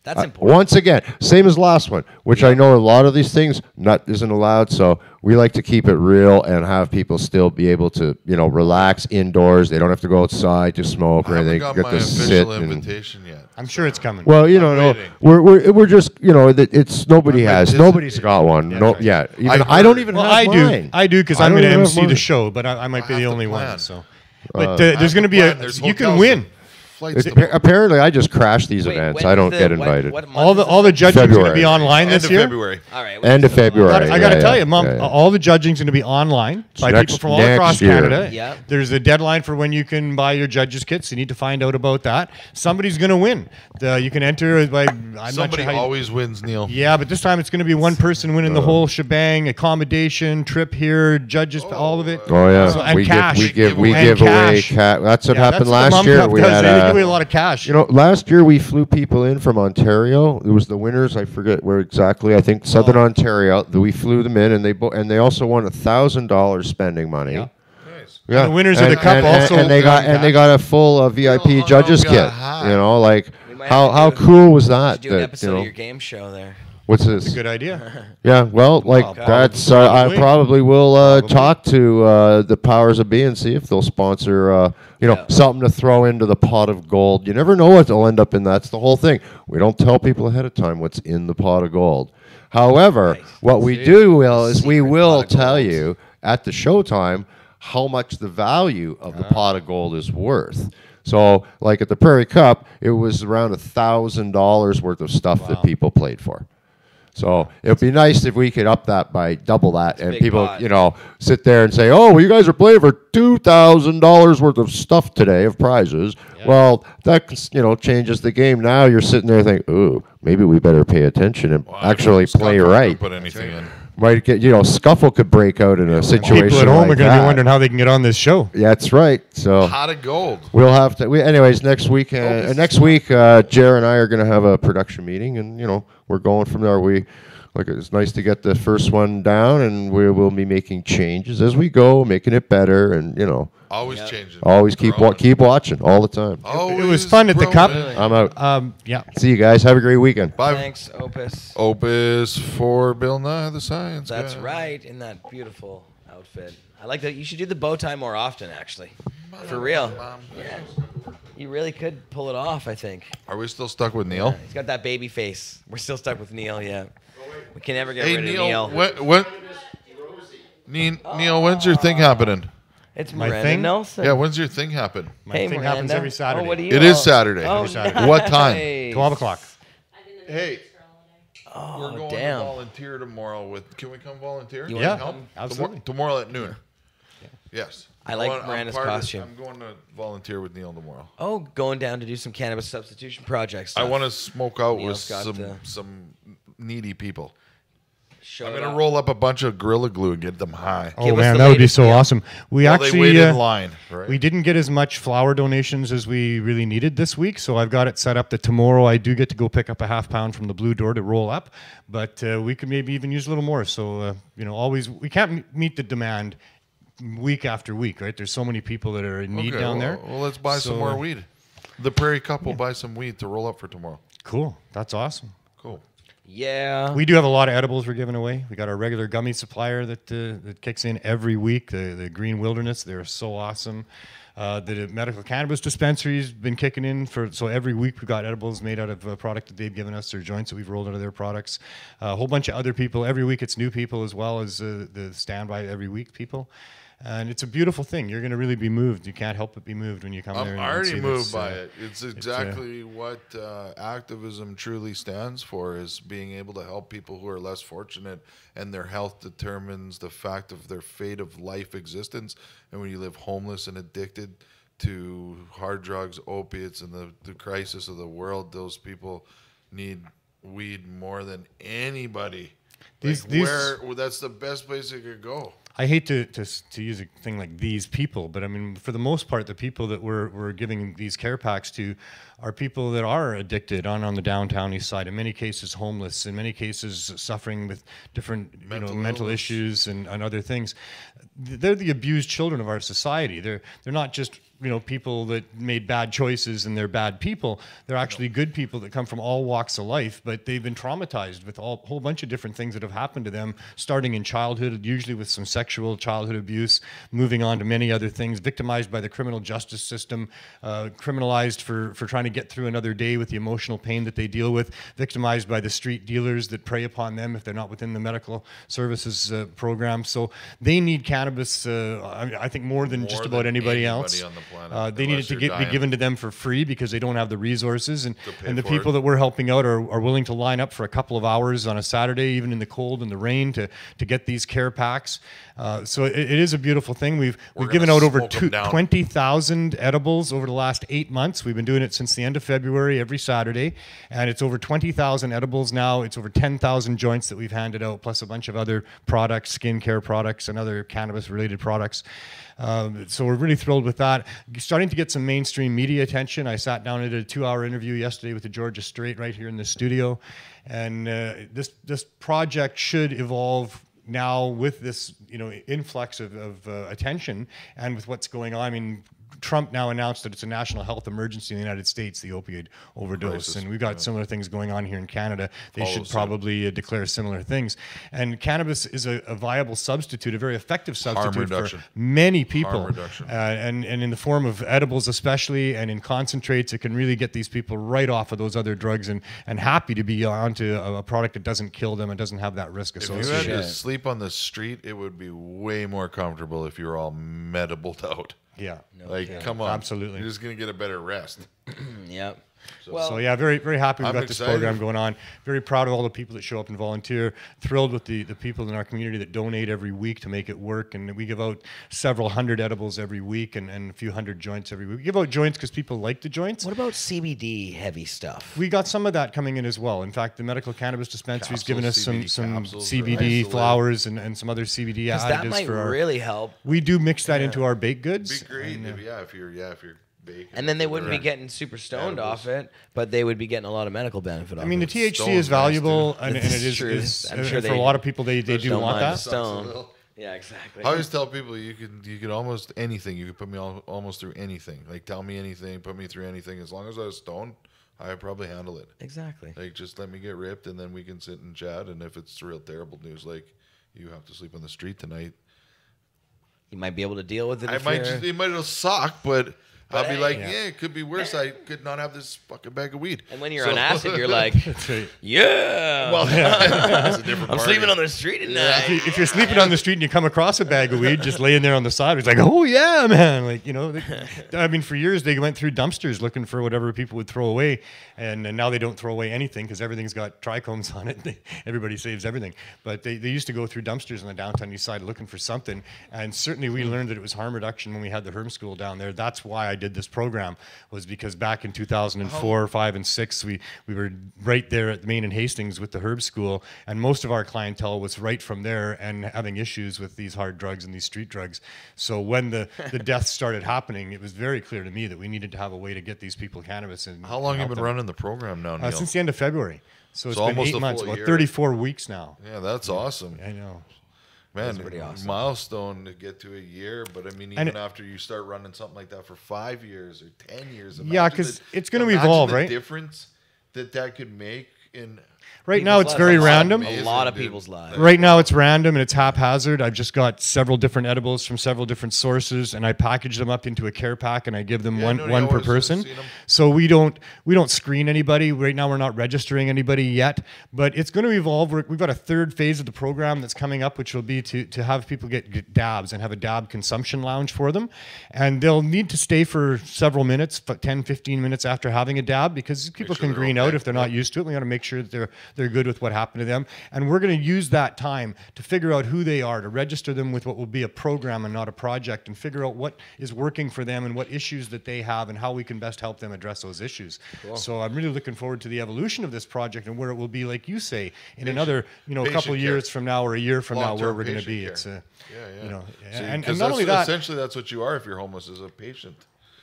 Speaker 2: That's important.
Speaker 6: Once again, same as last one, which I know a lot of these things nut isn't allowed, so we like to keep it real and have people still be able to, relax indoors. They don't have to go outside to smoke or
Speaker 1: I haven't
Speaker 6: anything.
Speaker 1: got
Speaker 6: Get
Speaker 1: my
Speaker 6: to sit
Speaker 1: official
Speaker 6: and.
Speaker 1: invitation yet.
Speaker 3: I'm sure it's coming.
Speaker 6: Well, no,
Speaker 1: waiting.
Speaker 6: we're just it's nobody has, nobody's
Speaker 1: participating.
Speaker 6: got one. No,
Speaker 3: right.
Speaker 6: yeah. Even,
Speaker 1: I
Speaker 6: I don't
Speaker 1: heard-
Speaker 6: even
Speaker 3: Well,
Speaker 6: have mine.
Speaker 3: I do because
Speaker 6: I
Speaker 3: I'm
Speaker 6: don't
Speaker 3: going to
Speaker 6: even have
Speaker 3: MC the
Speaker 6: mine.
Speaker 3: show, but I might be
Speaker 1: have
Speaker 3: the
Speaker 1: to
Speaker 3: only
Speaker 1: plan.
Speaker 3: one. So, but there's going to be
Speaker 1: There's
Speaker 3: you can
Speaker 1: hotels
Speaker 3: win.
Speaker 1: and flights to book.
Speaker 6: Apparently, I just crash these
Speaker 2: Wait,
Speaker 6: events.
Speaker 2: when
Speaker 6: I
Speaker 2: is
Speaker 6: don't
Speaker 2: the-
Speaker 6: get
Speaker 2: what-
Speaker 6: invited.
Speaker 2: what month
Speaker 3: All
Speaker 2: is
Speaker 3: the
Speaker 2: this?
Speaker 3: judging's going to
Speaker 6: February.
Speaker 3: be online
Speaker 1: End
Speaker 3: this
Speaker 1: of
Speaker 3: year.
Speaker 1: February.
Speaker 2: All right.
Speaker 6: End of February.
Speaker 3: I got to
Speaker 6: Yeah,
Speaker 3: tell
Speaker 6: yeah,
Speaker 3: you, Mom,
Speaker 6: yeah, yeah.
Speaker 3: all the judging's going to be online by
Speaker 6: Next-
Speaker 3: people from all
Speaker 6: next
Speaker 3: across
Speaker 6: year.
Speaker 3: Canada.
Speaker 2: Yeah.
Speaker 3: There's a deadline for when you can buy your judges kits. You need to find out about that. Somebody's going to win. You can enter by. I'm not
Speaker 1: Somebody
Speaker 3: sure how you-
Speaker 1: always wins, Neil.
Speaker 3: Yeah, but this time it's going to be one person winning the whole shebang, accommodation, trip here, judges, all of it.
Speaker 6: Oh yeah,
Speaker 3: So- and
Speaker 6: we
Speaker 3: cash.
Speaker 6: give
Speaker 3: And
Speaker 6: away
Speaker 3: cash.
Speaker 6: cash. That's what
Speaker 3: Yeah,
Speaker 6: happened
Speaker 3: that's what the
Speaker 6: last
Speaker 3: Mum
Speaker 6: year.
Speaker 3: Cup
Speaker 6: We
Speaker 3: does.
Speaker 6: had
Speaker 3: They give away a lot of cash.
Speaker 6: last year we flew people in from Ontario. It was the winners. I forget where exactly. I think Southern Ontario. We flew them in, and they also won $1,000 spending money.
Speaker 3: Yeah.
Speaker 6: Yeah.
Speaker 3: And the winners of the cup also
Speaker 6: and they got a full VIP
Speaker 1: Little
Speaker 6: judges
Speaker 1: hot dog
Speaker 6: kit.
Speaker 1: got high.
Speaker 6: Like
Speaker 2: We might
Speaker 6: how
Speaker 2: have to do-
Speaker 6: cool was
Speaker 2: Should
Speaker 6: that?
Speaker 2: do an
Speaker 6: that,
Speaker 2: episode of your game show there.
Speaker 6: what's this?
Speaker 3: Good idea.
Speaker 6: Yeah, well, that's I probably will talk to the powers of be and see if they'll sponsor something to throw into the pot of gold. You never know what will end up in. That's the whole thing. We don't tell people ahead of time what's in the pot of gold. However, what we do is we will tell you at the showtime how much the value of the pot of gold is worth. So, like at the Prairie Cup, it was around $1,000 worth of stuff that people played for. So it would be nice if we could up that by double that, and
Speaker 2: big
Speaker 6: people,
Speaker 2: pot.
Speaker 6: sit there and say, "Oh, well, you guys are playing for $2,000 worth of stuff today of prizes." Yeah. Well, that changes the game. Now you're sitting there thinking, "Ooh, maybe we better pay attention and actually play right."
Speaker 1: Put anything in.
Speaker 6: Might get scuffle could break out in a situation.
Speaker 3: People at home
Speaker 6: like
Speaker 3: are going to
Speaker 6: that.
Speaker 3: be wondering how they can get on this show.
Speaker 6: Yeah, that's right. So
Speaker 1: Pot of gold.
Speaker 6: we'll have to. Anyways, next week, Jer and I are going to have a production meeting, and we're going from there. It's nice to get the first one down, and we will be making changes as we go, making it better, and
Speaker 1: Always changing.
Speaker 6: always keep watching all the time.
Speaker 3: It was fun at the Cup.
Speaker 6: I'm out.
Speaker 3: Yeah.
Speaker 6: See you guys. Have a great weekend.
Speaker 1: Bye.
Speaker 2: Thanks, Opus.
Speaker 1: Opus for Bill Nye the Science
Speaker 2: That's
Speaker 1: Guy.
Speaker 2: right, in that beautiful outfit. I like that. You should do the bow tie more often, actually. For real. Yeah. You really could pull it off, I think.
Speaker 1: Are we still stuck with Neil?
Speaker 2: He's got that baby face. We're still stuck with Neil, yeah. We can never get
Speaker 1: Hey,
Speaker 2: rid
Speaker 1: Neil.
Speaker 2: of Neil.
Speaker 1: Neil, when's your thing happening?
Speaker 2: It's
Speaker 3: My
Speaker 2: Miranda
Speaker 3: thing?
Speaker 2: Nelson.
Speaker 1: Yeah, when's your thing happen?
Speaker 3: My
Speaker 2: Hey,
Speaker 3: thing
Speaker 2: Miranda.
Speaker 3: happens every Saturday.
Speaker 2: Oh, what do you
Speaker 1: It is Saturday.
Speaker 2: Oh,
Speaker 3: Every Saturday.
Speaker 1: What time?
Speaker 2: nice.
Speaker 3: 12 o'clock.
Speaker 1: Hey,
Speaker 2: Oh,
Speaker 1: we're going
Speaker 2: damn.
Speaker 1: to volunteer tomorrow with. Can we come volunteer?
Speaker 2: You
Speaker 1: Can
Speaker 3: wanna
Speaker 1: we help?
Speaker 3: come? Absolutely.
Speaker 1: Tomorrow at noon. Yes.
Speaker 2: I like
Speaker 1: I'm
Speaker 2: Miranda's
Speaker 1: part of-
Speaker 2: costume.
Speaker 1: I'm going to volunteer with Neil tomorrow.
Speaker 2: Oh, going down to do some cannabis substitution projects.
Speaker 1: I want to smoke out
Speaker 2: Neil's
Speaker 1: with
Speaker 2: got the-
Speaker 1: some needy people.
Speaker 2: Show
Speaker 1: I'm
Speaker 2: it
Speaker 1: going to
Speaker 2: off.
Speaker 1: roll up a bunch of Gorilla Glue and get them high.
Speaker 3: Oh,
Speaker 2: Give us
Speaker 3: man,
Speaker 2: the
Speaker 3: that would be
Speaker 2: latest
Speaker 3: so
Speaker 2: deal.
Speaker 3: awesome. We
Speaker 1: While they
Speaker 3: actually
Speaker 1: wait in line, right?
Speaker 3: we didn't get as much flower donations as we really needed this week, so I've got it set up that tomorrow I do get to go pick up a half pound from the Blue Door to roll up, but we could maybe even use a little more. So, always we can't meet the demand week after week, right? There's so many people that are in need down there.
Speaker 1: Well, let's buy some
Speaker 3: So-
Speaker 1: more weed. The Prairie Cup will buy some weed to roll up for tomorrow.
Speaker 3: Cool. That's awesome.
Speaker 1: Cool.
Speaker 2: Yeah.
Speaker 3: We do have a lot of edibles we're giving away. We got our regular gummy supplier that kicks in every week. The Green Wilderness, they're so awesome. The medical cannabis dispensary's been kicking in so every week we've got edibles made out of a product that they've given us, their joints that we've rolled out of their products. A whole bunch of other people. Every week it's new people as well as the standby every week people. And it's a beautiful thing. You're going to really be moved. You can't help but be moved when you come there.
Speaker 1: I'm
Speaker 3: and
Speaker 1: already
Speaker 3: see
Speaker 1: moved
Speaker 3: this,
Speaker 1: by it. It's exactly what activism truly stands for, is being able to help people who are less fortunate, and their health determines the fact of their fate of life existence. And when you live homeless and addicted to hard drugs, opiates, and the crisis of the world, those people need weed more than anybody. That's the best place they could go.
Speaker 3: I hate to use a thing like these people, but I mean, for the most part, the people that we're giving these care packs to are people that are addicted on the downtown east side, in many cases homeless, in many cases suffering with different mental issues and other things. They're the abused children of our society. They're not just people that made bad choices and they're bad people. They're actually good people that come from all walks of life, but they've been traumatized with a whole bunch of different things that have happened to them, starting in childhood, usually with some sexual childhood abuse, moving on to many other things, victimized by the criminal justice system, criminalized for trying to get through another day with the emotional pain that they deal with, victimized by the street dealers that prey upon them if they're not within the medical services program. So they need cannabis, I think, more than just about anybody else.
Speaker 1: On the planet,
Speaker 3: They need it to be given to them for free because they don't have the resources. And the
Speaker 1: for
Speaker 3: people that we're helping out are willing to line up for a couple of hours on a Saturday, even in the cold and the rain, to get these care packs. So it is a beautiful thing. We've given out over 20,000 edibles over the last 8 months. We've been doing it since the end of February every Saturday. And it's over 20,000 edibles now. It's over 10,000 joints that we've handed out, plus a bunch of other products, skincare products, and other cannabis-related products. So we're really thrilled with that. Starting to get some mainstream media attention. I sat down and did a 2-hour interview yesterday with the Georgia Straight right here in the studio. And this project should evolve now with this influx of attention and with what's going on. I mean, Trump now announced that it's a national health emergency in the United States, the opioid overdose. And we've got similar things going on here in Canada. They should probably declare similar things. And cannabis is a viable substitute, a very effective substitute for many people. And in the form of edibles especially, and in concentrates, it can really get these people right off of those other drugs and happy to be onto a product that doesn't kill them and doesn't have that risk associated.
Speaker 1: If you had to sleep on the street, it would be way more comfortable if you were all medibled out.
Speaker 3: Yeah.
Speaker 1: Come on.
Speaker 3: Absolutely.
Speaker 1: You're just going to get a better rest.
Speaker 2: Yep.
Speaker 3: So yeah, very, very happy we've got this program going on. Very proud of all the people that show up and volunteer. Thrilled with the people in our community that donate every week to make it work. And we give out several hundred edibles every week and a few hundred joints every week. We give out joints because people like the joints.
Speaker 2: What about CBD heavy stuff?
Speaker 3: We got some of that coming in as well. In fact, the medical cannabis dispensary's given us some CBD
Speaker 1: right?
Speaker 3: flowers and some other CBD additives.
Speaker 2: That might really help.
Speaker 3: We do mix that into our baked goods.
Speaker 1: It'd be great if you're baking.
Speaker 2: And then they wouldn't be getting super stoned off it, but they would be getting a lot of medical benefit off it.
Speaker 3: I mean, the THC is valuable, and it is
Speaker 2: I'm sure
Speaker 3: for a lot of people, they do want that.
Speaker 2: Stone. Yeah, exactly.
Speaker 1: I always tell people you can almost anything. You can put me almost through anything. Like, tell me anything, put me through anything. As long as I was stoned, I would probably handle it.
Speaker 2: Exactly.
Speaker 1: Like, just let me get ripped, and then we can sit and chat. And if it's real terrible news, like you have to sleep on the street tonight,
Speaker 2: you might be able to deal with it.
Speaker 1: It might suck, but I'll be like, yeah, it could be worse. I could not have this fucking bag of weed.
Speaker 2: And when you're on acid, you're like, yeah.
Speaker 1: Well, that's a different
Speaker 2: I'm
Speaker 1: party.
Speaker 2: sleeping on the street tonight.
Speaker 3: If you're sleeping on the street and you come across a bag of weed just laying there on the side, it's like, oh yeah, man. Like, I mean, for years they went through dumpsters looking for whatever people would throw away, and now they don't throw away anything because everything's got trichomes on it. Everybody saves everything. But they used to go through dumpsters on the downtown east side looking for something, and certainly we learned that it was harm reduction when we had the Herm School down there. That's why I did this program, was because back in 2004, 5, and 6, we were right there at Main and Hastings with the Herb School, and most of our clientele was right from there and having issues with these hard drugs and these street drugs. So when the deaths started happening, it was very clear to me that we needed to have a way to get these people cannabis. And
Speaker 1: how long have you been running the program now, Neil?
Speaker 3: Since the end of February. So it's been
Speaker 1: almost
Speaker 3: 8 months,
Speaker 1: about
Speaker 3: 34 weeks now.
Speaker 1: Yeah, that's awesome.
Speaker 3: I know.
Speaker 1: Man,
Speaker 2: pretty awesome.
Speaker 1: Milestone to get to a year, but I mean, even after you start running something like that for 5 years or 10 years,
Speaker 3: yeah, because it's going to evolve, right?
Speaker 1: The difference that could make in
Speaker 3: right now, it's very random.
Speaker 2: A lot of people's lives.
Speaker 3: Right now, it's random and it's haphazard. I've just got several different edibles from several different sources, and I package them up into a care pack, and I give them one per person. So we don't screen anybody. Right now, we're not registering anybody yet, but it's going to evolve. We've got a third phase of the program that's coming up, which will be to have people get dabs and have a dab consumption lounge for them, and they'll need to stay for several minutes, 10, 15 minutes after having a dab, because people can green out if they're not used to it. We got to make sure that they're good with what happened to them, and we're going to use that time to figure out who they are, to register them with what will be a program and not a project, and figure out what is working for them and what issues that they have and how we can best help them address those issues. Cool. So I'm really looking forward to the evolution of this project and where it will be, like you say, in another couple of years from now or a year from now, where we're going to be. It's
Speaker 1: and
Speaker 3: not only that,
Speaker 1: essentially that's what you are if you're homeless, is a patient.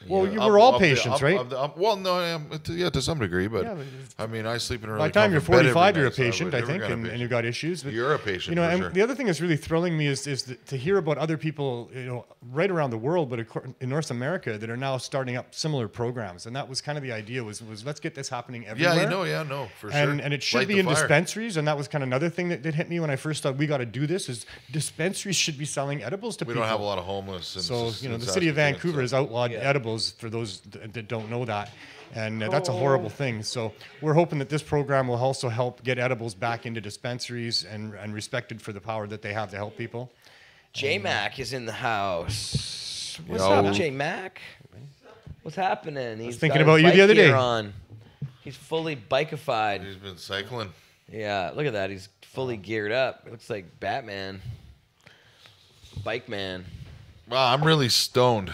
Speaker 3: Well,
Speaker 1: Yeah,
Speaker 3: we're all
Speaker 1: of the-
Speaker 3: patients,
Speaker 1: of-
Speaker 3: right?
Speaker 1: of the- well, no, yeah, to some degree, but
Speaker 3: Yeah, but
Speaker 1: I mean, I sleep in a
Speaker 3: By
Speaker 1: really
Speaker 3: the time you're
Speaker 1: comfortable bed every
Speaker 3: 45, you're a
Speaker 1: night, so
Speaker 3: patient,
Speaker 1: would
Speaker 3: I
Speaker 1: never
Speaker 3: think,
Speaker 1: got a
Speaker 3: and
Speaker 1: patient.
Speaker 3: you've got issues. But,
Speaker 1: You're a patient,
Speaker 3: you know,
Speaker 1: for
Speaker 3: and
Speaker 1: sure.
Speaker 3: the other thing that's really thrilling me is to hear about other people, you know, right around the world, but in North America, that are now starting up similar programs. And that was kind of the idea was let's get this happening everywhere.
Speaker 1: Yeah, for sure.
Speaker 3: And it should
Speaker 1: Light
Speaker 3: be
Speaker 1: the
Speaker 3: in
Speaker 1: fire.
Speaker 3: dispensaries, and that was kind of another thing that hit me when I first thought we got to do this. Is dispensaries should be selling edibles to
Speaker 1: We
Speaker 3: people.
Speaker 1: don't have a lot of homeless. In
Speaker 3: So,
Speaker 1: Saskatoon,
Speaker 3: you know, the city of Vancouver
Speaker 1: so-
Speaker 3: has outlawed edibles for those that don't know that. And that's a horrible thing. So we're hoping that this program will also help get edibles back into dispensaries and respected for the power that they have to help people.
Speaker 2: J-Mac is in the house. What's
Speaker 1: Yo.
Speaker 2: up, J-Mac? What's happening? He's
Speaker 3: thinking
Speaker 2: got his
Speaker 3: about you the
Speaker 2: bike
Speaker 3: other day.
Speaker 2: gear on. He's fully bikeified.
Speaker 1: He's been cycling.
Speaker 2: Yeah, look at that. He's fully geared up. It looks like Batman. Bike man.
Speaker 1: Wow, I'm really stoned.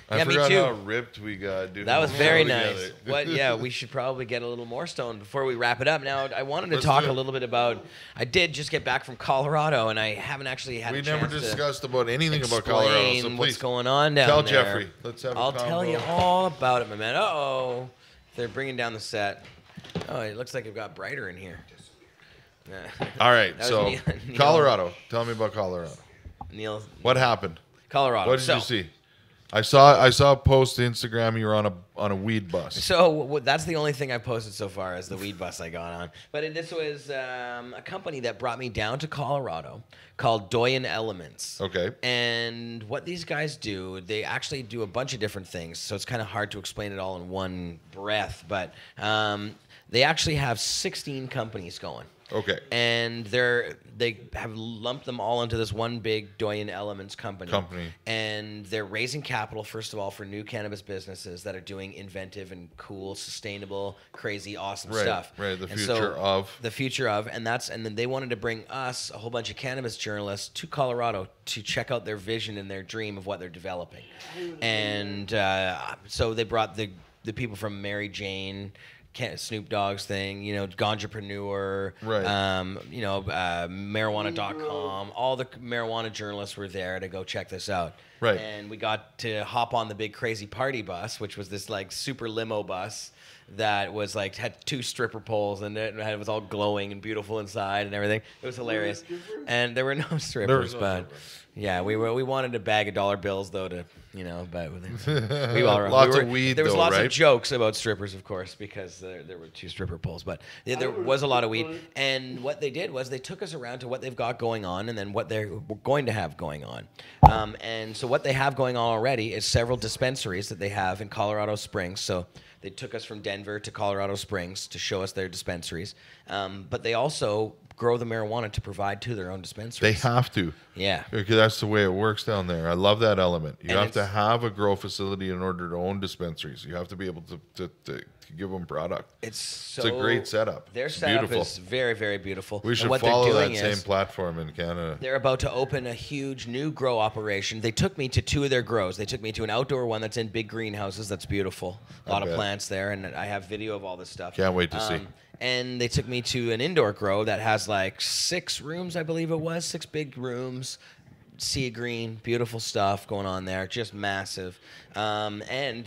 Speaker 1: I
Speaker 2: Yeah, me
Speaker 1: forgot
Speaker 2: too.
Speaker 1: how ripped we got. Doing
Speaker 2: That was
Speaker 1: the
Speaker 2: very
Speaker 1: show
Speaker 2: nice.
Speaker 1: together.
Speaker 2: What? Yeah, we should probably get a little more stoned before we wrap it up. Now, I wanted to
Speaker 1: Let's
Speaker 2: talk
Speaker 1: do
Speaker 2: a
Speaker 1: it.
Speaker 2: little bit about. I did just get back from Colorado, and I haven't actually had.
Speaker 1: We
Speaker 2: a
Speaker 1: never
Speaker 2: chance
Speaker 1: discussed about anything
Speaker 2: to
Speaker 1: about Colorado. So
Speaker 2: explain what's
Speaker 1: please
Speaker 2: going on down
Speaker 1: tell
Speaker 2: there.
Speaker 1: Jeffrey. Let's have a
Speaker 2: I'll tell
Speaker 1: convo.
Speaker 2: you all about it, my man. Uh-oh. They're bringing down the set. Oh, it looks like it got brighter in here.
Speaker 1: All right,
Speaker 2: That was
Speaker 1: so
Speaker 2: Neil-
Speaker 1: Colorado. Tell me about Colorado.
Speaker 2: Neil.
Speaker 1: What happened?
Speaker 2: Colorado.
Speaker 1: What did
Speaker 2: So-
Speaker 1: you see? I saw a post to Instagram. You were on a weed bus.
Speaker 2: So that's the only thing I posted so far is the weed bus I got on. But this was a company that brought me down to Colorado called Doyen Elements.
Speaker 1: Okay.
Speaker 2: And what these guys do, they actually do a bunch of different things. So it's kind of hard to explain it all in one breath. But they actually have 16 companies going.
Speaker 1: Okay.
Speaker 2: And they have lumped them all into this one big Doyen Elements company. And they're raising capital, first of all, for new cannabis businesses that are doing inventive and cool, sustainable, crazy, awesome stuff.
Speaker 1: Right, the
Speaker 2: And
Speaker 1: future of.
Speaker 2: The future of. And then they wanted to bring us, a whole bunch of cannabis journalists, to Colorado to check out their vision and their dream of what they're developing. And so they brought the people from Mary Jane, Snoop Dogg's thing, you know, Ganjapreneur,
Speaker 1: Right.
Speaker 2: you know, marijuana.com. All the marijuana journalists were there to go check this out.
Speaker 1: Right.
Speaker 2: And we got to hop on the big crazy party bus, which was this like super limo bus that was like had 2 stripper poles and it was all glowing and beautiful inside and everything. It was hilarious. And there were no strippers, but yeah, we wanted to bag $1 bills though to, you know, but we all were,
Speaker 1: Lots of weed,
Speaker 2: there was
Speaker 1: though,
Speaker 2: lots
Speaker 1: right?
Speaker 2: of jokes about strippers, of course, because there were 2 stripper poles, but there was a lot of weed. And what they did was they took us around to what they've got going on and then what they're going to have going on. And so what they have going on already is several dispensaries that they have in Colorado Springs. So they took us from Denver to Colorado Springs to show us their dispensaries. But they also grow the marijuana to provide to their own dispensaries.
Speaker 1: They have to.
Speaker 2: Yeah.
Speaker 1: Because that's the way it works down there. I love that element. You
Speaker 2: And
Speaker 1: have to
Speaker 2: it's-
Speaker 1: have a grow facility in order to own dispensaries. You have to be able to give them product.
Speaker 2: It's
Speaker 1: a great setup.
Speaker 2: Their
Speaker 1: It's
Speaker 2: setup
Speaker 1: beautiful.
Speaker 2: is very, very beautiful.
Speaker 1: We should
Speaker 2: and what
Speaker 1: follow
Speaker 2: they're
Speaker 1: that
Speaker 2: doing
Speaker 1: same
Speaker 2: is
Speaker 1: platform in Canada.
Speaker 2: they're about to open a huge new grow operation. They took me to 2 of their grows. They took me to an outdoor one that's in big greenhouses. That's beautiful. A lot of
Speaker 1: bet.
Speaker 2: plants there, and I have video of all this stuff.
Speaker 1: Can't wait to see.
Speaker 2: And they took me to an indoor grow that has like 6 rooms, I believe it was, 6 big rooms. Sea green, beautiful stuff going on there, just massive. And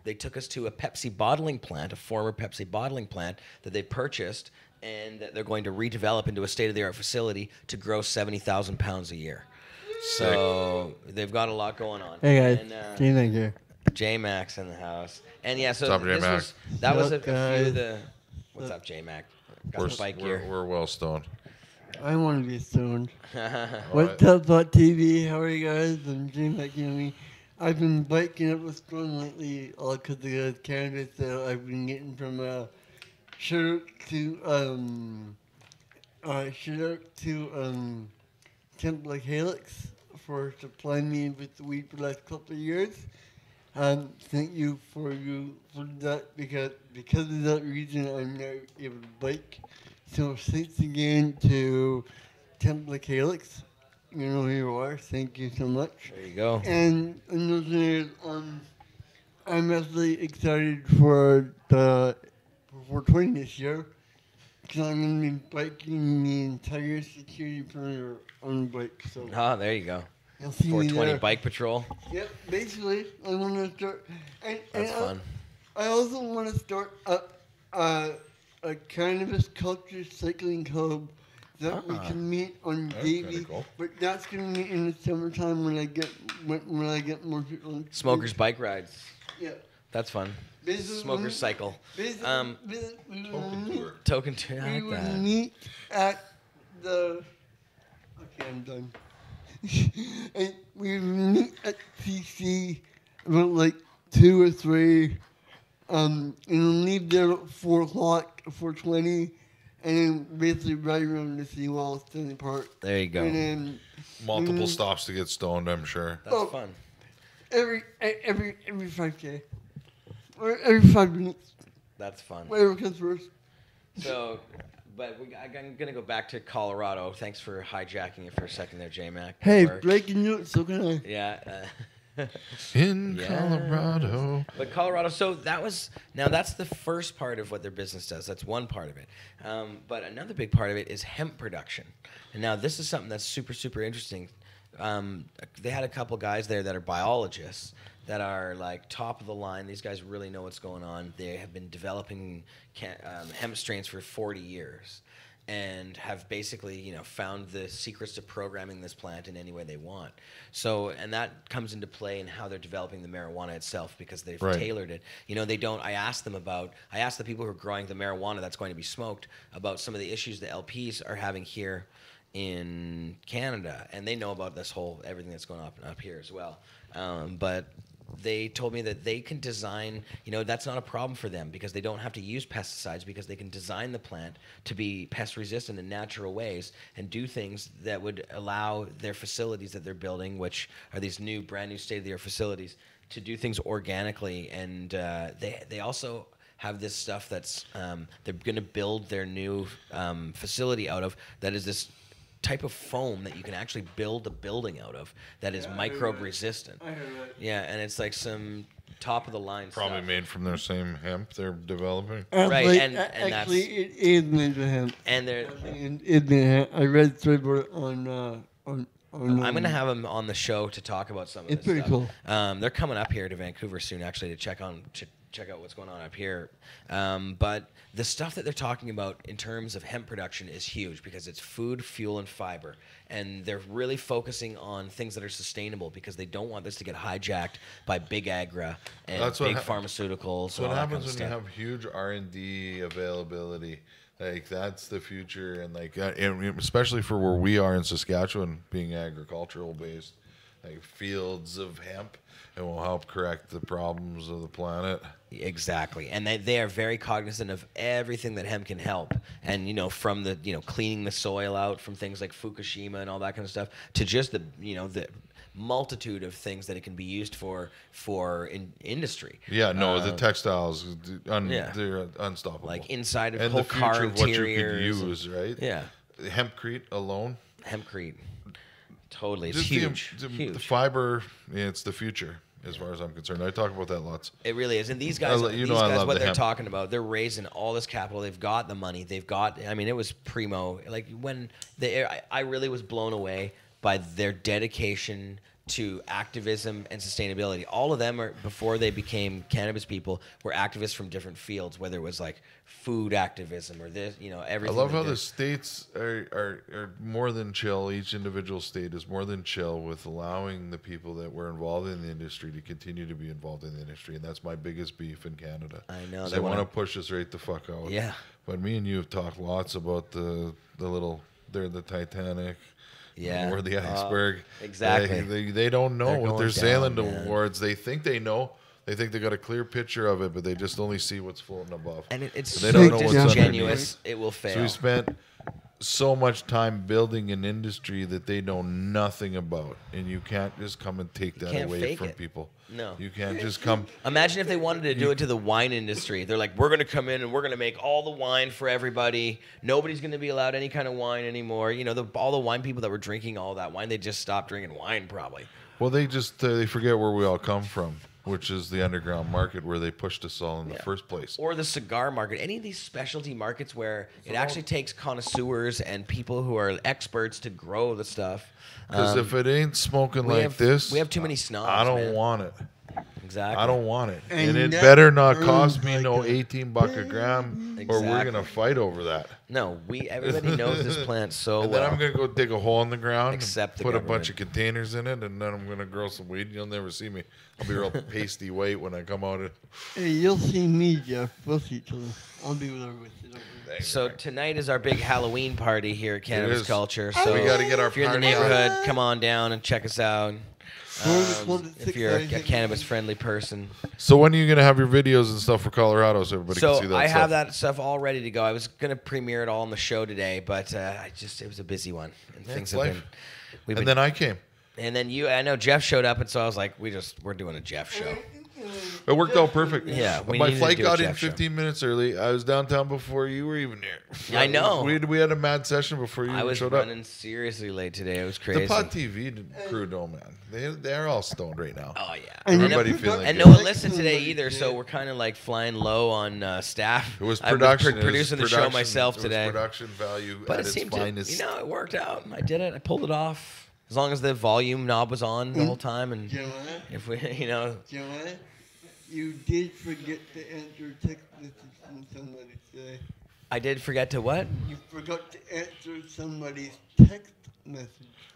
Speaker 2: they took us to a Pepsi bottling plant, a former Pepsi bottling plant that they purchased, and that they're going to redevelop into a state-of-the-art facility to grow 70,000 pounds a year. So they've got a lot going on.
Speaker 7: Hey guys,
Speaker 2: And,
Speaker 7: J-Mac here.
Speaker 2: J-Max in the house. And yeah, so
Speaker 1: What's up,
Speaker 2: this
Speaker 1: J-Mac?
Speaker 2: was, that was a few
Speaker 7: Guys.
Speaker 2: of the... What's up, J-Mac? Got the bike gear.
Speaker 1: We're well stoned.
Speaker 7: I want to be stoned. What's up, TV? How are you guys? I'm J-Mac Yummy. I've been biking up with Stone lately, all because of the cannabis that I've been getting from shout out to Temple Helix for supplying me with the weed for the last couple of years. Thank you for that because of that reason I'm now able to bike. So thanks again to Temple Helix. You know who you are. Thank you so much.
Speaker 2: There you go.
Speaker 7: And listeners, I'm really excited for 420 this year because I'm going to be biking the entire security perimeter on the bike. So
Speaker 2: Oh, there you go.
Speaker 7: You'll see me
Speaker 2: 420
Speaker 7: there.
Speaker 2: bike patrol.
Speaker 7: Yep, basically, I want to start.
Speaker 2: That's fun.
Speaker 7: I also want to start a cannabis culture cycling club that we can meet on daily.
Speaker 1: cool.
Speaker 7: But that's gonna meet in the summertime when I get more people.
Speaker 2: Smokers bike rides.
Speaker 7: Yeah.
Speaker 2: That's fun.
Speaker 7: Basically,
Speaker 2: Smokers cycle.
Speaker 7: Basically,
Speaker 2: Token tour. I
Speaker 7: we
Speaker 2: like
Speaker 7: would
Speaker 2: that.
Speaker 7: meet at the. Okay, I'm done. And we would meet at TC about like 2 or 3. And leave there at 4 o'clock, 4:20, and then basically ride around the seawall, Stanley Park.
Speaker 2: There you go.
Speaker 7: And then
Speaker 1: Multiple stops to get stoned, I'm sure.
Speaker 2: That's fun.
Speaker 7: every 5K. Or every 5 minutes.
Speaker 2: That's fun.
Speaker 7: Whatever comes first.
Speaker 2: So, but I'm going to go back to Colorado. Thanks for hijacking it for a second there, J-Mac.
Speaker 7: Hey,
Speaker 2: Work.
Speaker 7: breaking news, so can I.
Speaker 2: Yeah.
Speaker 1: In
Speaker 2: Yeah.
Speaker 1: Colorado.
Speaker 2: But Colorado, so that's the first part of what their business does. That's one part of it. But another big part of it is hemp production. And now this is something that's super, super interesting. They had a couple guys there that are biologists that are like top of the line. These guys really know what's going on. They have been developing hemp strains for 40 years. And have basically, found the secrets to programming this plant in any way they want. So, and that comes into play in how they're developing the marijuana itself because they've tailored it. They don't. I asked the people who are growing the marijuana that's going to be smoked about some of the issues the LPs are having here in Canada, and they know about everything that's going on up here as well. But they told me that they can design, that's not a problem for them because they don't have to use pesticides because they can design the plant to be pest resistant in natural ways and do things that would allow their facilities that they're building, which are these brand new state-of-the-art facilities, to do things organically. And they also have this stuff that's they're going to build their new facility out of that is this type of foam that you can actually build a building out of that is microbe resistant.
Speaker 7: I heard that.
Speaker 2: Yeah, and it's like some top of the line
Speaker 1: Probably
Speaker 2: stuff.
Speaker 1: made from their same hemp they're developing.
Speaker 2: Right, and
Speaker 7: actually,
Speaker 2: that's-
Speaker 7: it is made with hemp.
Speaker 2: And they're
Speaker 7: It's made hemp. I read a story about it on.
Speaker 2: I'm gonna have them on the show to talk about some of
Speaker 7: It's
Speaker 2: this
Speaker 7: pretty
Speaker 2: stuff.
Speaker 7: cool.
Speaker 2: They're coming up here to Vancouver soon, actually, to check out what's going on up here. But the stuff that they're talking about in terms of hemp production is huge because it's food, fuel, and fiber. And they're really focusing on things that are sustainable because they don't want this to get hijacked by big agra and
Speaker 1: That's what
Speaker 2: big
Speaker 1: hap-
Speaker 2: pharmaceuticals.
Speaker 1: So
Speaker 2: and
Speaker 1: what
Speaker 2: all that
Speaker 1: happens
Speaker 2: kind
Speaker 1: when
Speaker 2: of
Speaker 1: you
Speaker 2: stuff.
Speaker 1: have huge R&D availability? Like that's the future, and and especially for where we are in Saskatchewan, being agricultural based, like fields of hemp, it will help correct the problems of the planet.
Speaker 2: Exactly, and they are very cognizant of everything that hemp can help, and from the cleaning the soil out from things like Fukushima and all that kind of stuff to just the the multitude of things that it can be used for industry.
Speaker 1: Yeah, no, the textiles,
Speaker 2: yeah.
Speaker 1: they're unstoppable.
Speaker 2: Like inside of
Speaker 1: and
Speaker 2: whole
Speaker 1: the future
Speaker 2: car
Speaker 1: of what you could
Speaker 2: interiors.
Speaker 1: use, right?
Speaker 2: Yeah,
Speaker 1: Hempcrete alone,
Speaker 2: hempcrete, totally, it's
Speaker 1: just
Speaker 2: huge,
Speaker 1: the
Speaker 2: huge.
Speaker 1: fiber. Yeah, it's the future as far as I'm concerned. I talk about that lots.
Speaker 2: It really is. And these guys,
Speaker 1: I love
Speaker 2: what
Speaker 1: the
Speaker 2: they're
Speaker 1: hemp.
Speaker 2: talking about, they're raising all this capital. They've got the money. They've got, it was primo. Like when I really was blown away by their dedication to activism and sustainability. All of them before they became cannabis people, were activists from different fields, whether it was like food activism or this,
Speaker 1: I
Speaker 2: everything.
Speaker 1: love
Speaker 2: they
Speaker 1: how
Speaker 2: did.
Speaker 1: the states are more than chill. Each individual state is more than chill with allowing the people that were involved in the industry to continue to be involved in the industry, and that's my biggest beef in Canada.
Speaker 2: I know,
Speaker 1: They want to push us right the fuck out.
Speaker 2: Yeah.
Speaker 1: But me and you have talked lots about the Titanic.
Speaker 2: Yeah.
Speaker 1: Or the iceberg.
Speaker 2: Exactly.
Speaker 1: They don't know
Speaker 2: They're
Speaker 1: what
Speaker 2: going
Speaker 1: they're sailing
Speaker 2: down, man.
Speaker 1: towards. They think they know. They think they got a clear picture of it, but they just only see what's floating above.
Speaker 2: And it's
Speaker 1: They
Speaker 2: so
Speaker 1: don't know what's
Speaker 2: disingenuous, it will fail.
Speaker 1: So we spent so much time building an industry that they know nothing about, and you can't just come and take that
Speaker 2: Can't
Speaker 1: away
Speaker 2: fake
Speaker 1: from
Speaker 2: it.
Speaker 1: people.
Speaker 2: No.
Speaker 1: You can't just come.
Speaker 2: Imagine if they wanted to do it to the wine industry. They're like, we're going to come in and we're going to make all the wine for everybody. Nobody's going to be allowed any kind of wine anymore. All the wine people that were drinking all that wine, they just stopped drinking wine probably.
Speaker 1: Well, they forget where we all come from. which is the underground market where they pushed us all in the
Speaker 2: Yeah.
Speaker 1: first place.
Speaker 2: Or the cigar market, any of these specialty markets where it actually takes connoisseurs and people who are experts to grow the stuff.
Speaker 1: Because if it ain't smoking
Speaker 2: we
Speaker 1: like
Speaker 2: have-
Speaker 1: this,
Speaker 2: we have too many snobs,
Speaker 1: I don't
Speaker 2: man.
Speaker 1: want it.
Speaker 2: Exactly.
Speaker 1: I don't want it.
Speaker 7: And
Speaker 1: And it
Speaker 7: that
Speaker 1: better not cost
Speaker 7: earns
Speaker 1: me
Speaker 7: like
Speaker 1: no
Speaker 7: a
Speaker 1: 18 buck a gram, or we're
Speaker 2: Exactly.
Speaker 1: gonna fight over that.
Speaker 2: No, everybody knows this plant so
Speaker 1: And then
Speaker 2: well.
Speaker 1: I'm gonna go dig a hole in the ground,
Speaker 2: Except the
Speaker 1: and put a bunch
Speaker 2: government.
Speaker 1: of containers in it, and then I'm gonna grow some weed. You'll never see me. I'll be real pasty white when I come out.
Speaker 7: Hey, you'll see me, Jeff. We'll see each other. I'll be there with you. Don't worry.
Speaker 2: So tonight is our big Halloween party here at Cannabis
Speaker 1: is.
Speaker 2: Culture. So
Speaker 1: We gotta get our
Speaker 2: if you're in the
Speaker 1: party on.
Speaker 2: neighborhood, come on down and check us out. If you're a cannabis-friendly person.
Speaker 1: So when are you gonna have your videos and stuff for Colorado so everybody
Speaker 2: So
Speaker 1: can see that
Speaker 2: I
Speaker 1: stuff?
Speaker 2: have that stuff all ready to go. I was gonna premiere it all on the show today, but it was a busy one, and things have
Speaker 1: life.
Speaker 2: been. We've
Speaker 1: And
Speaker 2: been,
Speaker 1: then I came.
Speaker 2: and then I know Jeff showed up, and so I was like, we're doing a Jeff show.
Speaker 1: It worked out perfect.
Speaker 2: Yeah, we
Speaker 1: my
Speaker 2: needed to
Speaker 1: flight
Speaker 2: do a
Speaker 1: got in
Speaker 2: Jeff show.
Speaker 1: 15 minutes early. I was downtown before you were even here.
Speaker 2: I know.
Speaker 1: We had a mad session before you
Speaker 2: I was
Speaker 1: showed
Speaker 2: running
Speaker 1: up.
Speaker 2: seriously late today. It was crazy.
Speaker 1: The Pod TV crew, though, man. They're all stoned right now.
Speaker 2: Oh yeah.
Speaker 7: And
Speaker 1: Everybody
Speaker 7: you
Speaker 1: feeling
Speaker 2: And
Speaker 1: good.
Speaker 2: no one listened today either, so we're kind of like flying low on staff.
Speaker 1: It was
Speaker 2: I
Speaker 1: production. It was
Speaker 2: producing the show
Speaker 1: production-
Speaker 2: myself
Speaker 1: it was
Speaker 2: today.
Speaker 1: production value
Speaker 2: But
Speaker 1: at
Speaker 2: it
Speaker 1: its
Speaker 2: seemed
Speaker 1: finest.
Speaker 2: to, it worked out. I did it. I pulled it off. As long as the volume knob was on the whole time, and
Speaker 7: Joanna,
Speaker 2: if we,
Speaker 7: Joanna, you did forget to answer a text message from somebody today.
Speaker 2: I did forget to what?
Speaker 7: You forgot to answer somebody's text message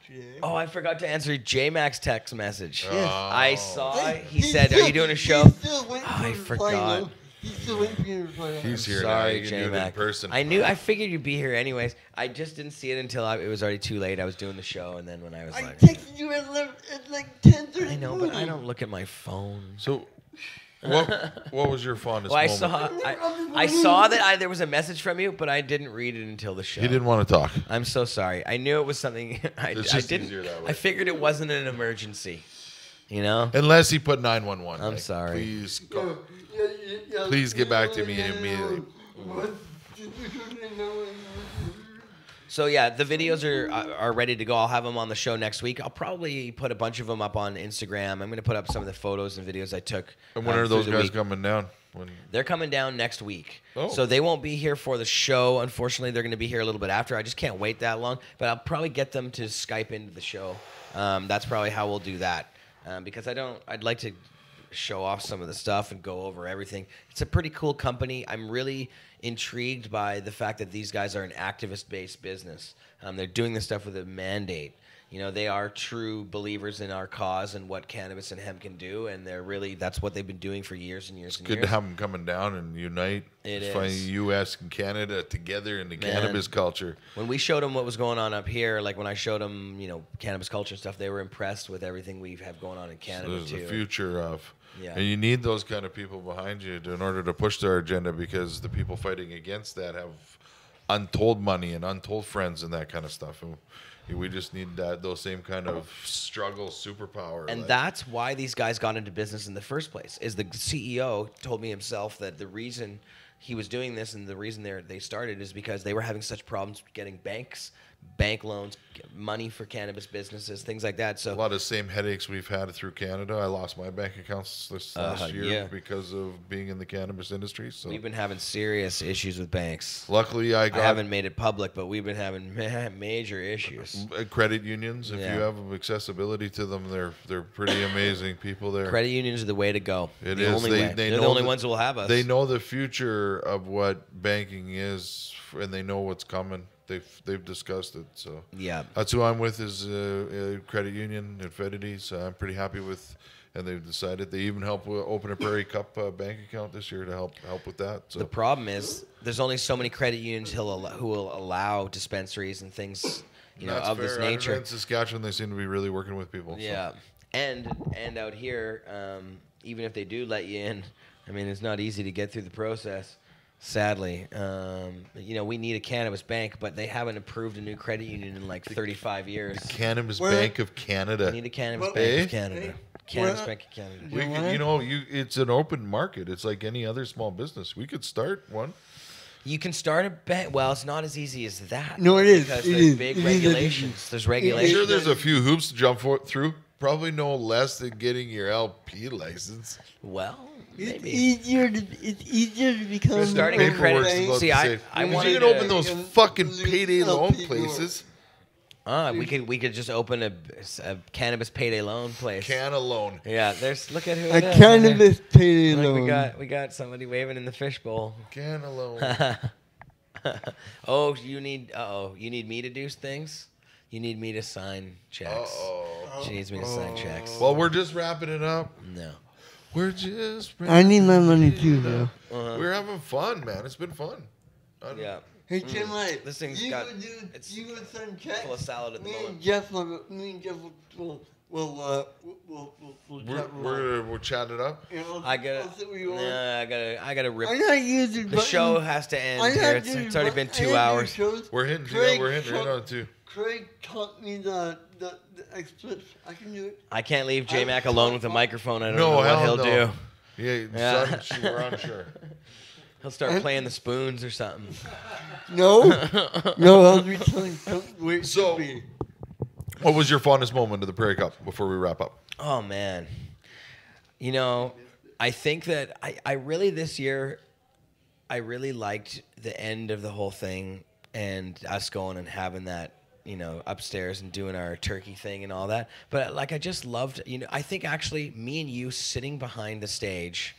Speaker 7: today.
Speaker 2: Oh, I forgot to answer J-Mac's text message.
Speaker 7: Yes.
Speaker 2: I saw.
Speaker 7: Hey,
Speaker 2: He
Speaker 7: he's
Speaker 2: said, "Are
Speaker 7: still-
Speaker 2: you doing a
Speaker 7: he's
Speaker 2: show?"
Speaker 7: still waiting
Speaker 2: Oh,
Speaker 7: for
Speaker 2: I
Speaker 7: a reply,
Speaker 2: forgot.
Speaker 7: though. He's still waiting for you to reply.
Speaker 1: He's here now.
Speaker 2: Sorry,
Speaker 1: You can do it in
Speaker 2: J-Mac.
Speaker 1: person.
Speaker 2: I figured you'd be here anyways. I just didn't see it until it was already too late. I was doing the show, and then when I was
Speaker 7: I
Speaker 2: like,
Speaker 7: texted you at like 10:30.
Speaker 2: I know, but I don't look at my phone.
Speaker 1: So, what was your fondest
Speaker 2: Well,
Speaker 1: moment?
Speaker 2: I saw that there was a message from you, but I didn't read it until the show.
Speaker 1: He didn't want to talk.
Speaker 2: I'm so sorry. I knew it was something. I
Speaker 1: It's just
Speaker 2: didn't.
Speaker 1: easier that way.
Speaker 2: I figured it wasn't an emergency. You know.
Speaker 1: Unless he put 911.
Speaker 2: I'm sorry.
Speaker 1: Please, please get back to me immediately.
Speaker 2: So yeah, the videos are ready to go. I'll have them on the show next week. I'll probably put a bunch of them up on Instagram. I'm going to put up some of the photos and videos I took.
Speaker 1: And when are
Speaker 2: through
Speaker 1: those
Speaker 2: the
Speaker 1: guys
Speaker 2: week.
Speaker 1: coming down? When
Speaker 2: They're coming down next week.
Speaker 1: Oh.
Speaker 2: So they won't be here for the show. Unfortunately, they're going to be here a little bit after. I just can't wait that long. But I'll probably get them to Skype into the show. That's probably how we'll do that. Because I'd like to show off some of the stuff and go over everything. It's a pretty cool company. I'm really intrigued by the fact that these guys are an activist-based business. They're doing this stuff with a mandate. You know, they are true believers in our cause and what cannabis and hemp can do, and that's what they've been doing for years and years and
Speaker 1: good
Speaker 2: years.
Speaker 1: to have them coming down and unite.
Speaker 2: It
Speaker 1: Just find
Speaker 2: is.
Speaker 1: U.S. and Canada together in the
Speaker 2: Man.
Speaker 1: cannabis culture.
Speaker 2: When we showed them what was going on up here, like when I showed them, cannabis culture stuff, they were impressed with everything we have going on in Canada
Speaker 1: There's
Speaker 2: too.
Speaker 1: the future of.
Speaker 2: Yeah.
Speaker 1: And you need those kind of people behind you in order to push their agenda, because the people fighting against that have untold money and untold friends and that kind of stuff. And we just need those same kind of struggle superpower.
Speaker 2: And
Speaker 1: like-
Speaker 2: that's why these guys got into business in the first place. Is the CEO told me himself that the reason he was doing this and the reason they started is because they were having such problems getting bank loans, money for cannabis businesses, things like that.
Speaker 1: a
Speaker 2: So
Speaker 1: lot of same headaches we've had through Canada. I lost my bank accounts this last year
Speaker 2: yeah.
Speaker 1: because of being in the cannabis industry. So
Speaker 2: we've been having serious issues with banks.
Speaker 1: luckily, I
Speaker 2: I
Speaker 1: got
Speaker 2: haven't made it public, but we've been having major issues.
Speaker 1: credit unions. If
Speaker 2: Yeah.
Speaker 1: you have accessibility to them, they're pretty amazing people there.
Speaker 2: Credit unions are the way to go.
Speaker 1: It
Speaker 2: the
Speaker 1: is.
Speaker 2: only
Speaker 1: They-
Speaker 2: way.
Speaker 1: they
Speaker 2: They're the
Speaker 1: know
Speaker 2: only
Speaker 1: the-
Speaker 2: ones who will have us.
Speaker 1: They know the future of what banking is, and they know what's coming. They've discussed it. So
Speaker 2: Yeah.
Speaker 1: that's who I'm with, is a credit union, Infinity. So I'm pretty happy with. And they've decided they even help open a Prairie Cup bank account this year to help with that. So
Speaker 2: The problem is there's only so many credit unions who will allow dispensaries and things,
Speaker 1: that's
Speaker 2: of this
Speaker 1: fair.
Speaker 2: nature.
Speaker 1: In Saskatchewan, they seem to be really working with people. so.
Speaker 2: Yeah, and out here, even if they do let you in, I mean, it's not easy to get through the process. Sadly, we need a cannabis bank, but they haven't approved a new credit union in like 35 years.
Speaker 1: Cannabis
Speaker 7: Where-
Speaker 1: Bank of
Speaker 2: We
Speaker 1: Canada.
Speaker 2: need a cannabis
Speaker 7: Well,
Speaker 2: bank
Speaker 1: eh?
Speaker 2: of Canada.
Speaker 7: Eh?
Speaker 2: Cannabis
Speaker 7: Well,
Speaker 2: bank of Canada.
Speaker 1: We,
Speaker 7: Yeah.
Speaker 1: it's an open market. It's like any other small business. We could start one.
Speaker 2: You can start a bank. Well, it's not as easy as that.
Speaker 7: No, it is.
Speaker 2: Because
Speaker 7: It
Speaker 2: there's
Speaker 7: is.
Speaker 2: big
Speaker 7: It is.
Speaker 2: regulations. There's
Speaker 1: I'm
Speaker 2: regulations.
Speaker 1: sure there's a few hoops to jump through, Probably no less than getting your LP license.
Speaker 2: Well,
Speaker 7: It's
Speaker 2: maybe.
Speaker 7: easier to become.
Speaker 2: Starting a credit.
Speaker 1: Paperwork's about
Speaker 2: See,
Speaker 1: to
Speaker 2: I
Speaker 1: say,
Speaker 2: wanted
Speaker 1: you
Speaker 2: to.
Speaker 1: can open those fucking payday loan
Speaker 7: LP
Speaker 1: places.
Speaker 2: We could just open a cannabis payday loan place.
Speaker 1: Can alone.
Speaker 2: Yeah, look at who
Speaker 7: A
Speaker 2: it is.
Speaker 7: cannabis payday
Speaker 2: Look,
Speaker 7: loan.
Speaker 2: we got somebody waving in the fishbowl.
Speaker 1: Can alone.
Speaker 2: Oh, you need me to do things? You need me to sign checks.
Speaker 1: Uh-oh.
Speaker 2: She needs me to sign checks.
Speaker 1: Well, we're just wrapping it up.
Speaker 2: No.
Speaker 1: We're just.
Speaker 7: I need my money too, though.
Speaker 1: We're having fun, man. It's been fun.
Speaker 2: Yeah.
Speaker 7: Hey, Tim, like,
Speaker 2: This thing's
Speaker 7: you
Speaker 2: got-
Speaker 7: go do,
Speaker 2: it's
Speaker 7: you go send checks.
Speaker 2: full of salad at the
Speaker 7: me
Speaker 2: moment.
Speaker 7: And Jeff will
Speaker 1: We're chatting it up.
Speaker 2: I gotta rip.
Speaker 7: I'm not using
Speaker 2: The show has to end
Speaker 7: I'm
Speaker 2: here.
Speaker 7: not
Speaker 2: It's
Speaker 7: using
Speaker 2: already been 2 hours.
Speaker 1: We're hitting
Speaker 7: Craig
Speaker 1: right
Speaker 7: taught-
Speaker 1: on too.
Speaker 7: Craig taught me the expletives. I can do it.
Speaker 2: I can't leave J Mac alone with a microphone. I don't
Speaker 1: No,
Speaker 2: know what
Speaker 1: hell
Speaker 2: he'll
Speaker 1: no.
Speaker 2: do.
Speaker 1: Yeah, son, we're unsure.
Speaker 2: He'll start playing the spoons or something.
Speaker 7: No, no, I'll be telling. Wait,
Speaker 1: So-
Speaker 7: be.
Speaker 1: What was your fondest moment of the Prairie Cup before we wrap up?
Speaker 2: Oh man, I think that I really this year, I really liked the end of the whole thing and us going and having that upstairs and doing our turkey thing and all that. But like I just loved I think actually me and you sitting behind the stage.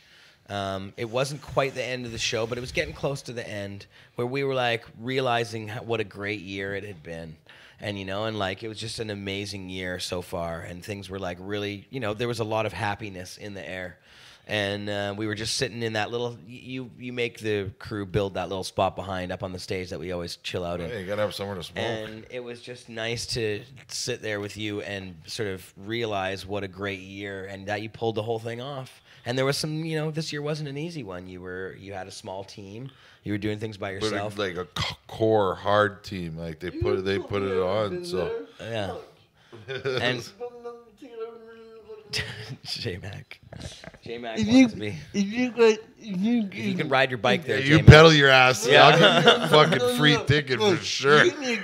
Speaker 2: It wasn't quite the end of the show, but it was getting close to the end where we were like realizing what a great year it had been. And, and like, it was just an amazing year so far. And things were like really, there was a lot of happiness in the air. And we were just sitting in that little, you make the crew build that little spot behind up on the stage that we always chill out in.
Speaker 1: Hey, you gotta have somewhere to smoke.
Speaker 2: And it was just nice to sit there with you and sort of realize what a great year and that you pulled the whole thing off. And there was some, this year wasn't an easy one. You had a small team. You were doing things by
Speaker 1: But
Speaker 2: yourself.
Speaker 1: like a core hard team, like they put it on. So
Speaker 2: Yeah. And J-Mac. J-Mac
Speaker 7: If
Speaker 2: wants to be.
Speaker 7: you
Speaker 2: You can ride your bike there,
Speaker 1: you
Speaker 2: J-Mac.
Speaker 1: pedal your ass.
Speaker 2: Yeah.
Speaker 1: I'll give you a fucking free ticket for sure.
Speaker 7: You get me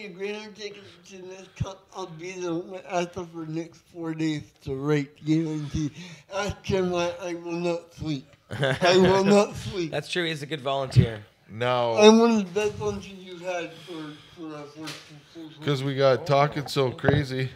Speaker 7: a great ticket to the next cup. I'll be there after for the next 4 days to rate, guarantee. Ask him I will not sleep. I will not sleep.
Speaker 2: That's true. He's a good volunteer.
Speaker 1: Now,
Speaker 7: I'm one of the best ones you've had for
Speaker 1: because we got talking so crazy,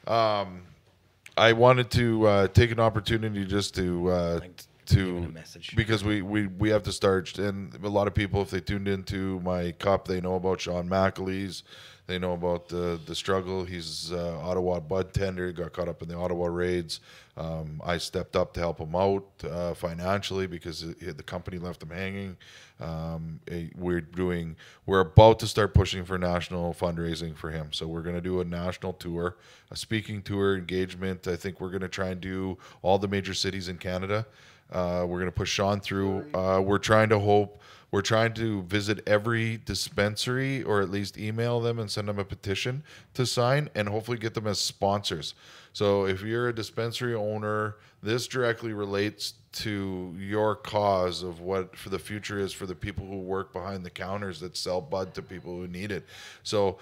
Speaker 1: I wanted to take an opportunity just to
Speaker 2: Give it a message.
Speaker 1: because we have to start, and a lot of people, if they tuned into my cup, they know about Sean McAleese. They know about the struggle. He's Ottawa bud tender. Got caught up in the Ottawa raids. I stepped up to help him out financially because the company left him hanging. We're about to start pushing for national fundraising for him. So we're going to do a national tour, a speaking tour engagement. I think we're going to try and do all the major cities in Canada. We're going to push Sean through. We're trying to visit every dispensary, or at least email them and send them a petition to sign, and hopefully get them as sponsors. So if you're a dispensary owner, this directly relates to your cause of what for the future is for the people who work behind the counters that sell bud to people who need it. So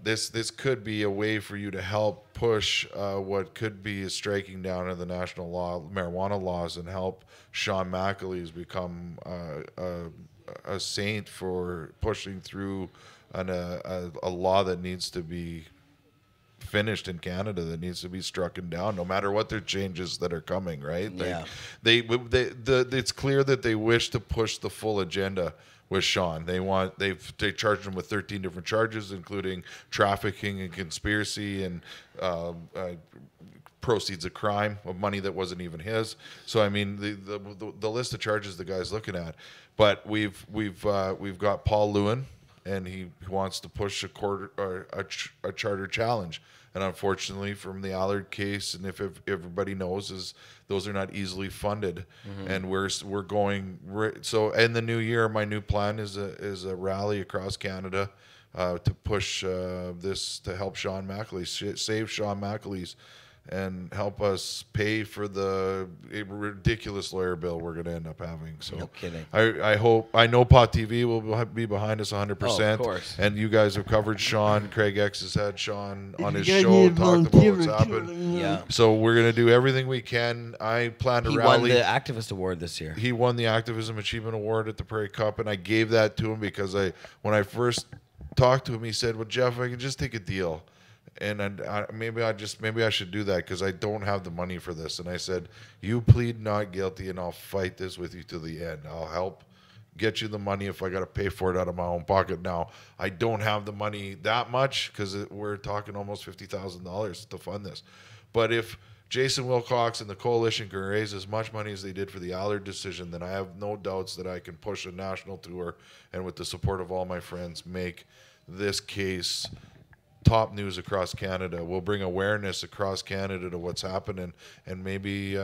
Speaker 1: this could be a way for you to help push what could be a striking down of the national marijuana laws, and help Sean McAleese become a saint for pushing through a law that needs to be finished in Canada, that needs to be struck down, no matter what their changes that are coming. Right?
Speaker 2: Yeah.
Speaker 1: It's clear that they wish to push the full agenda with Sean. They charged him with 13 different charges, including trafficking and conspiracy and proceeds of crime of money that wasn't even his. So I mean, the list of charges the guy's looking at. But we've got Paul Lewin, and he wants to push a charter challenge. And unfortunately, from the Allard case, and if everybody knows, is those are not easily funded. And we're going so in the new year. My new plan is a rally across Canada to push this to help Sean McAleese, save Sean McAleese. and help us pay for the ridiculous lawyer bill we're going to end up having. So
Speaker 2: No kidding.
Speaker 1: I know Pot TV will be behind us 100%.
Speaker 2: Oh, of course.
Speaker 1: And you guys have covered Sean. Craig X has had Sean on his
Speaker 7: You guys
Speaker 1: show,
Speaker 7: need
Speaker 1: talked about
Speaker 7: volunteer
Speaker 1: what's
Speaker 7: too,
Speaker 1: happened.
Speaker 2: Yeah.
Speaker 1: So we're going to do everything we can. I plan to
Speaker 2: He
Speaker 1: rally.
Speaker 2: won the activist award this year.
Speaker 1: He won the Activism Achievement Award at the Prairie Cup, and I gave that to him because when I first talked to him, he said, "Well, Jeff, I can just take a deal." And maybe I should do that because I don't have the money for this. And I said, "You plead not guilty, and I'll fight this with you to the end. I'll help get you the money if I got to pay for it out of my own pocket." Now I don't have the money that much because we're talking almost $50,000 to fund this. But if Jason Wilcox and the coalition can raise as much money as they did for the Allard decision, then I have no doubts that I can push a national tour and, with the support of all my friends, make this case top news across Canada. We'll bring awareness across Canada to what's happening, and maybe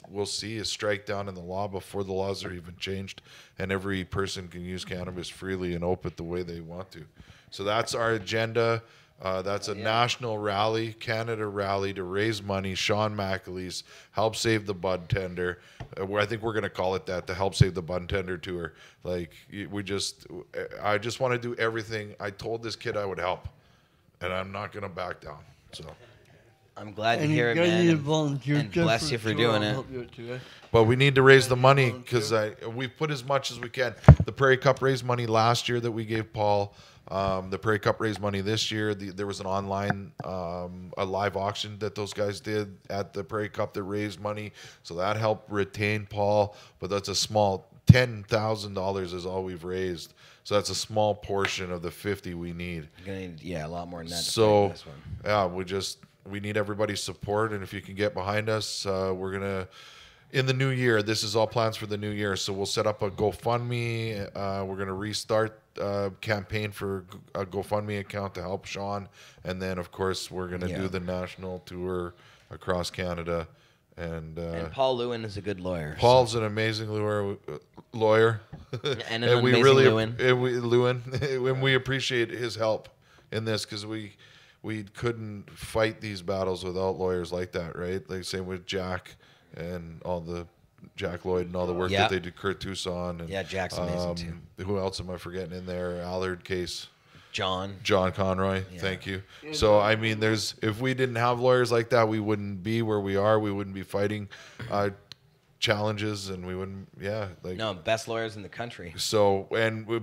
Speaker 1: we'll see a strike down in the law before the laws are even changed, and every person can use cannabis freely and open it the way they want to. So that's our agenda. That's a national rally, Canada rally to raise money. Sean McAleese, Help Save the Bud Tender. I think we're going to call it that, the Help Save the Bud Tender Tour. Like, I just want to do everything. I told this kid I would help, and I'm not going to back down. So,
Speaker 2: I'm glad to
Speaker 7: And
Speaker 2: hear
Speaker 7: you
Speaker 2: it,
Speaker 7: guys
Speaker 2: man.
Speaker 7: need a volunteer.
Speaker 2: And bless you for doing it.
Speaker 1: but we need to raise the money because we've put as much as we can. The Prairie Cup raised money last year that we gave Paul. The Prairie Cup raised money this year. There was an online, a live auction that those guys did at the Prairie Cup that raised money. So that helped retain Paul. But that's a small, $10,000 is all we've raised. So that's a small portion of the 50 we need.
Speaker 2: You're gonna need, a lot more than that.
Speaker 1: So,
Speaker 2: to fight this one.
Speaker 1: yeah, we need everybody's support. And if you can get behind us, we're going to, in the new year, this is all plans for the new year. So we'll set up a GoFundMe. We're going to restart campaign for a GoFundMe account to help Sean. And then, of course, we're going to do the national tour across Canada. And
Speaker 2: Paul Lewin is a good lawyer.
Speaker 1: Paul's an amazing lawyer.
Speaker 2: And an amazing Lewin.
Speaker 1: Lewin. And we appreciate his help in this because we couldn't fight these battles without lawyers like that, right? Like same with Jack and all the Jack Lloyd and all the work that they did, Kurt Tucson. And,
Speaker 2: Yeah, Jack's amazing too.
Speaker 1: Who else am I forgetting in there? Allard case.
Speaker 2: John
Speaker 1: Conroy, thank you. So I mean, if we didn't have lawyers like that, we wouldn't be where we are. We wouldn't be fighting challenges, and we wouldn't. Yeah,
Speaker 2: no, best lawyers in the country.
Speaker 1: So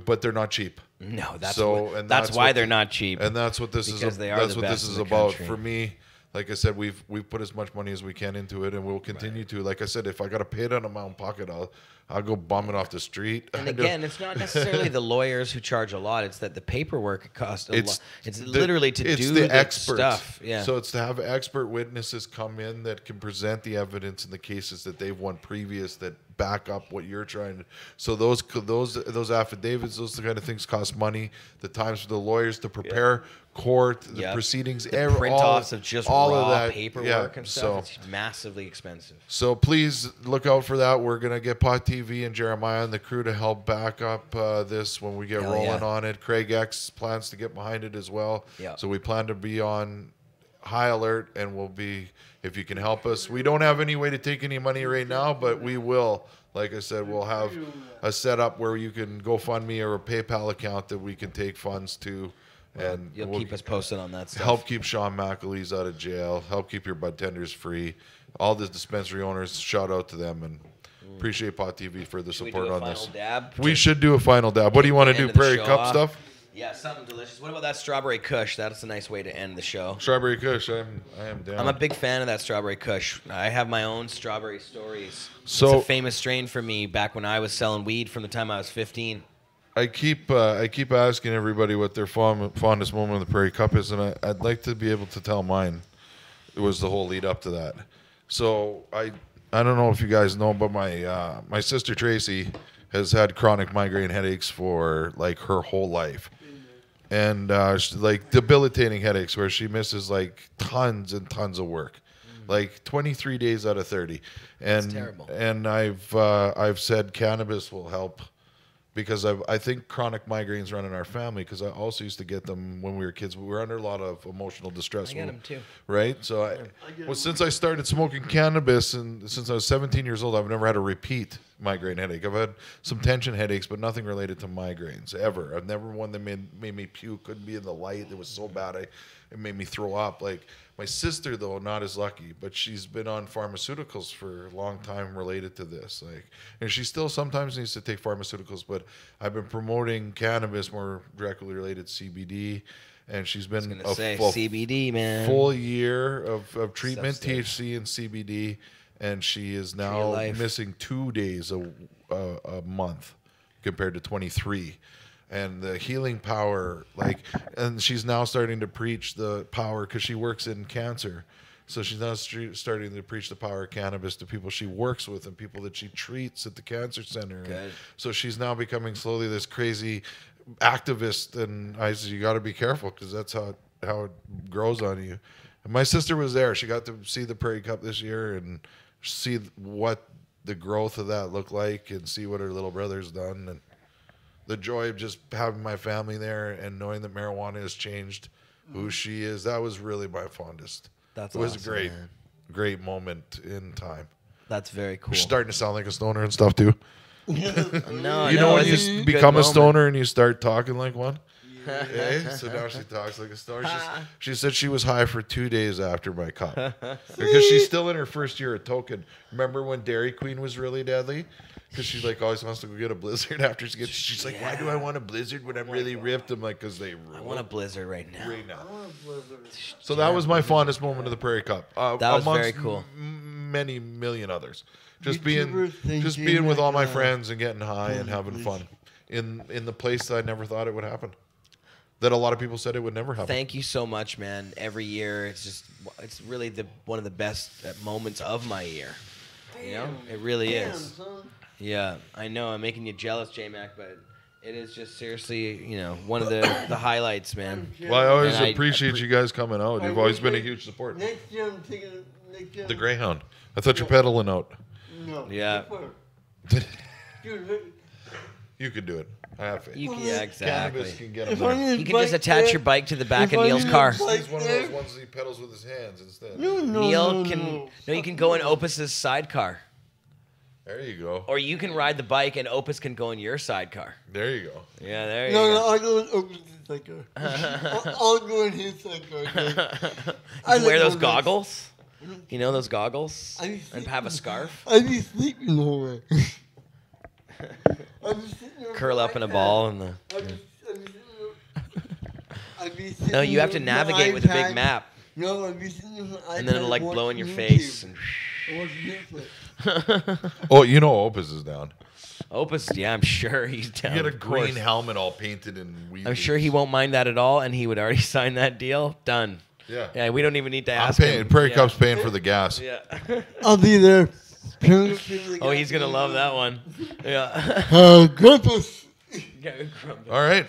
Speaker 1: but they're not cheap.
Speaker 2: No, that's
Speaker 1: that's
Speaker 2: why
Speaker 1: what
Speaker 2: they're not cheap.
Speaker 1: And that's what this is.
Speaker 2: Because they are
Speaker 1: That's
Speaker 2: the
Speaker 1: what
Speaker 2: best
Speaker 1: this is
Speaker 2: in the
Speaker 1: about
Speaker 2: country.
Speaker 1: for me. Like I said, we've put as much money as we can into it, and we'll continue to. Like I said, if I got to pay it out of my own pocket, I'll go bum it off the street.
Speaker 2: And again, it's not necessarily the lawyers who charge a lot. It's that the paperwork costs a lot. It's literally to do the
Speaker 1: experts.
Speaker 2: stuff. Yeah.
Speaker 1: So it's to have expert witnesses come in that can present the evidence in the cases that they've won previous that back up what you're trying to. So those affidavits, those kind of things cost money. The times for the lawyers to prepare court, the proceedings,
Speaker 2: the print-offs of just
Speaker 1: all
Speaker 2: raw
Speaker 1: of that
Speaker 2: paperwork and stuff.
Speaker 1: So,
Speaker 2: it's massively expensive.
Speaker 1: So please look out for that. We're gonna get Pot TV and Jeremiah and the crew to help back up this when we get rolling on it. Craig X plans to get behind it as well.
Speaker 2: Yeah.
Speaker 1: So we plan to be on high alert, and we'll be, if you can help us. We don't have any way to take any money right now, but we will. Like I said, we'll have a setup where you can GoFundMe or a PayPal account that we can take funds to. And
Speaker 2: You'll keep us posted on that stuff.
Speaker 1: Help keep Sean McAleese out of jail. Help keep your bud tenders free. All the dispensary owners, shout out to them, and appreciate Pot TV for the support on this. We should do a final dab. What do you want to do? Prairie Cup stuff?
Speaker 2: Yeah, something delicious. What about that strawberry kush? That's a nice way to end the show.
Speaker 1: Strawberry kush, I am down.
Speaker 2: I'm a big fan of that strawberry kush. I have my own strawberry stories.
Speaker 1: So,
Speaker 2: it's a famous strain for me back when I was selling weed from the time I was 15.
Speaker 1: I keep asking everybody what their fondest moment of the Prairie Cup is, and I'd like to be able to tell mine. It was the whole lead up to that. So I don't know if you guys know, but my sister Tracy has had chronic migraine headaches for like her whole life. And like debilitating headaches where she misses like tons and tons of work, like 23 days out of 30. And
Speaker 2: That's terrible.
Speaker 1: And I've said cannabis will help because I think chronic migraines run in our family, because I also used to get them when we were kids. We were under a lot of emotional distress.
Speaker 2: I get them too.
Speaker 1: Right? So since I started smoking cannabis and since I was 17 years old, I've never had a repeat migraine headache. I've had some tension headaches, but nothing related to migraines ever. I've never one that made me puke, couldn't be in the light. It was so bad it made me throw up. Like my sister, though, not as lucky, but she's been on pharmaceuticals for a long time related to this. Like, and she still sometimes needs to take pharmaceuticals, but I've been promoting cannabis, more directly related CBD, and she's been
Speaker 2: CBD, man.
Speaker 1: full year of treatment,
Speaker 2: Substance.
Speaker 1: THC and CBD, and she is now missing 2 days a month compared to 23. And the healing power, and she's now starting to preach the power, because she works in cancer. So she's now starting to preach the power of cannabis to people she works with and people that she treats at the cancer center.
Speaker 2: Good.
Speaker 1: So she's now becoming slowly this crazy activist. And I said, you got to be careful, because that's how it grows on you. And my sister was there. She got to see the Prairie Cup this year and see what the growth of that looked like and see what her little brother's done. And the joy of just having my family there and knowing that marijuana has changed who she is, that was really my fondest.
Speaker 2: That's
Speaker 1: it was
Speaker 2: awesome,
Speaker 1: a great,
Speaker 2: man.
Speaker 1: great moment in time.
Speaker 2: That's very cool.
Speaker 1: You're starting to sound like a stoner and stuff too.
Speaker 2: No,
Speaker 1: You know when
Speaker 2: it's
Speaker 1: you
Speaker 2: a
Speaker 1: become
Speaker 2: good
Speaker 1: a stoner and you start talking like one?
Speaker 2: moment.
Speaker 1: So now she talks like a stoner. She said she was high for 2 days after my cup. Because she's still in her first year at Token. Remember when Dairy Queen was really deadly? Because she always wants to go get a Blizzard after she gets. She's like, why do I want a Blizzard when I'm really ripped? I'm like, because they.
Speaker 2: I want a Blizzard right now.
Speaker 1: So that was my fondest moment of the Prairie Cup.
Speaker 2: That was
Speaker 1: amongst
Speaker 2: very cool.
Speaker 1: Many million others. Just
Speaker 7: YouTubers think
Speaker 1: being with all my
Speaker 7: J-Mac,
Speaker 1: friends and getting high and having fun in the place that I never thought it would happen. That a lot of people said it would never happen.
Speaker 2: Thank you so much, man. Every year, it's really one of the best moments of my year. You know, it really is. Yeah, I know I'm making you jealous, J-Mac, but it is just seriously, one of the highlights, man.
Speaker 1: Well, I always
Speaker 2: And
Speaker 1: appreciate you guys coming out. You've always been a huge support.
Speaker 7: Next year I'm taking
Speaker 1: The Greyhound. I thought you're pedaling out.
Speaker 7: No.
Speaker 2: Yeah.
Speaker 7: Dude,
Speaker 1: You could do it. I have faith.
Speaker 2: Yeah, exactly.
Speaker 1: Cannabis can get him
Speaker 7: if I
Speaker 1: there.
Speaker 7: need
Speaker 2: You can
Speaker 7: bike
Speaker 2: just attach
Speaker 7: there-
Speaker 2: your bike to the back
Speaker 7: if
Speaker 2: of
Speaker 7: I
Speaker 2: Neil's
Speaker 7: need a
Speaker 2: car.
Speaker 7: bike
Speaker 1: He's one of
Speaker 7: there-
Speaker 1: those ones that he pedals with his hands instead.
Speaker 7: No,
Speaker 2: Neil you can go in Opus's sidecar,
Speaker 1: There you go.
Speaker 2: or you can ride the bike and Opus can go in your sidecar.
Speaker 1: There you go.
Speaker 2: Yeah, there you
Speaker 7: No,
Speaker 2: go.
Speaker 7: I'll go in Oakland's sidecar. I'll go in his sidecar.
Speaker 2: You
Speaker 7: I
Speaker 2: can wear
Speaker 7: like
Speaker 2: those
Speaker 7: Oakland's.
Speaker 2: goggles. You know those goggles,
Speaker 7: I be
Speaker 2: and have a scarf.
Speaker 7: I'd be sleeping the whole way. I'd be sitting there with
Speaker 2: Curl
Speaker 7: my
Speaker 2: up in a
Speaker 7: iPad.
Speaker 2: ball and the.
Speaker 7: I'd be sitting
Speaker 2: No, you have to
Speaker 7: with my
Speaker 2: navigate with a big
Speaker 7: iPad.
Speaker 2: map,
Speaker 7: No, I'd be sitting there with my
Speaker 2: and then
Speaker 7: iPad
Speaker 2: it'll like blow in
Speaker 7: watching
Speaker 2: your
Speaker 7: YouTube.
Speaker 2: face. And
Speaker 7: I watch Netflix.
Speaker 1: Oh, you know Opus is down.
Speaker 2: Opus, yeah, I'm sure he's
Speaker 1: You
Speaker 2: down.
Speaker 1: get a
Speaker 2: of course.
Speaker 1: green helmet all painted in weed.
Speaker 2: I'm sure he won't mind that at all, and he would already sign that deal. Done.
Speaker 1: Yeah.
Speaker 2: Yeah, we don't even need to
Speaker 1: I'm
Speaker 2: ask
Speaker 1: paying.
Speaker 2: him.
Speaker 1: Prairie
Speaker 2: yeah.
Speaker 1: Cup's paying for the gas.
Speaker 2: Yeah.
Speaker 7: I'll be there.
Speaker 2: Oh, he's gonna love that one. Yeah.
Speaker 7: Grumpus.
Speaker 1: All right.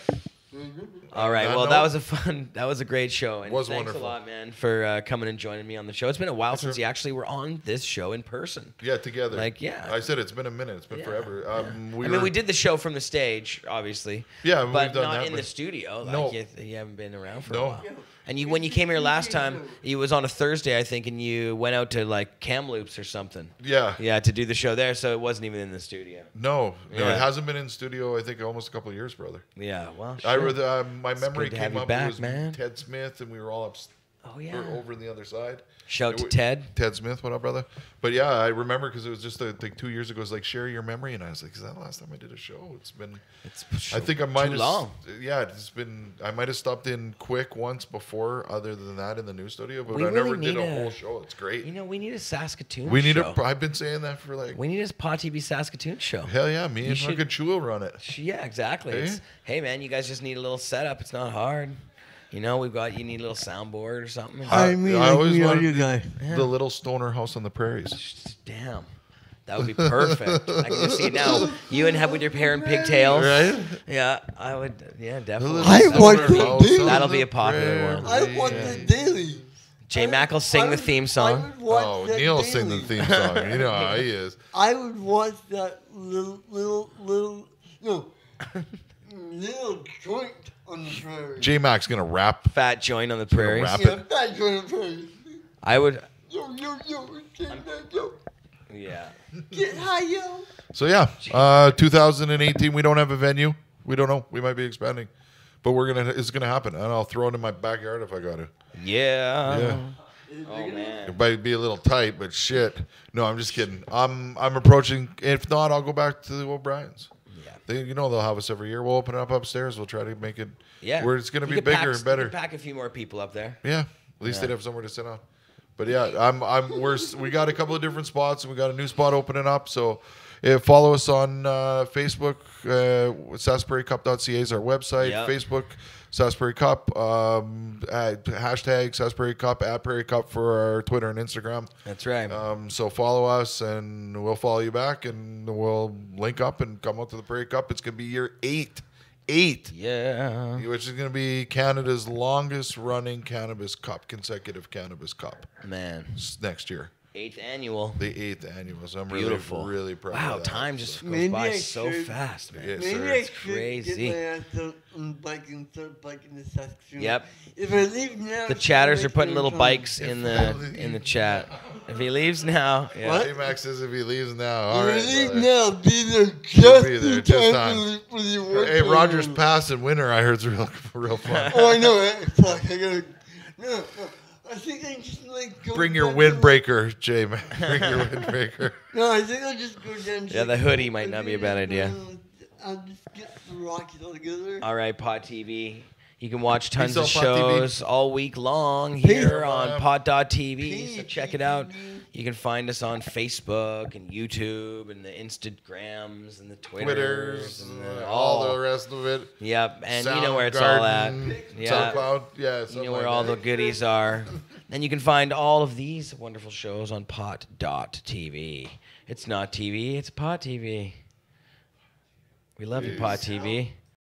Speaker 2: All right.
Speaker 1: that
Speaker 2: Well,
Speaker 1: note-
Speaker 2: that was a great show, and
Speaker 1: Was
Speaker 2: thanks
Speaker 1: wonderful.
Speaker 2: a lot, man, for coming and joining me on the show. It's been a while since you actually were on this show in person.
Speaker 1: Yeah, together.
Speaker 2: Yeah.
Speaker 1: I said it's been a minute. It's been forever.
Speaker 2: We did the show from the stage, obviously.
Speaker 1: Yeah,
Speaker 2: but
Speaker 1: we've done
Speaker 2: not
Speaker 1: that,
Speaker 2: in
Speaker 1: but-
Speaker 2: the studio. Like
Speaker 1: No.
Speaker 2: you haven't been around for
Speaker 1: No.
Speaker 2: a while. And when you came here last time, it was on a Thursday, I think, and you went out to like Kamloops or something.
Speaker 1: Yeah.
Speaker 2: Yeah, to do the show there, so it wasn't even in the studio.
Speaker 1: No,
Speaker 2: Yeah.
Speaker 1: it hasn't been in studio. I think almost a couple of years, brother.
Speaker 2: Yeah, well,
Speaker 1: I
Speaker 2: sure.
Speaker 1: read, my memory
Speaker 2: good to have
Speaker 1: came
Speaker 2: you
Speaker 1: up.
Speaker 2: back,
Speaker 1: It was
Speaker 2: man.
Speaker 1: Ted Smith, and we were all
Speaker 2: Oh yeah.
Speaker 1: over on the other side.
Speaker 2: Shout to
Speaker 1: It
Speaker 2: Ted.
Speaker 1: Ted Smith, what up, brother? But yeah, I remember because it was just like 2 years ago. It was like share your memory, and I was like, "Is that the last time I did a show?" It's been. I think I might
Speaker 2: too
Speaker 1: have.
Speaker 2: long.
Speaker 1: Yeah, it's been. I might have stopped in quick once before, other than that, in the new studio. But
Speaker 2: We
Speaker 1: I
Speaker 2: really
Speaker 1: never did
Speaker 2: need
Speaker 1: a
Speaker 2: a-
Speaker 1: whole show. It's great.
Speaker 2: You know, we need a Saskatoon
Speaker 1: We need
Speaker 2: show.
Speaker 1: a. I've been saying that for like.
Speaker 2: We need a Paw TV Saskatoon show.
Speaker 1: Hell yeah, me and
Speaker 2: should-
Speaker 1: Uncle Chu will run it.
Speaker 2: Yeah, exactly.
Speaker 1: Hey?
Speaker 2: Hey man, you guys just need a little setup. It's not hard. You know, you need a little soundboard or something.
Speaker 7: I mean,
Speaker 1: I always
Speaker 7: we are
Speaker 1: wanted
Speaker 7: you guy.
Speaker 1: the little stoner house on the prairies.
Speaker 2: Damn. That would be perfect. I can just see it now. You and have with your hair and pigtails.
Speaker 1: Right?
Speaker 2: Yeah, I would. Yeah, definitely.
Speaker 1: little
Speaker 7: I
Speaker 2: That'll
Speaker 7: want
Speaker 2: be-
Speaker 7: to
Speaker 1: house
Speaker 7: do-
Speaker 1: on
Speaker 2: That'll
Speaker 1: the
Speaker 2: be a popular one.
Speaker 7: I watch it daily.
Speaker 2: J Mac will sing the theme song.
Speaker 1: Oh, Neil sing the theme song. You know how he is.
Speaker 7: I would watch that little. No, Little joint on the prairie.
Speaker 1: J-Mac's gonna rap.
Speaker 2: Fat joint on the prairies.
Speaker 1: rap
Speaker 7: Yeah, that joint on the prairie.
Speaker 2: I would.
Speaker 7: Yo, get that, yo.
Speaker 2: Yeah.
Speaker 7: Get high, yo.
Speaker 1: So yeah, 2018. We don't have a venue. We don't know. We might be expanding, but it's gonna happen, and I'll throw it in my backyard if I got to.
Speaker 2: Yeah.
Speaker 1: Yeah.
Speaker 2: Oh man.
Speaker 1: It might be a little tight, but shit. No, I'm just kidding. I'm approaching. If not, I'll go back to the O'Briens.
Speaker 2: Yeah.
Speaker 1: They'll have us every year. We'll open it up upstairs. We'll try to make it
Speaker 2: Yeah.
Speaker 1: where it's going to
Speaker 2: You
Speaker 1: be
Speaker 2: could
Speaker 1: bigger
Speaker 2: pack-
Speaker 1: and better.
Speaker 2: You could pack a few more people up there.
Speaker 1: Yeah, at least they'd have somewhere to sit on. But yeah, we got a couple of different spots, and we got a new spot opening up. So follow us on Facebook. SasburyCup.ca is our website.
Speaker 2: Yep.
Speaker 1: Facebook, Sasbury Cup. Hashtag Sasbury Cup @ Prairie Cup for our Twitter and Instagram.
Speaker 2: That's right.
Speaker 1: So follow us, and we'll follow you back, and we'll link up and come out to the Prairie Cup. It's going to be year 8.
Speaker 2: Yeah.
Speaker 1: Which is going to be Canada's longest running consecutive cannabis cup
Speaker 2: Man.
Speaker 1: next year.
Speaker 2: 8th annual.
Speaker 1: The 8th annual. So I'm
Speaker 2: Beautiful.
Speaker 1: really proud
Speaker 2: Wow,
Speaker 1: of that.
Speaker 2: time just goes
Speaker 7: Maybe
Speaker 2: by
Speaker 7: I
Speaker 2: so
Speaker 7: should-
Speaker 2: fast, man.
Speaker 1: Yes,
Speaker 7: Maybe
Speaker 1: sir.
Speaker 7: I
Speaker 2: It's
Speaker 7: should
Speaker 2: crazy.
Speaker 7: get my ass out on bike and start biking to Saskatchewan.
Speaker 2: Yep.
Speaker 7: If I leave now,
Speaker 2: The
Speaker 7: it's
Speaker 2: chatters
Speaker 7: gonna
Speaker 2: are putting
Speaker 7: make
Speaker 2: little
Speaker 7: no
Speaker 2: bikes
Speaker 7: time.
Speaker 2: in the chat. If he leaves now, yeah.
Speaker 7: What?
Speaker 1: J-Max says if he leaves now. All
Speaker 7: If
Speaker 1: right,
Speaker 7: I leave
Speaker 1: brother.
Speaker 7: now, be there just
Speaker 1: Be there,
Speaker 7: in
Speaker 1: just
Speaker 7: time
Speaker 1: time.
Speaker 7: for the work.
Speaker 1: Hey, Rogers Pass in winter, I heard, is real fun.
Speaker 7: Oh, I know. Fuck, I gotta. No. I think I just like go.
Speaker 1: Bring your
Speaker 7: down to-
Speaker 1: windbreaker, J-Max. Bring your windbreaker.
Speaker 7: No, I think I'll just go down.
Speaker 2: Yeah, the hoodie might not be a bad idea.
Speaker 7: I'll just get the Rockies all together.
Speaker 2: All right, Pod TV. You can watch tons of
Speaker 1: Peace out, Pod TV.
Speaker 2: shows all week long here
Speaker 1: Peace.
Speaker 2: on pod.tv. So
Speaker 7: Peace.
Speaker 2: check it out. You can find us on Facebook and YouTube and the Instagrams and the
Speaker 1: Twitters,
Speaker 2: and the,
Speaker 1: all the rest of it.
Speaker 2: Yep, and you know where it's all at.
Speaker 1: Soundgarden,
Speaker 2: Yeah.
Speaker 1: SoundCloud. Yeah,
Speaker 2: You
Speaker 1: something
Speaker 2: know where
Speaker 1: like
Speaker 2: all
Speaker 1: that.
Speaker 2: the goodies are. And you can find all of these wonderful shows on pot.tv. It's not TV, it's Pot TV. We love you, Pot TV.